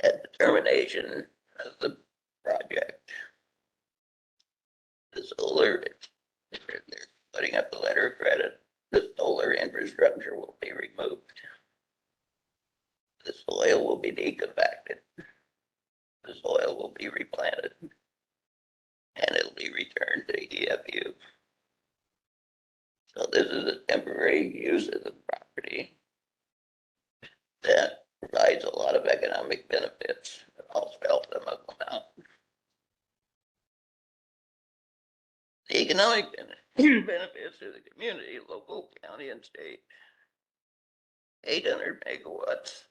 At the termination of the project, the solar, they're putting up a letter of credit, the solar infrastructure will be removed. The soil will be decompacted. The soil will be replanted. And it'll be returned to EFU. So this is a temporary use of the property that provides a lot of economic benefits. I'll spell some of them out. The economic benefits to the community, local, county, and state. 800 megawatts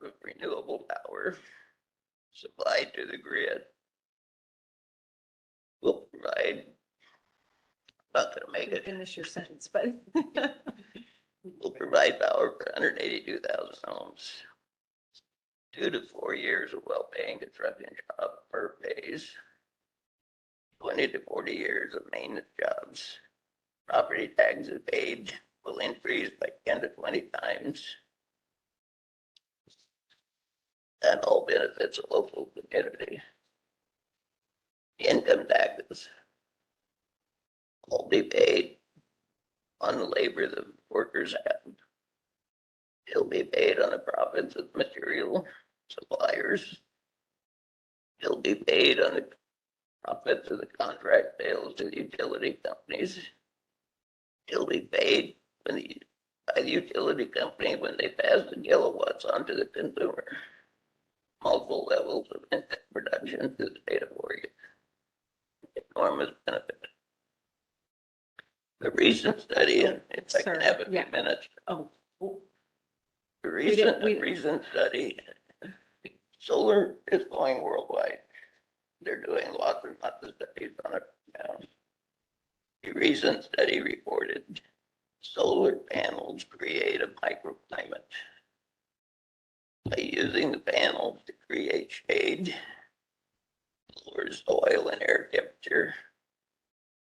of renewable power supplied to the grid will provide, not going to make it, Finish your sentence, but. will provide power for 182,000 homes. 2 to 4 years of well-paying construction job per phase. 20 to 40 years of maintenance jobs. Property taxes paid will increase by 10 to 20 times. And all benefits a local community. Income taxes will be paid on the labor the workers have. It'll be paid on the profits of material suppliers. It'll be paid on the profits of the contract sales to the utility companies. It'll be paid by the utility company when they pass the kilowatts on to the consumer. Multiple levels of income production to the state of Oregon. Enormous benefit. The recent study, and if I can have a few minutes. Oh. The recent study, solar is going worldwide. They're doing lots of studies on it now. The recent study reported solar panels create a microclimate. By using the panels to create shade, lowers soil and air temperature,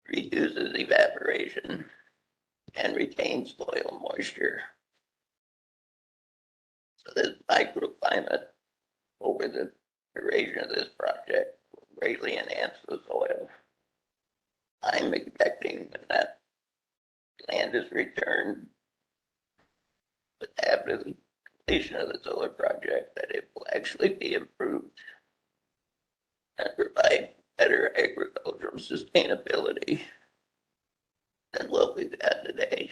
reduces evaporation, and retains soil moisture. So this microclimate over the duration of this project will greatly enhance the soil. I'm expecting when that land is returned, but after the completion of the solar project, that it will actually be improved and provide better agricultural sustainability than what we've had today.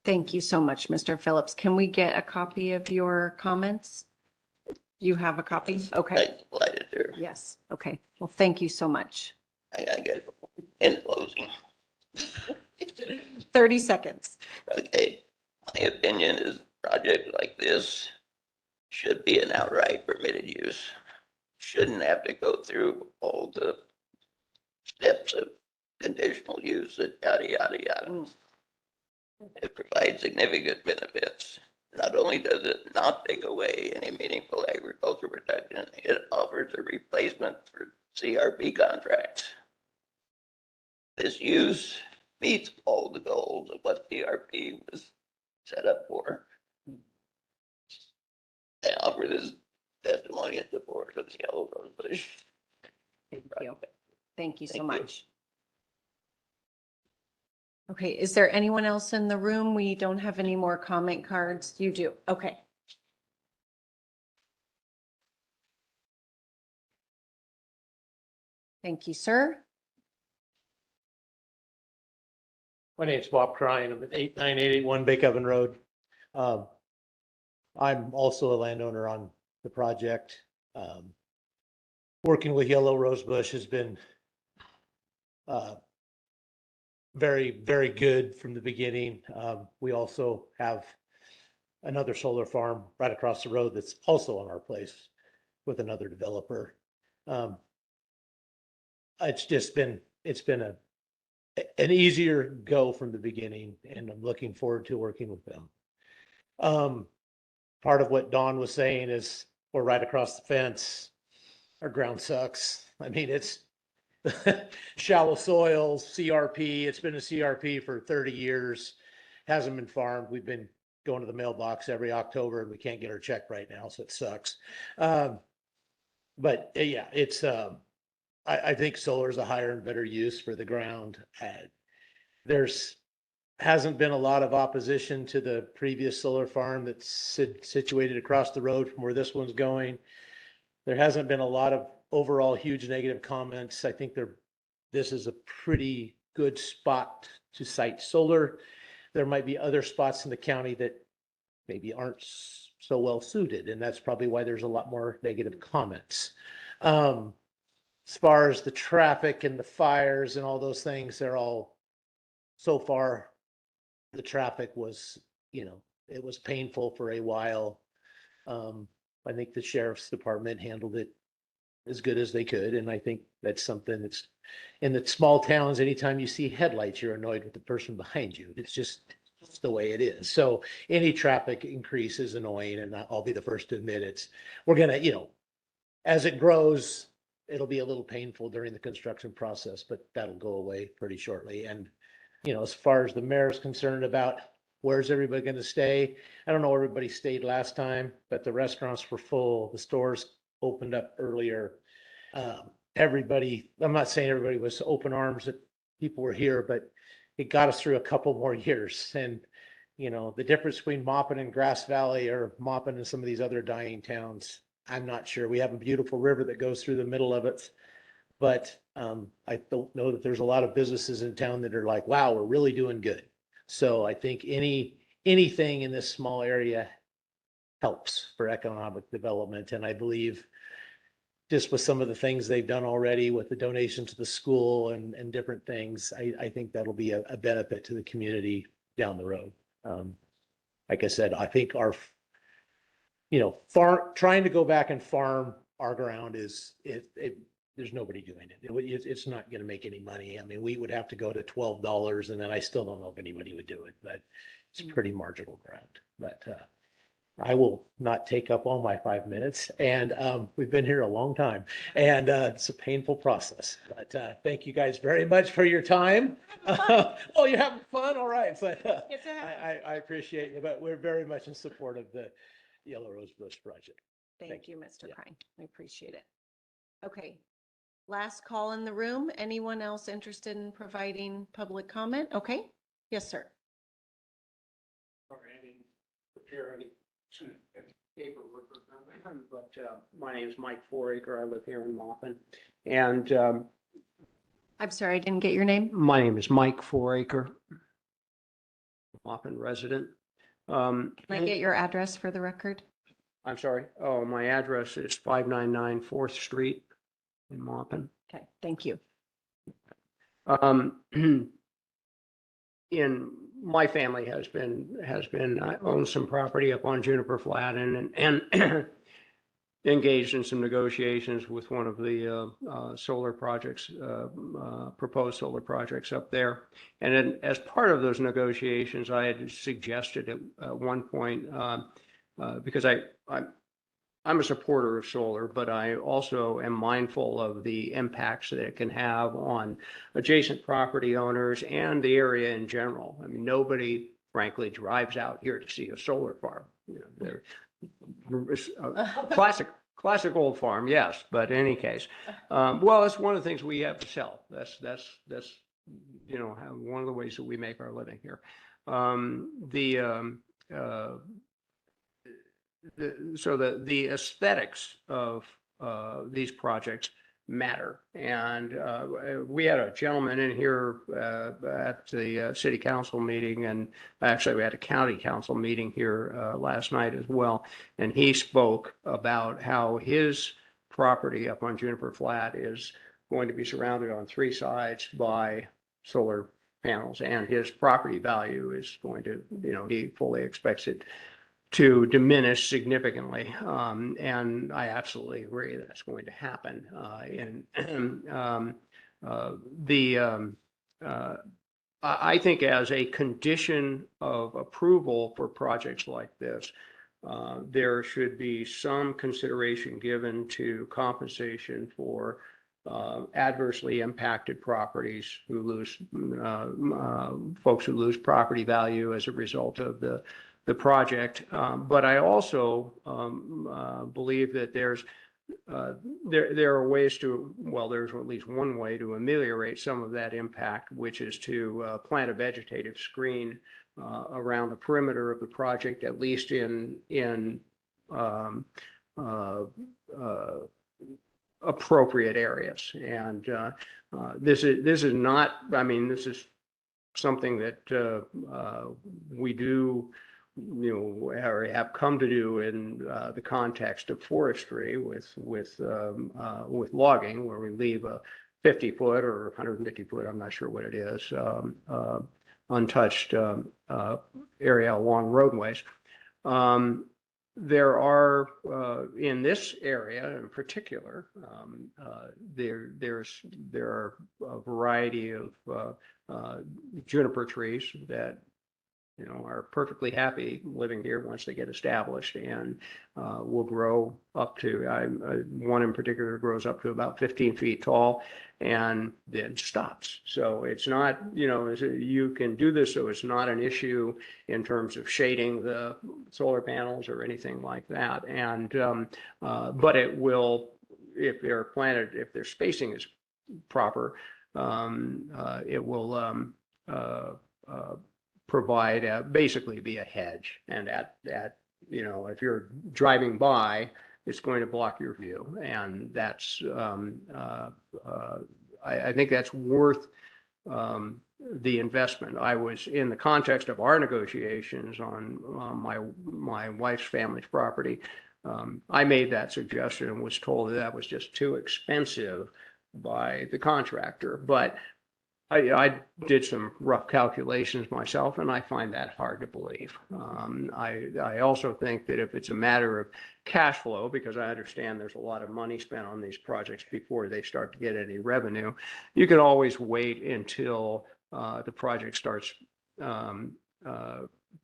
Thank you so much, Mr. Phillips. Can we get a copy of your comments? You have a copy? Okay. I supplied it there. Yes. Okay. Well, thank you so much. I get in closing. 30 seconds. Okay. My opinion is a project like this should be an outright permitted use. Shouldn't have to go through all the steps of conditional use and yada, yada, yada. It provides significant benefits. Not only does it not take away any meaningful agricultural production, it offers a replacement for CRP contract. This use meets all the goals of what CRP was set up for. I offer this testimony in support of the Yellow Rosebush. Thank you. Thank you so Thank you. much. Okay, is there anyone else in the room? We don't have any more comment cards. You do. Okay. Thank you, sir. My name's Bob Crine. I'm at 89881 Bake Oven Road. I'm also a landowner on the project. Working with Yellow Rosebush has been very, very good from the beginning. We also have another solar farm right across the road that's also on our place with another developer. It's been an easier go from the beginning, and I'm looking forward to working with them. Part of what Dawn was saying is we're right across the fence. Our ground sucks. I mean, it's shallow soils, CRP. It's been a CRP for 30 years. Hasn't been farmed. We've been going to the mailbox every October and we can't get our check right now, so it sucks. But yeah, it's I think solar is a higher and better use for the ground. There's hasn't been a lot of opposition to the previous solar farm that's situated across the road from where this one's going. There hasn't been a lot of overall huge negative comments. I think this is a pretty good spot to site solar. There might be other spots in the county that maybe aren't so well suited, and that's probably why there's a lot more negative comments. As far as the traffic and the fires and all those things, they're all, so far, the traffic was, it was painful for a while. I think the sheriff's department handled it as good as they could. And I think that's something that's in the small towns, anytime you see headlights, you're annoyed with the person behind you. It's just the way it is. So any traffic increase is annoying, and I'll be the first to admit we're gonna, as it grows, it'll be a little painful during the construction process, but that'll go away pretty shortly. And, as far as the mayor is concerned about where's everybody going to stay, I don't know where everybody stayed last time, but the restaurants were full. The stores opened up earlier. I'm not saying everybody was open arms that people were here, but it got us through a couple more years. And, the difference between Maupin and Grass Valley or Maupin and some of these other dying towns, I'm not sure. We have a beautiful river that goes through the middle of it, but I don't know that there's a lot of businesses in town that are like, wow, we're really doing good. So I think anything in this small area helps for economic development. And I believe just with some of the things they've done already with the donation to the school and different things, I think that'll be a benefit to the community down the road. Like I said, I think trying to go back and farm our ground there's nobody doing it. It's not going to make any money. I mean, we would have to go to $12, and then I still don't know if anybody would do it, but it's pretty marginal ground. But I will not take up all my 5 minutes, and we've been here a long time, and it's a painful process. But thank you guys very much for your time. Oh, you're having fun? All right. But I appreciate you, but we're very much in support of the Yellow Rosebush project. Thank you, Mr. Crine. I appreciate it. Okay. Last call in the room. Anyone else interested in providing public comment? Okay. Yes, sir. Sorry, I didn't prepare any paperwork, but my name is Mike Foraker. I live here in Maupin. And I'm sorry, I didn't get your name. my name is Mike Foraker, Maupin resident. Can I get your address for the record? I'm sorry. Oh, my address is 599 4th Street in Maupin. Okay, thank you. In my family has been I own some property up on Juniper Flat and engaged in some negotiations with one of the solar projects, proposed solar projects up there. And then as part of those negotiations, I had suggested at one point, because I'm a supporter of solar, but I also am mindful of the impacts that it can have on adjacent property owners and the area in general. I mean, nobody frankly drives out here to see a solar farm. You know, they're classic old farm, yes, but in any case, well, it's one of the things we have to sell. That's you know, one of the ways that we make our living here. So the aesthetics of these projects matter. And we had a gentleman in here at the city council meeting, and actually we had a county council meeting here last night as well. And he spoke about how his property up on Juniper Flat is going to be surrounded on 3 sides by solar panels, and his property value is going to, you know, he fully expects it to diminish significantly. And I absolutely agree that's going to happen. I think as a condition of approval for projects like this, there should be some consideration given to compensation for adversely impacted properties who lose, folks who lose property value as a result of the project. But I also believe that there are ways to, well, there's at least one way to ameliorate some of that impact, which is to plant a vegetative screen around the perimeter of the project, at least in appropriate areas. And this is not, I mean, this is something that we do, you know, or have come to do in the context of forestry with logging, where we leave a 50-foot or 150-foot, I'm not sure what it is, untouched area along roadways. There are, in this area in particular, there are a variety of juniper trees that, you know, are perfectly happy living here once they get established, and will grow up to, one in particular grows up to about 15 feet tall and then stops. So it's not, you know, you can do this, so it's not an issue in terms of shading the solar panels or anything like that. And but it will, if they're planted, if their spacing is proper, it will provide basically be a hedge. And at you know, if you're driving by, it's going to block your view, and that's I think that's worth the investment. I was in the context of our negotiations on my wife's family's property. I made that suggestion and was told that was just too expensive by the contractor, but I did some rough calculations myself, and I find that hard to believe. I also think that if it's a matter of cash flow, because I understand there's a lot of money spent on these projects before they start to get any revenue, you can always wait until the project starts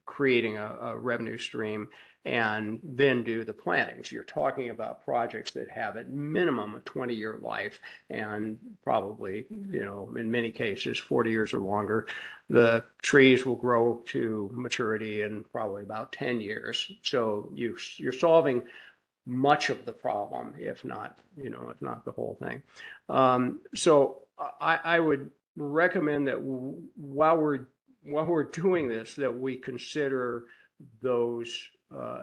creating a revenue stream, and then do the plantings. You're talking about projects that have at minimum a 20-year life, and probably, you know, in many cases, 40 years or longer. The trees will grow to maturity in probably about 10 years. So you're solving much of the problem, if not, you know, if not the whole thing. So I would recommend that while we're doing this, that we consider those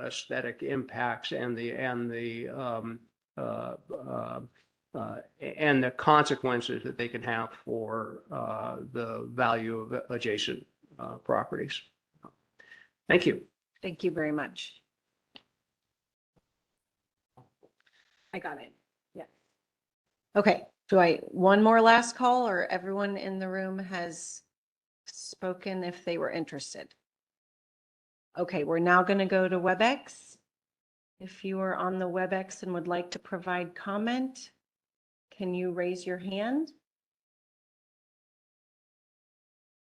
aesthetic impacts and the consequences that they can have for the value of adjacent properties. Thank you. Thank you very much. I got it. Yeah. Okay. One more last call, or everyone in the room has spoken if they were interested? Okay, we're now going to go to WebEx. If you are on the WebEx and would like to provide comment, can you raise your hand?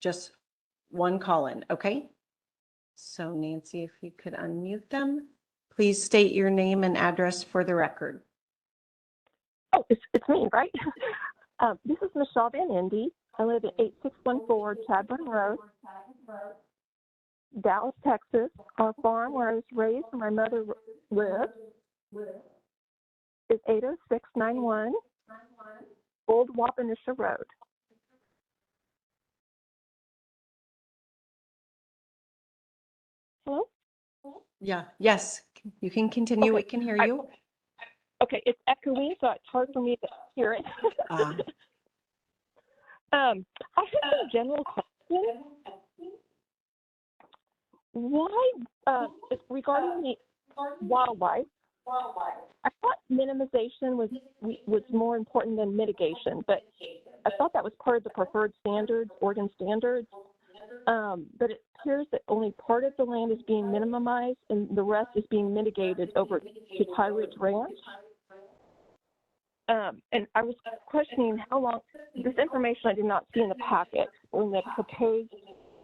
Just one call in, okay? So Nancy, if you could unmute them, Please state your name and address for the record. Oh, it's me, right? This is Michelle Van Indy. I live at 8614 Chadburn Road, Dallas, Texas. Our farm where I was raised and my mother lived is 80691 Old Wapanisha Road. Hello? Yeah, yes, you can continue. Okay. We can hear you. Okay, it's echoey, so it's hard for me to hear it. I have some general questions. Why, regarding the wildlife, I thought minimization was more important than mitigation, but I thought that was part of the preferred standards, Oregon standards. But it appears that only part of the land is being minimized and the rest is being mitigated over to High Ridge Ranch. And I was questioning how long, this information I did not see in the packet or in the proposed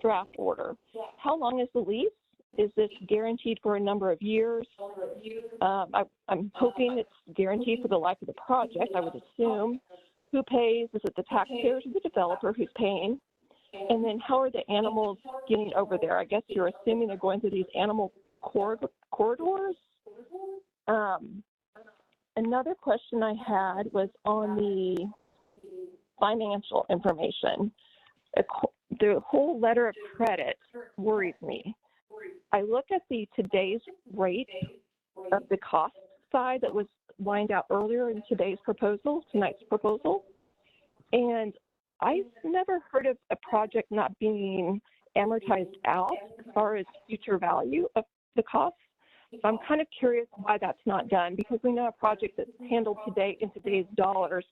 draft order. How long is the lease? Is this guaranteed for a number of years? I'm hoping it's guaranteed for the life of the project, I would assume. Who pays? Is it the taxpayers or the developer who's paying? And then how are the animals getting over there? I guess you're assuming they're going through these animal corridors. Another question I had was on the financial information. The whole letter of credit worries me. I look at the today's rate of the cost side that was lined out earlier in tonight's proposal, and I've never heard of a project not being amortized out as far as future value of the cost. So I'm kind of curious why that's not done, because we know a project that's handled today in today's dollars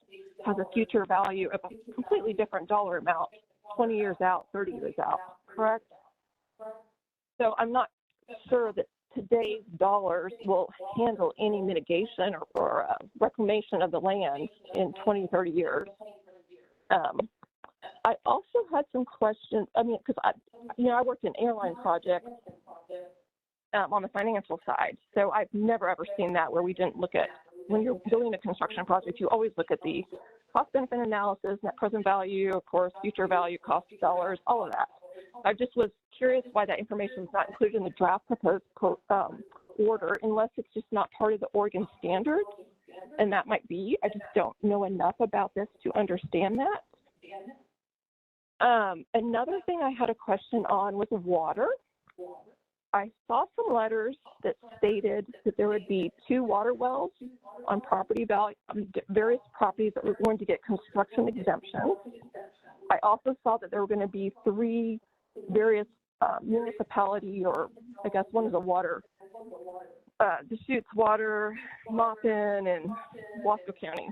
has a future value of a completely different dollar amount, 20 years out, 30 years out, correct? So I'm not sure that today's dollars will handle any mitigation or reclamation of the land in 20, 30 years. I also had some questions, because I worked in airline projects on the financial side. So I've never ever seen that where we didn't look at, when you're building a construction project, you always look at the cost benefit analysis, net present value, of course, future value, cost of dollars, all of that. I just was curious why that information is not included in the draft proposed order, unless it's just not part of the Oregon standards. And that might be, I just don't know enough about this to understand that. Another thing I had a question on was water. I saw some letters that stated that there would be 2 water wells on various properties that were going to get construction exemptions. I also saw that there were going to be 3 various municipality, or I guess one is a water, Deschutes Water, Maupin, and Wasco County,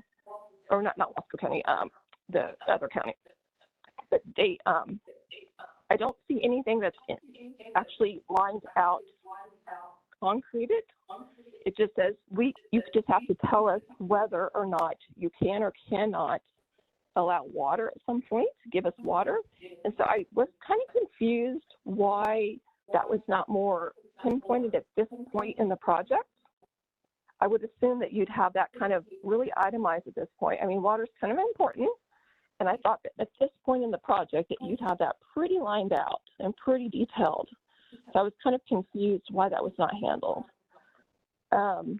or not Wasco County, the other county. But they, I don't see anything that's actually lined out, concreted. It just says you just have to tell us whether or not you can or cannot allow water at some point, give us water. And so I was kind of confused why that was not more pinpointed at this point in the project. I would assume that you'd have that kind of really itemized at this point. I mean, water's kind of important. And I thought that at this point in the project that you'd have that pretty lined out and pretty detailed. So I was kind of confused why that was not handled. And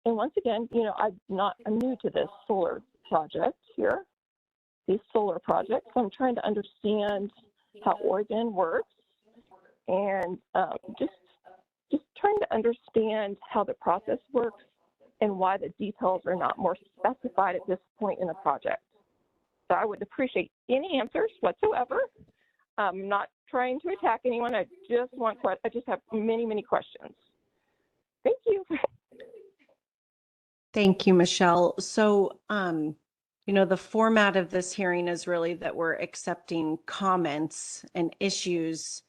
once again, I'm new to this solar project here, these solar projects. So I'm trying to understand how Oregon works, and just trying to understand how the process works and why the details are not more specified at this point in the project. So I would appreciate any answers whatsoever. I'm not trying to attack anyone. I just have many, many questions. Thank you. Thank you, Michelle. So, the format of this hearing is really that we're accepting comments and issues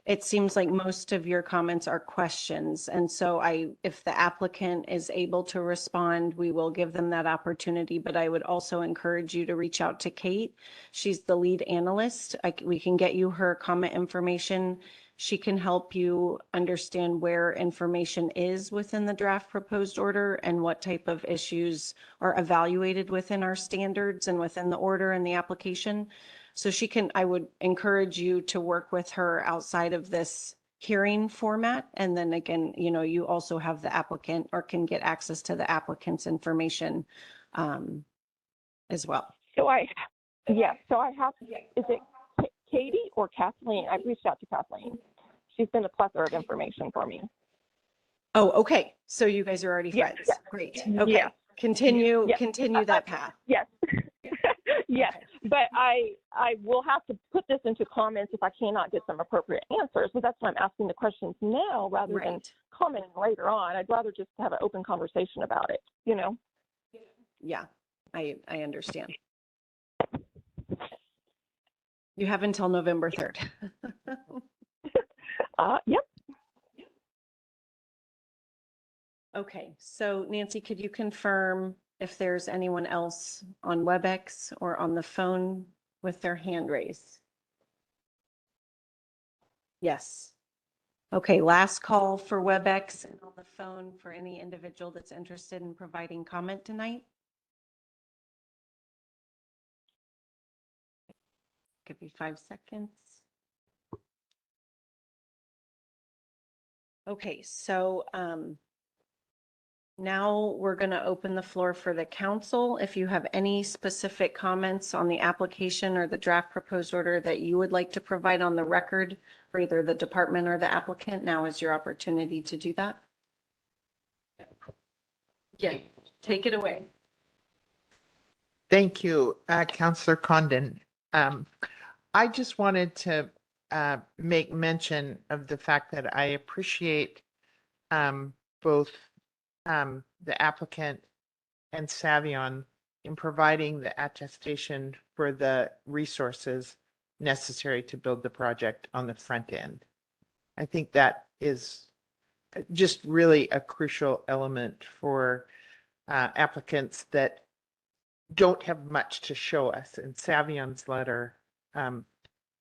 it seems like most of your comments are questions. And so if the applicant is able to respond, we will give them that opportunity. But I would also encourage you to reach out to Kate. She's the lead analyst. We can get you her comment information. She can help you understand where information is within the draft proposed order and what type of issues are evaluated within our standards and within the order and the application. So I would encourage you to work with her outside of this hearing format. And then again, you also have the applicant or can get access to the applicant's information as well. So I have, is it Katie or Kathleen? I've reached out to Kathleen. She's been a plethora of information for me. Oh, okay. So you guys are already friends. Yes. Great. Okay. Yes. Continue Yes. that path. Yes. Yes. Okay. But I will have to put this into comments if I cannot get some appropriate answers. So that's why I'm asking the questions now rather than commenting later on. I'd rather just have an open conversation about it, Yeah, I understand. You have until November 3rd. Yep. Okay, so Nancy, could you confirm if there's anyone else on WebEx or on the phone with their hand raised? Yes. Okay, last call for WebEx and on the phone for any individual that's interested in providing comment tonight. Give you 5 seconds. Okay, so now we're going to open the floor for the council. If you have any specific comments on the application or the draft proposed order that you would like to provide on the record for either the department or the applicant, now is your opportunity to do that. Yeah, take it away. Thank you, Councillor Condon. I just wanted to make mention of the fact that I appreciate both the applicant and Savion in providing the attestation for the resources necessary to build the project on the front end. I think that is just really a crucial element for applicants that don't have much to show us. And Savion's letter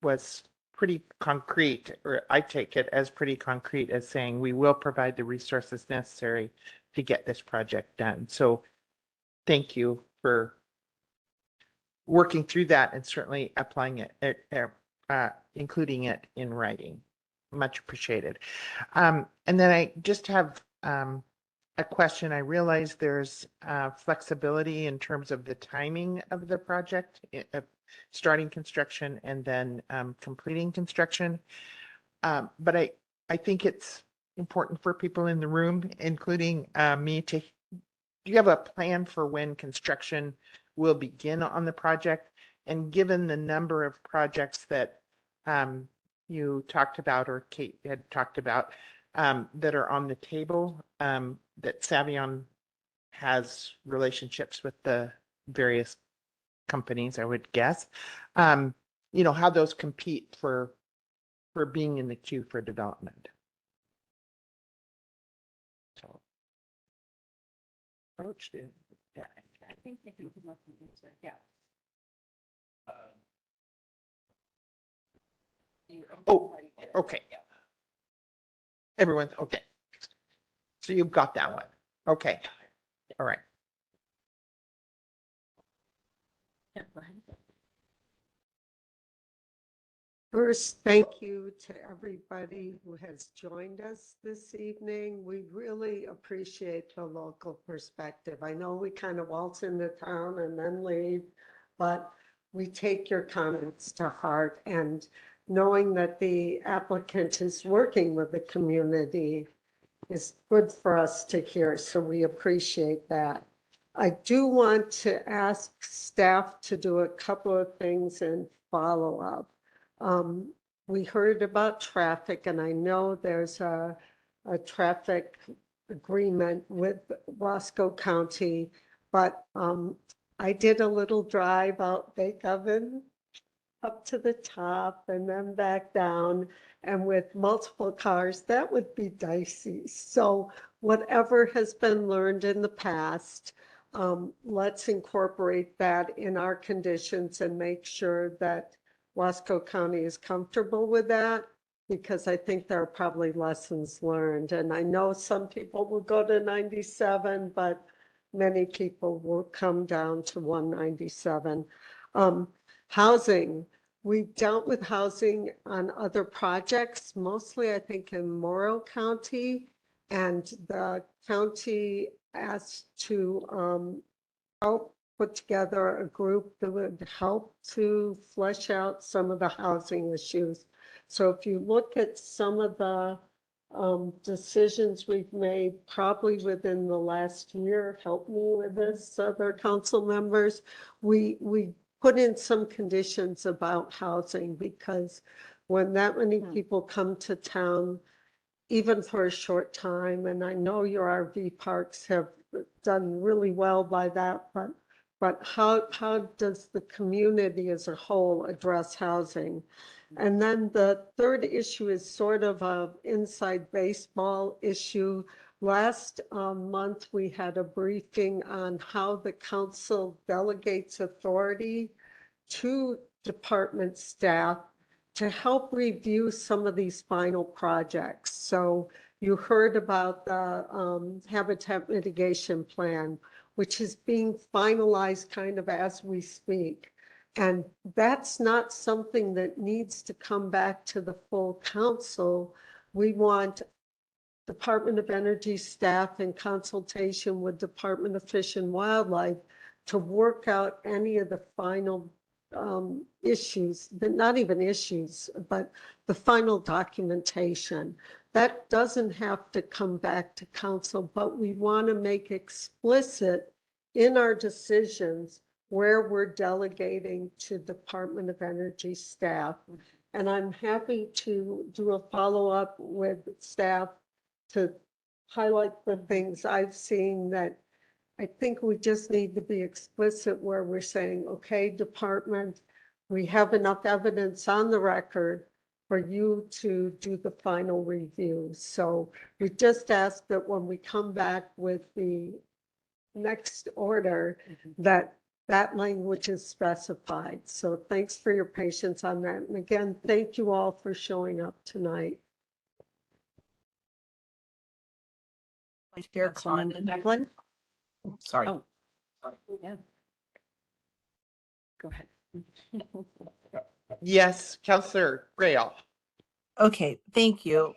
was pretty concrete, or I take it as pretty concrete, as saying we will provide the resources necessary to get this project done. So thank you for working through that and certainly applying it, including it in writing. Much appreciated. And then I just have a question. I realize there's flexibility in terms of the timing of the project, starting construction and then completing construction. But I think it's important for people in the room, including me, do you have a plan for when construction will begin on the project? And given the number of projects that you talked about, or Kate had talked about, that are on the table, that Savion has relationships with the various companies, I would guess, how those compete for being in the queue for development. So, approached it. Yeah, I think they can come up and answer. Yeah. Oh, okay. Everyone's okay. So you've got that one. Okay. All right. Yeah, go ahead. First, thank you to everybody who has joined us this evening. We really appreciate the local perspective. I know we kind of waltz into town and then leave, but we take your comments to heart, and knowing that the applicant is working with the community is good for us to hear, so we appreciate that. I do want to ask staff to do a couple of things in follow-up. We heard about traffic, and I know there's a traffic agreement with Wasco County, but I did a little drive out Bake Oven, up to the top and then back down. And with multiple cars, that would be dicey. So whatever has been learned in the past, let's incorporate that in our conditions and make sure that Wasco County is comfortable with that, because I think there are probably lessons learned. And I know some people will go to 97, but many people will come down to 197. Housing, we dealt with housing on other projects, mostly I think in Morrow County. And the county asked to help put together a group that would help to flesh out some of the housing issues. So if you look at some of the decisions we've made probably within the last year, help me with this, other council members, we put in some conditions about housing, because when that many people come to town, even for a short time, and I know your RV parks have done really well by that, but how does the community as a whole address housing? And then the third issue is sort of a inside baseball issue. Last month, we had a briefing on how the council delegates authority to department staff to help review some of these final projects. So you heard about the habitat mitigation plan, which is being finalized kind of as we speak. And that's not something that needs to come back to the full council. We want Department of Energy staff in consultation with Department of Fish and Wildlife to work out any of the final issues, not even issues, but the final documentation. That doesn't have to come back to council, but we want to make explicit in our decisions where we're delegating to Department of Energy staff. And I'm happy to do a follow-up with staff to highlight the things I've seen that I think we just need to be explicit where we're saying, okay, department, we have enough evidence on the record for you to do the final review. So we just ask that when we come back with the next order, that language is specified. So thanks for your patience on that. And again, thank you all for showing up tonight. Vice Chair Clement Declan. Sorry. Oh, yeah. Go ahead. Yes, Counselor Rail. Okay, thank you.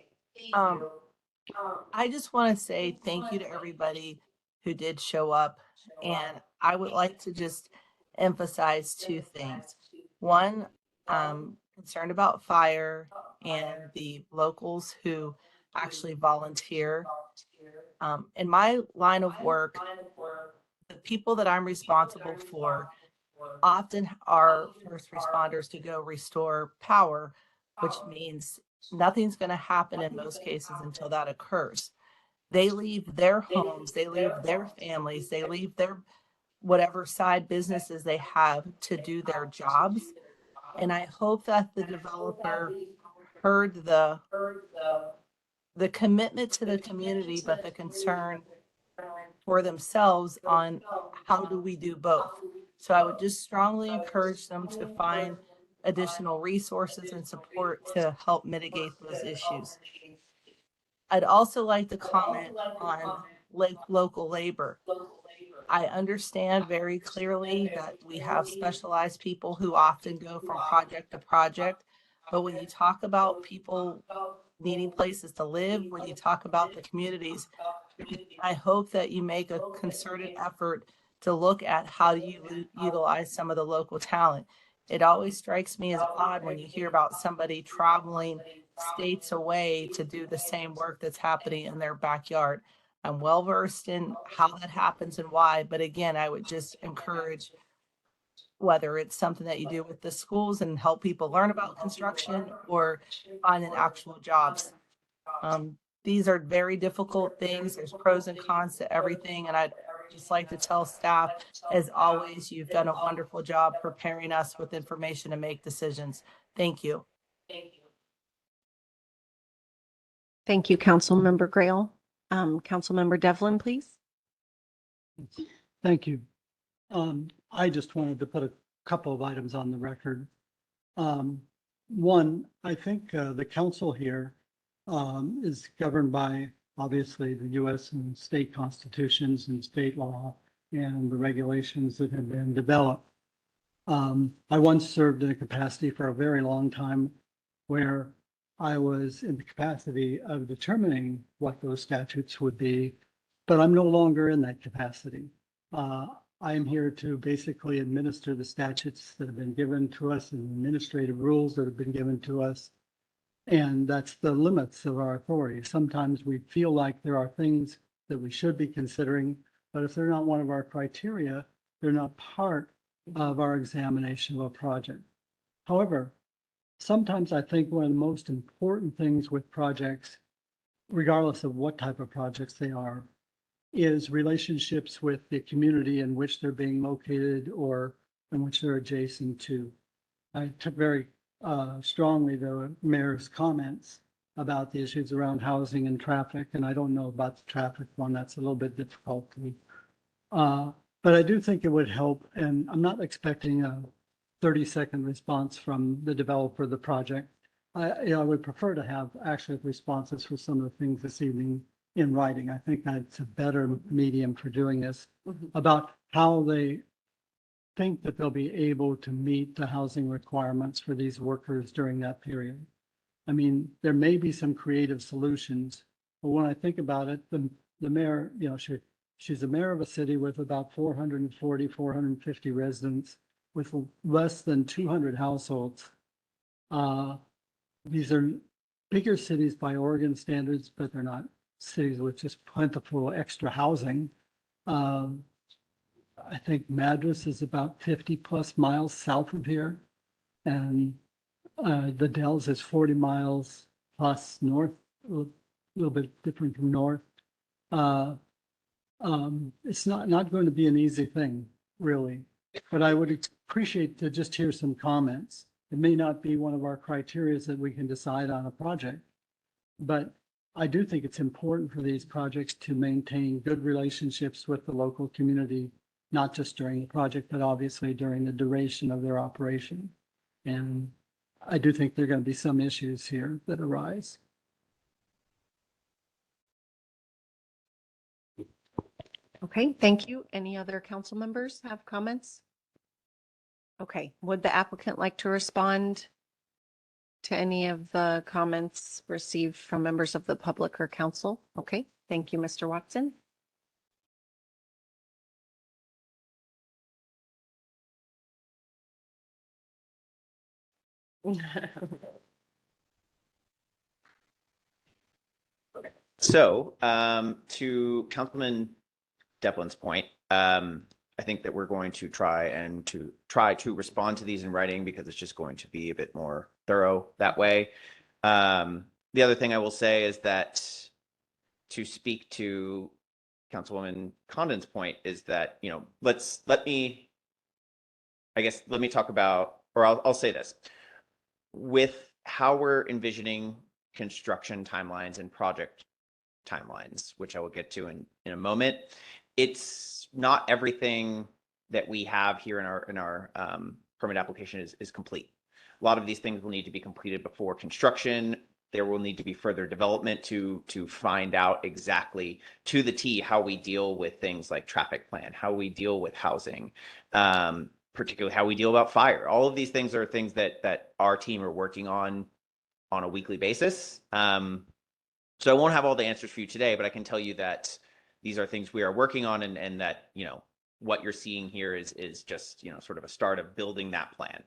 I just want to say thank you to everybody who did show up. And I would like to just emphasize two things. One, concerned about fire and the locals who actually volunteer. In my line of work, the people that I'm responsible for often are first responders to go restore power, which means nothing's going to happen in most cases until that occurs. They leave their homes, they leave their families, they leave their whatever side businesses they have to do their jobs. And I hope that the developer heard the commitment to the community, but the concern for themselves on how do we do both. So I would just strongly encourage them to find additional resources and support to help mitigate those issues. I'd also like to comment on local labor. I understand very clearly that we have specialized people who often go from project to project, but when you talk about people needing places to live, when you talk about the communities, I hope that you make a concerted effort to look at how you utilize some of the local talent. It always strikes me as odd when you hear about somebody traveling states away to do the same work that's happening in their backyard. I'm well versed in how that happens and why, but again, I would just encourage whether it's something that you do with the schools and help people learn about construction or finding actual jobs. These are very difficult things. There's pros and cons to everything. And I'd just like to tell staff, as always, you've done a wonderful job preparing us with information to make decisions. Thank you. Thank you, Councilmember Grail. Councilmember Devlin, please. Thank you. I just wanted to put a couple of items on the record. One, I think the council here is governed by, obviously, the U.S. and state constitutions and state law and the regulations that have been developed. I once served in a capacity for a very long time where I was in the capacity of determining what those statutes would be, but I'm no longer in that capacity. I am here to basically administer the statutes that have been given to us and administrative rules that have been given to us. And that's the limits of our authority. Sometimes we feel like there are things that we should be considering, but if they're not one of our criteria, they're not part of our examination of a project. However, sometimes I think one of the most important things with projects, regardless of what type of projects they are, is relationships with the community in which they're being located or in which they're adjacent to. I took very strongly the mayor's comments about the issues around housing and traffic, and I don't know about the traffic one. That's a little bit difficult to me. But I do think it would help, and I'm not expecting a 30-second response from the developer of the project. I would prefer to have actual responses for some of the things this evening in writing. I think that's a better medium for doing this, about how they think that they'll be able to meet the housing requirements for these workers during that period. I mean, there may be some creative solutions, but when I think about it, the mayor, she's the mayor of a city with about 440, 450 residents with less than 200 households. These are bigger cities by Oregon standards, but they're not cities with just plentiful extra housing. I think Madras is about 50 plus miles south of here. And the Dells is 40 miles plus north, a little bit different from north. It's not going to be an easy thing, really, but I would appreciate to just hear some comments. It may not be one of our criteria that we can decide on a project, but I do think it's important for these projects to maintain good relationships with the local community, not just during the project, but obviously during the duration of their operation. And I do think there are going to be some issues here that arise. Okay, thank you. Any other council members have comments? Okay, would the applicant like to respond to any of the comments received from members of the public or council? Okay, thank you, Mr. Watson. So, to Councilman Devlin's point, I think that we're going to try to respond to these in writing because it's just going to be a bit more thorough that way. The other thing I will say is that to speak to Councilwoman Condon's point is that, let me talk about, or I'll say this. With how we're envisioning construction timelines and project timelines, which I will get to in a moment, it's not everything that we have here in our permit application is complete. A lot of these things will need to be completed before construction. There will need to be further development to find out exactly to the T how we deal with things like traffic plan, how we deal with housing, particularly how we deal about fire. All of these things are things that our team are working on a weekly basis. So I won't have all the answers for you today, but I can tell you that these are things we are working on, and that, what you're seeing here is just, sort of a start of building that plan.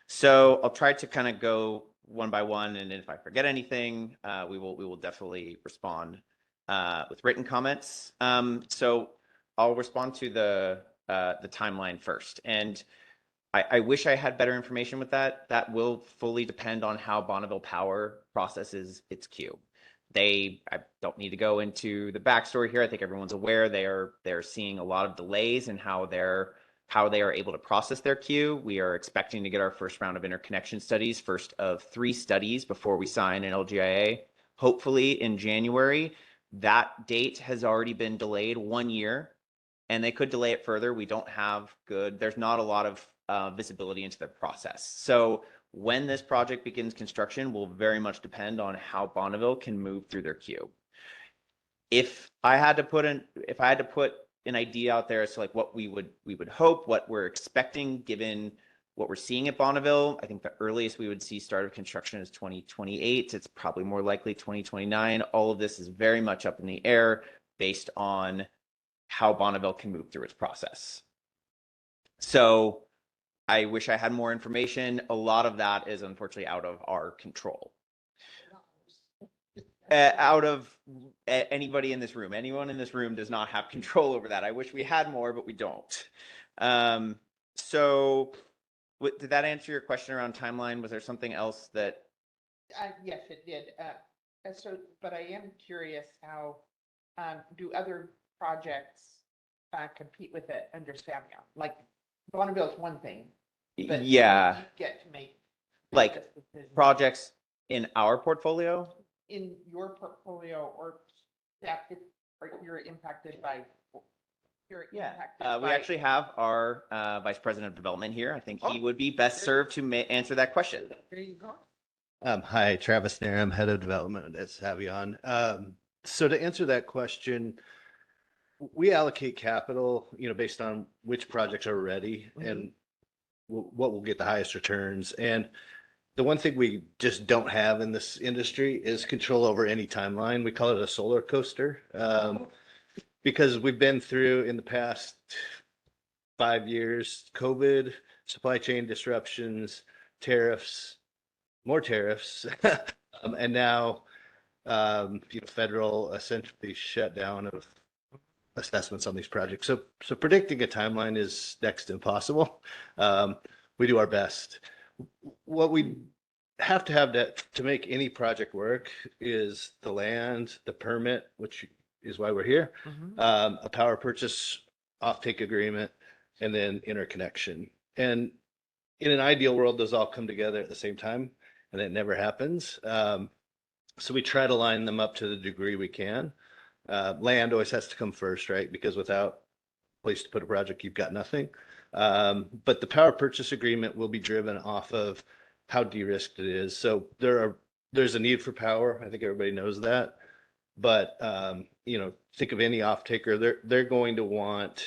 So I'll try to kind of go one by one, and if I forget anything, we will definitely respond with written comments. So I'll respond to the timeline first, and I wish I had better information with that. That will fully depend on how Bonneville Power processes its queue. I don't need to go into the backstory here. I think everyone's aware they're seeing a lot of delays in how they are able to process their queue. We are expecting to get our first round of interconnection studies, first of 3 studies before we sign an LGIA, hopefully in January. That date has already been delayed 1 year, and they could delay it further. We don't have there's not a lot of visibility into the process. So when this project begins construction will very much depend on how Bonneville can move through their queue. If I had to put an idea out there as to like what we would hope, what we're expecting, given what we're seeing at Bonneville, I think the earliest we would see start of construction is 2028. It's probably more likely 2029. All of this is very much up in the air based on how Bonneville can move through its process. So I wish I had more information. A lot of that is unfortunately out of our control. Out of anybody in this room. Anyone in this room does not have control over that. I wish we had more, but we don't. So did that answer your question around timeline? Was there something else that? Yes, it did. But I am curious how do other projects compete with it under Samuel? Like Bonneville is one thing. But Yeah. you get to make like projects in our portfolio. In your portfolio, or that you're impacted by. We actually have our Vice President of Development here. I think he would be best served to answer that question. There you go. Hi, Travis Nair. I'm head of development at Savion. So to answer that question, we allocate capital, based on which projects are ready and what will get the highest returns. And the one thing we just don't have in this industry is control over any timeline. We call it a solar coaster. Because we've been through in the past 5 years, COVID, supply chain disruptions, tariffs, more tariffs, and now, federal essentially shutdown of assessments on these projects. So predicting a timeline is next to impossible. We do our best. What we have to make any project work is the land, the permit, which is why we're here, a power purchase offtake agreement, and then interconnection. And in an ideal world, those all come together at the same time, and it never happens. So we try to line them up to the degree we can. Land always has to come first, right? Because without a place to put a project, you've got nothing. But the power purchase agreement will be driven off of how de-risked it is. So there's a need for power. I think everybody knows that. But think of any off-taker, they're going to want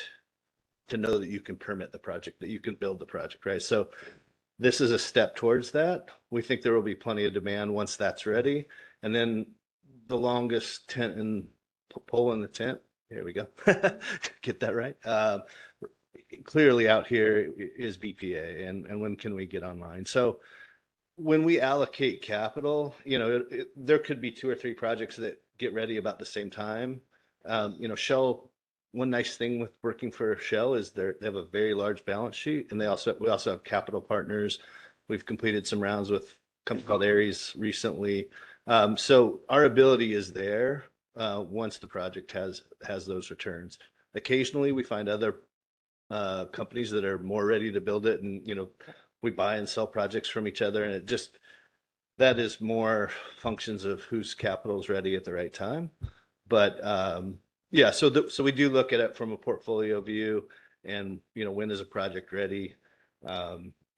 to know that you can permit the project, that you can build the project, right? So this is a step towards that. We think there will be plenty of demand once that's ready. And then the longest tent and pole in the tent, here we go, get that right. Clearly out here is BPA and when can we get online? So when we allocate capital, there could be 2 or 3 projects that get ready about the same time. Shell, one nice thing with working for Shell is they have a very large balance sheet, and we also have capital partners. We've completed some rounds with a company called Ares recently. So our ability is there once the project has those returns. Occasionally we find other companies that are more ready to build it, and we buy and sell projects from each other, and that is more functions of whose capital is ready at the right time. But so we do look at it from a portfolio view, and when is a project ready?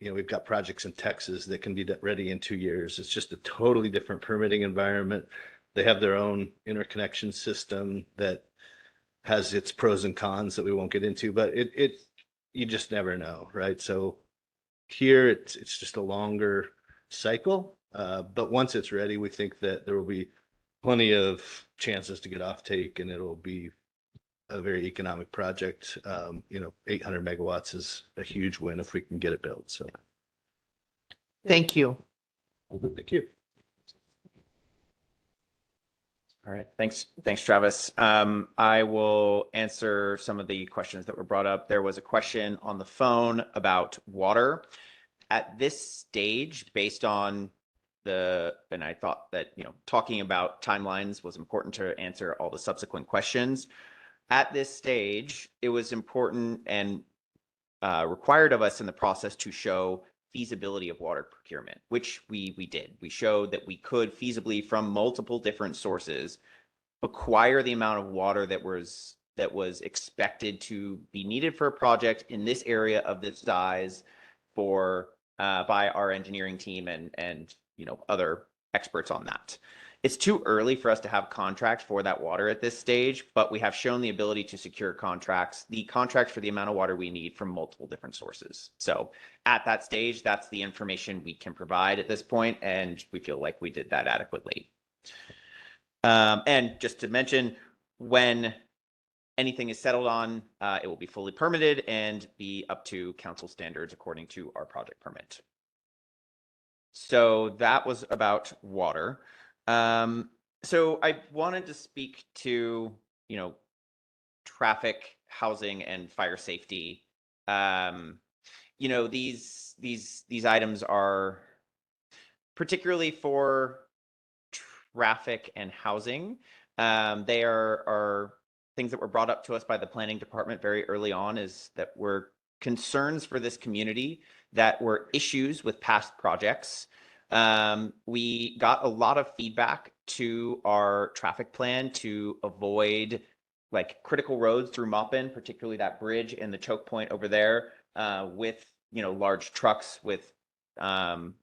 We've got projects in Texas that can be ready in 2 years. It's just a totally different permitting environment. They have their own interconnection system that has its pros and cons that we won't get into, but you just never know, right? So here it's just a longer cycle. But once it's ready, we think that there will be plenty of chances to get off take, and it'll be a very economic project. 800 megawatts is a huge win if we can get it built. So thank you. Thank you. All right. Thanks, Travis. I will answer some of the questions that were brought up. There was a question on the phone about water. At this stage, based on and I thought that, talking about timelines was important to answer all the subsequent questions. At this stage, it was important and required of us in the process to show feasibility of water procurement, which we did. We showed that we could feasibly, from multiple different sources, acquire the amount of water that was expected to be needed for a project in this area of this size for by our engineering team and other experts on that. It's too early for us to have contracts for that water at this stage, but we have shown the ability to secure the contracts for the amount of water we need from multiple different sources. So at that stage, that's the information we can provide at this point, and we feel like we did that adequately. And just to mention, when anything is settled on, it will be fully permitted and be up to council standards according to our project permit. So that was about water. So I wanted to speak to, traffic, housing, and fire safety. These items are particularly for traffic and housing. They are things that were brought up to us by the planning department very early on, is that were concerns for this community that were issues with past projects. We got a lot of feedback to our traffic plan to avoid critical roads through Maupin, particularly that bridge and the choke point over there, with large trucks with the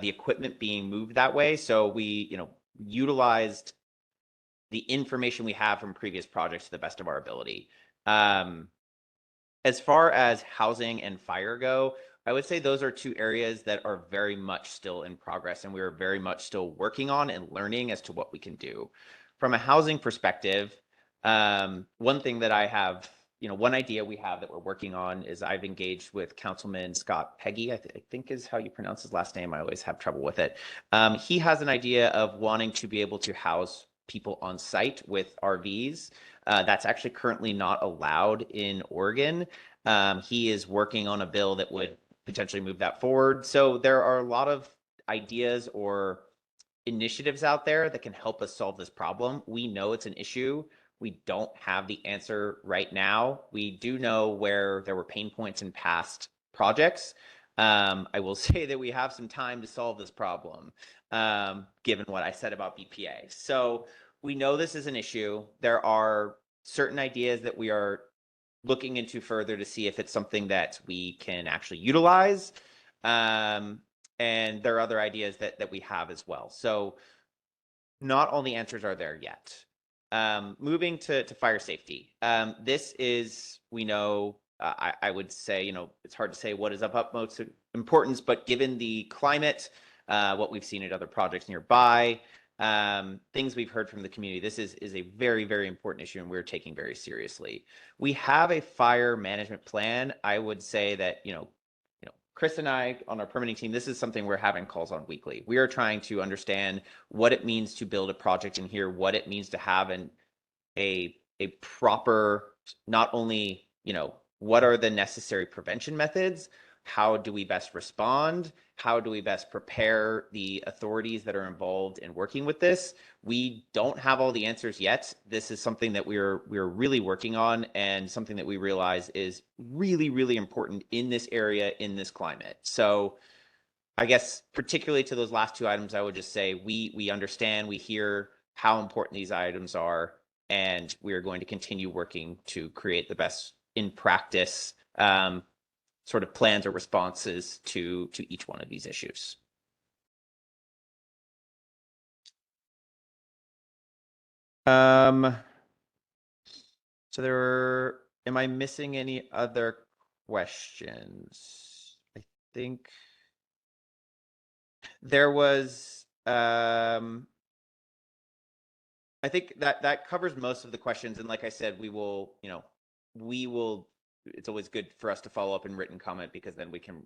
equipment being moved that way. So we utilized the information we have from previous projects to the best of our ability. As far as housing and fire go, I would say those are two areas that are very much still in progress, and we are very much still working on and learning as to what we can do. From a housing perspective, one thing that I have, one idea we have that we're working on is I've engaged with Councilman Scott Peggy, I think is how you pronounce his last name. I always have trouble with it. He has an idea of wanting to be able to house people on site with RVs. That's actually currently not allowed in Oregon. He is working on a bill that would potentially move that forward. So there are a lot of ideas or initiatives out there that can help us solve this problem. We know it's an issue. We don't have the answer right now. We do know where there were pain points in past projects. I will say that we have some time to solve this problem, given what I said about BPA. So we know this is an issue. There are certain ideas that we are looking into further to see if it's something that we can actually utilize. And there are other ideas that we have as well. So not all the answers are there yet. Moving to fire safety. This is, we know, I would say, it's hard to say what is of utmost importance, but given the climate, what we've seen at other projects nearby, things we've heard from the community, this is a very, very important issue, and we're taking very seriously. We have a fire management plan. I would say that, Chris and I on our permitting team, this is something we're having calls on weekly. We are trying to understand what it means to build a project in here, what it means to have a proper, not only, what are the necessary prevention methods? How do we best respond? How do we best prepare the authorities that are involved in working with this? We don't have all the answers yet. This is something that we're really working on, and something that we realize is really, really important in this area, in this climate. So I guess particularly to those last two items, I would just say we understand, we hear how important these items are, and we are going to continue working to create the best in practice sort of plans or responses to each one of these issues. So am I missing any other questions? I think there was, I think that covers most of the questions. And like I said, we will, it's always good for us to follow up in written comment, because then we can,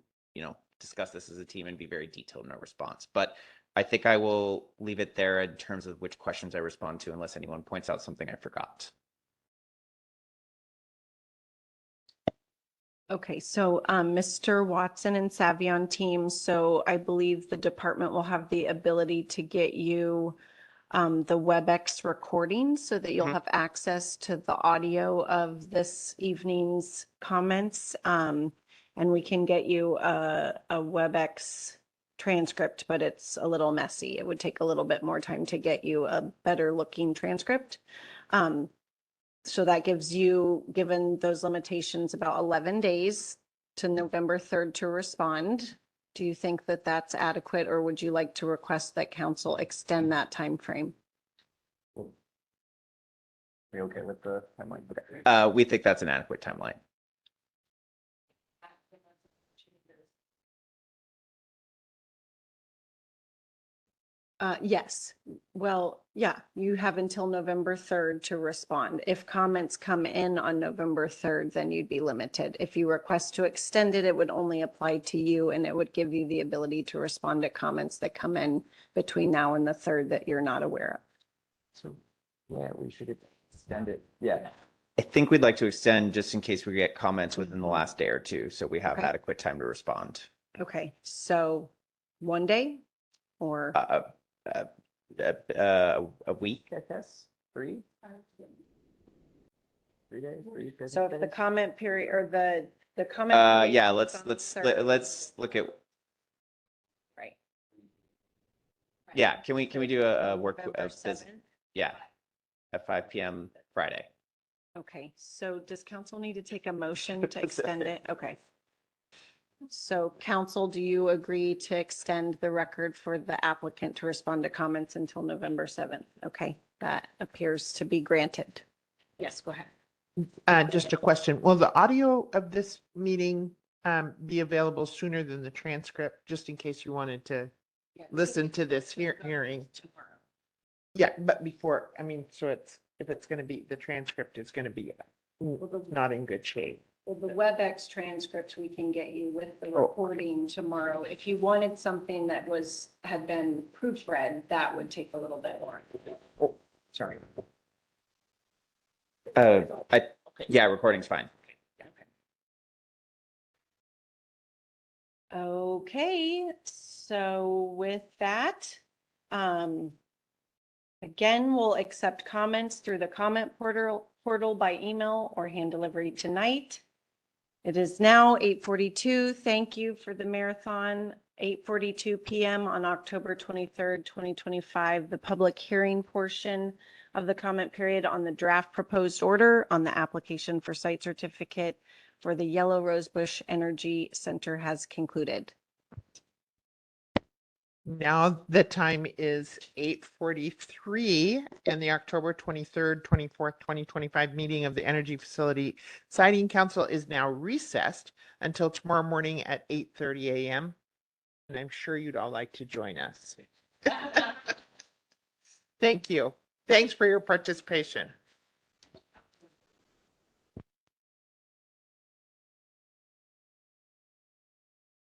discuss this as a team and be very detailed in our response. But I think I will leave it there in terms of which questions I respond to, unless anyone points out something I forgot. Okay, so Mr. Watson and Savion team, so I believe the department will have the ability to get you the WebEx recording so that you'll Mhm. have access to the audio of this evening's comments. And we can get you a WebEx transcript, but it's a little messy. It would take a little bit more time to get you a better looking transcript. So that gives you, given those limitations, about 11 days to November 3rd to respond. Do you think that that's adequate, or would you like to request that council extend that time frame? We okay with the timeline? We think that's an adequate timeline. Yes. Well, yeah, you have until November 3rd to respond. If comments come in on November 3rd, then you'd be limited. If you request to extend it, it would only apply to you, and it would give you the ability to respond to comments that come in between now and the 3rd that you're not aware of. So, yeah, we should extend it. Yeah. I think we'd like to extend just in case we get comments within the last day or two, so we have Okay. adequate time to respond. Okay, so 1 day or? A week, I guess, 3 days, 3. So if the comment period or the comment. period Yeah, is let's on the let's 3rd, let's look at. Right. Yeah, can we do a work November visit? 7th? Yeah, at 5 p.m. Friday. Okay, so does council need to take a motion to extend it? Okay. So council, do you agree to extend the record for the applicant to respond to comments until November 7th? Okay, that appears to be granted. Yes, go ahead. Just a question. Will the audio of this meeting be available sooner than the transcript, just in case you wanted to listen to this hearing? Tomorrow. Yeah, but before, I mean, so it's, if it's going to be, the transcript is going to be not in good shape. Well, the WebEx transcripts we can get you with the Oh. recording tomorrow. If you wanted something that had been proofread, that would take a little bit more. Oh, sorry. Yeah, recording's fine. Okay, so with that, again, we'll accept comments through the comment portal by email or hand delivery tonight. It is now 8:42. Thank you for the marathon. 8:42 p.m. on October 23rd, 2025, the public hearing portion of the comment period on the draft proposed order on the application for site certificate for the Yellow Rosebush Energy Center has concluded. Now the time is 8:43 and the October 23rd, 24th, 2025 meeting of the Energy Facility Siting Council is now recessed until tomorrow morning at 8:30 a.m. And I'm sure you'd all like to join us. Thank you. Thanks for your participation.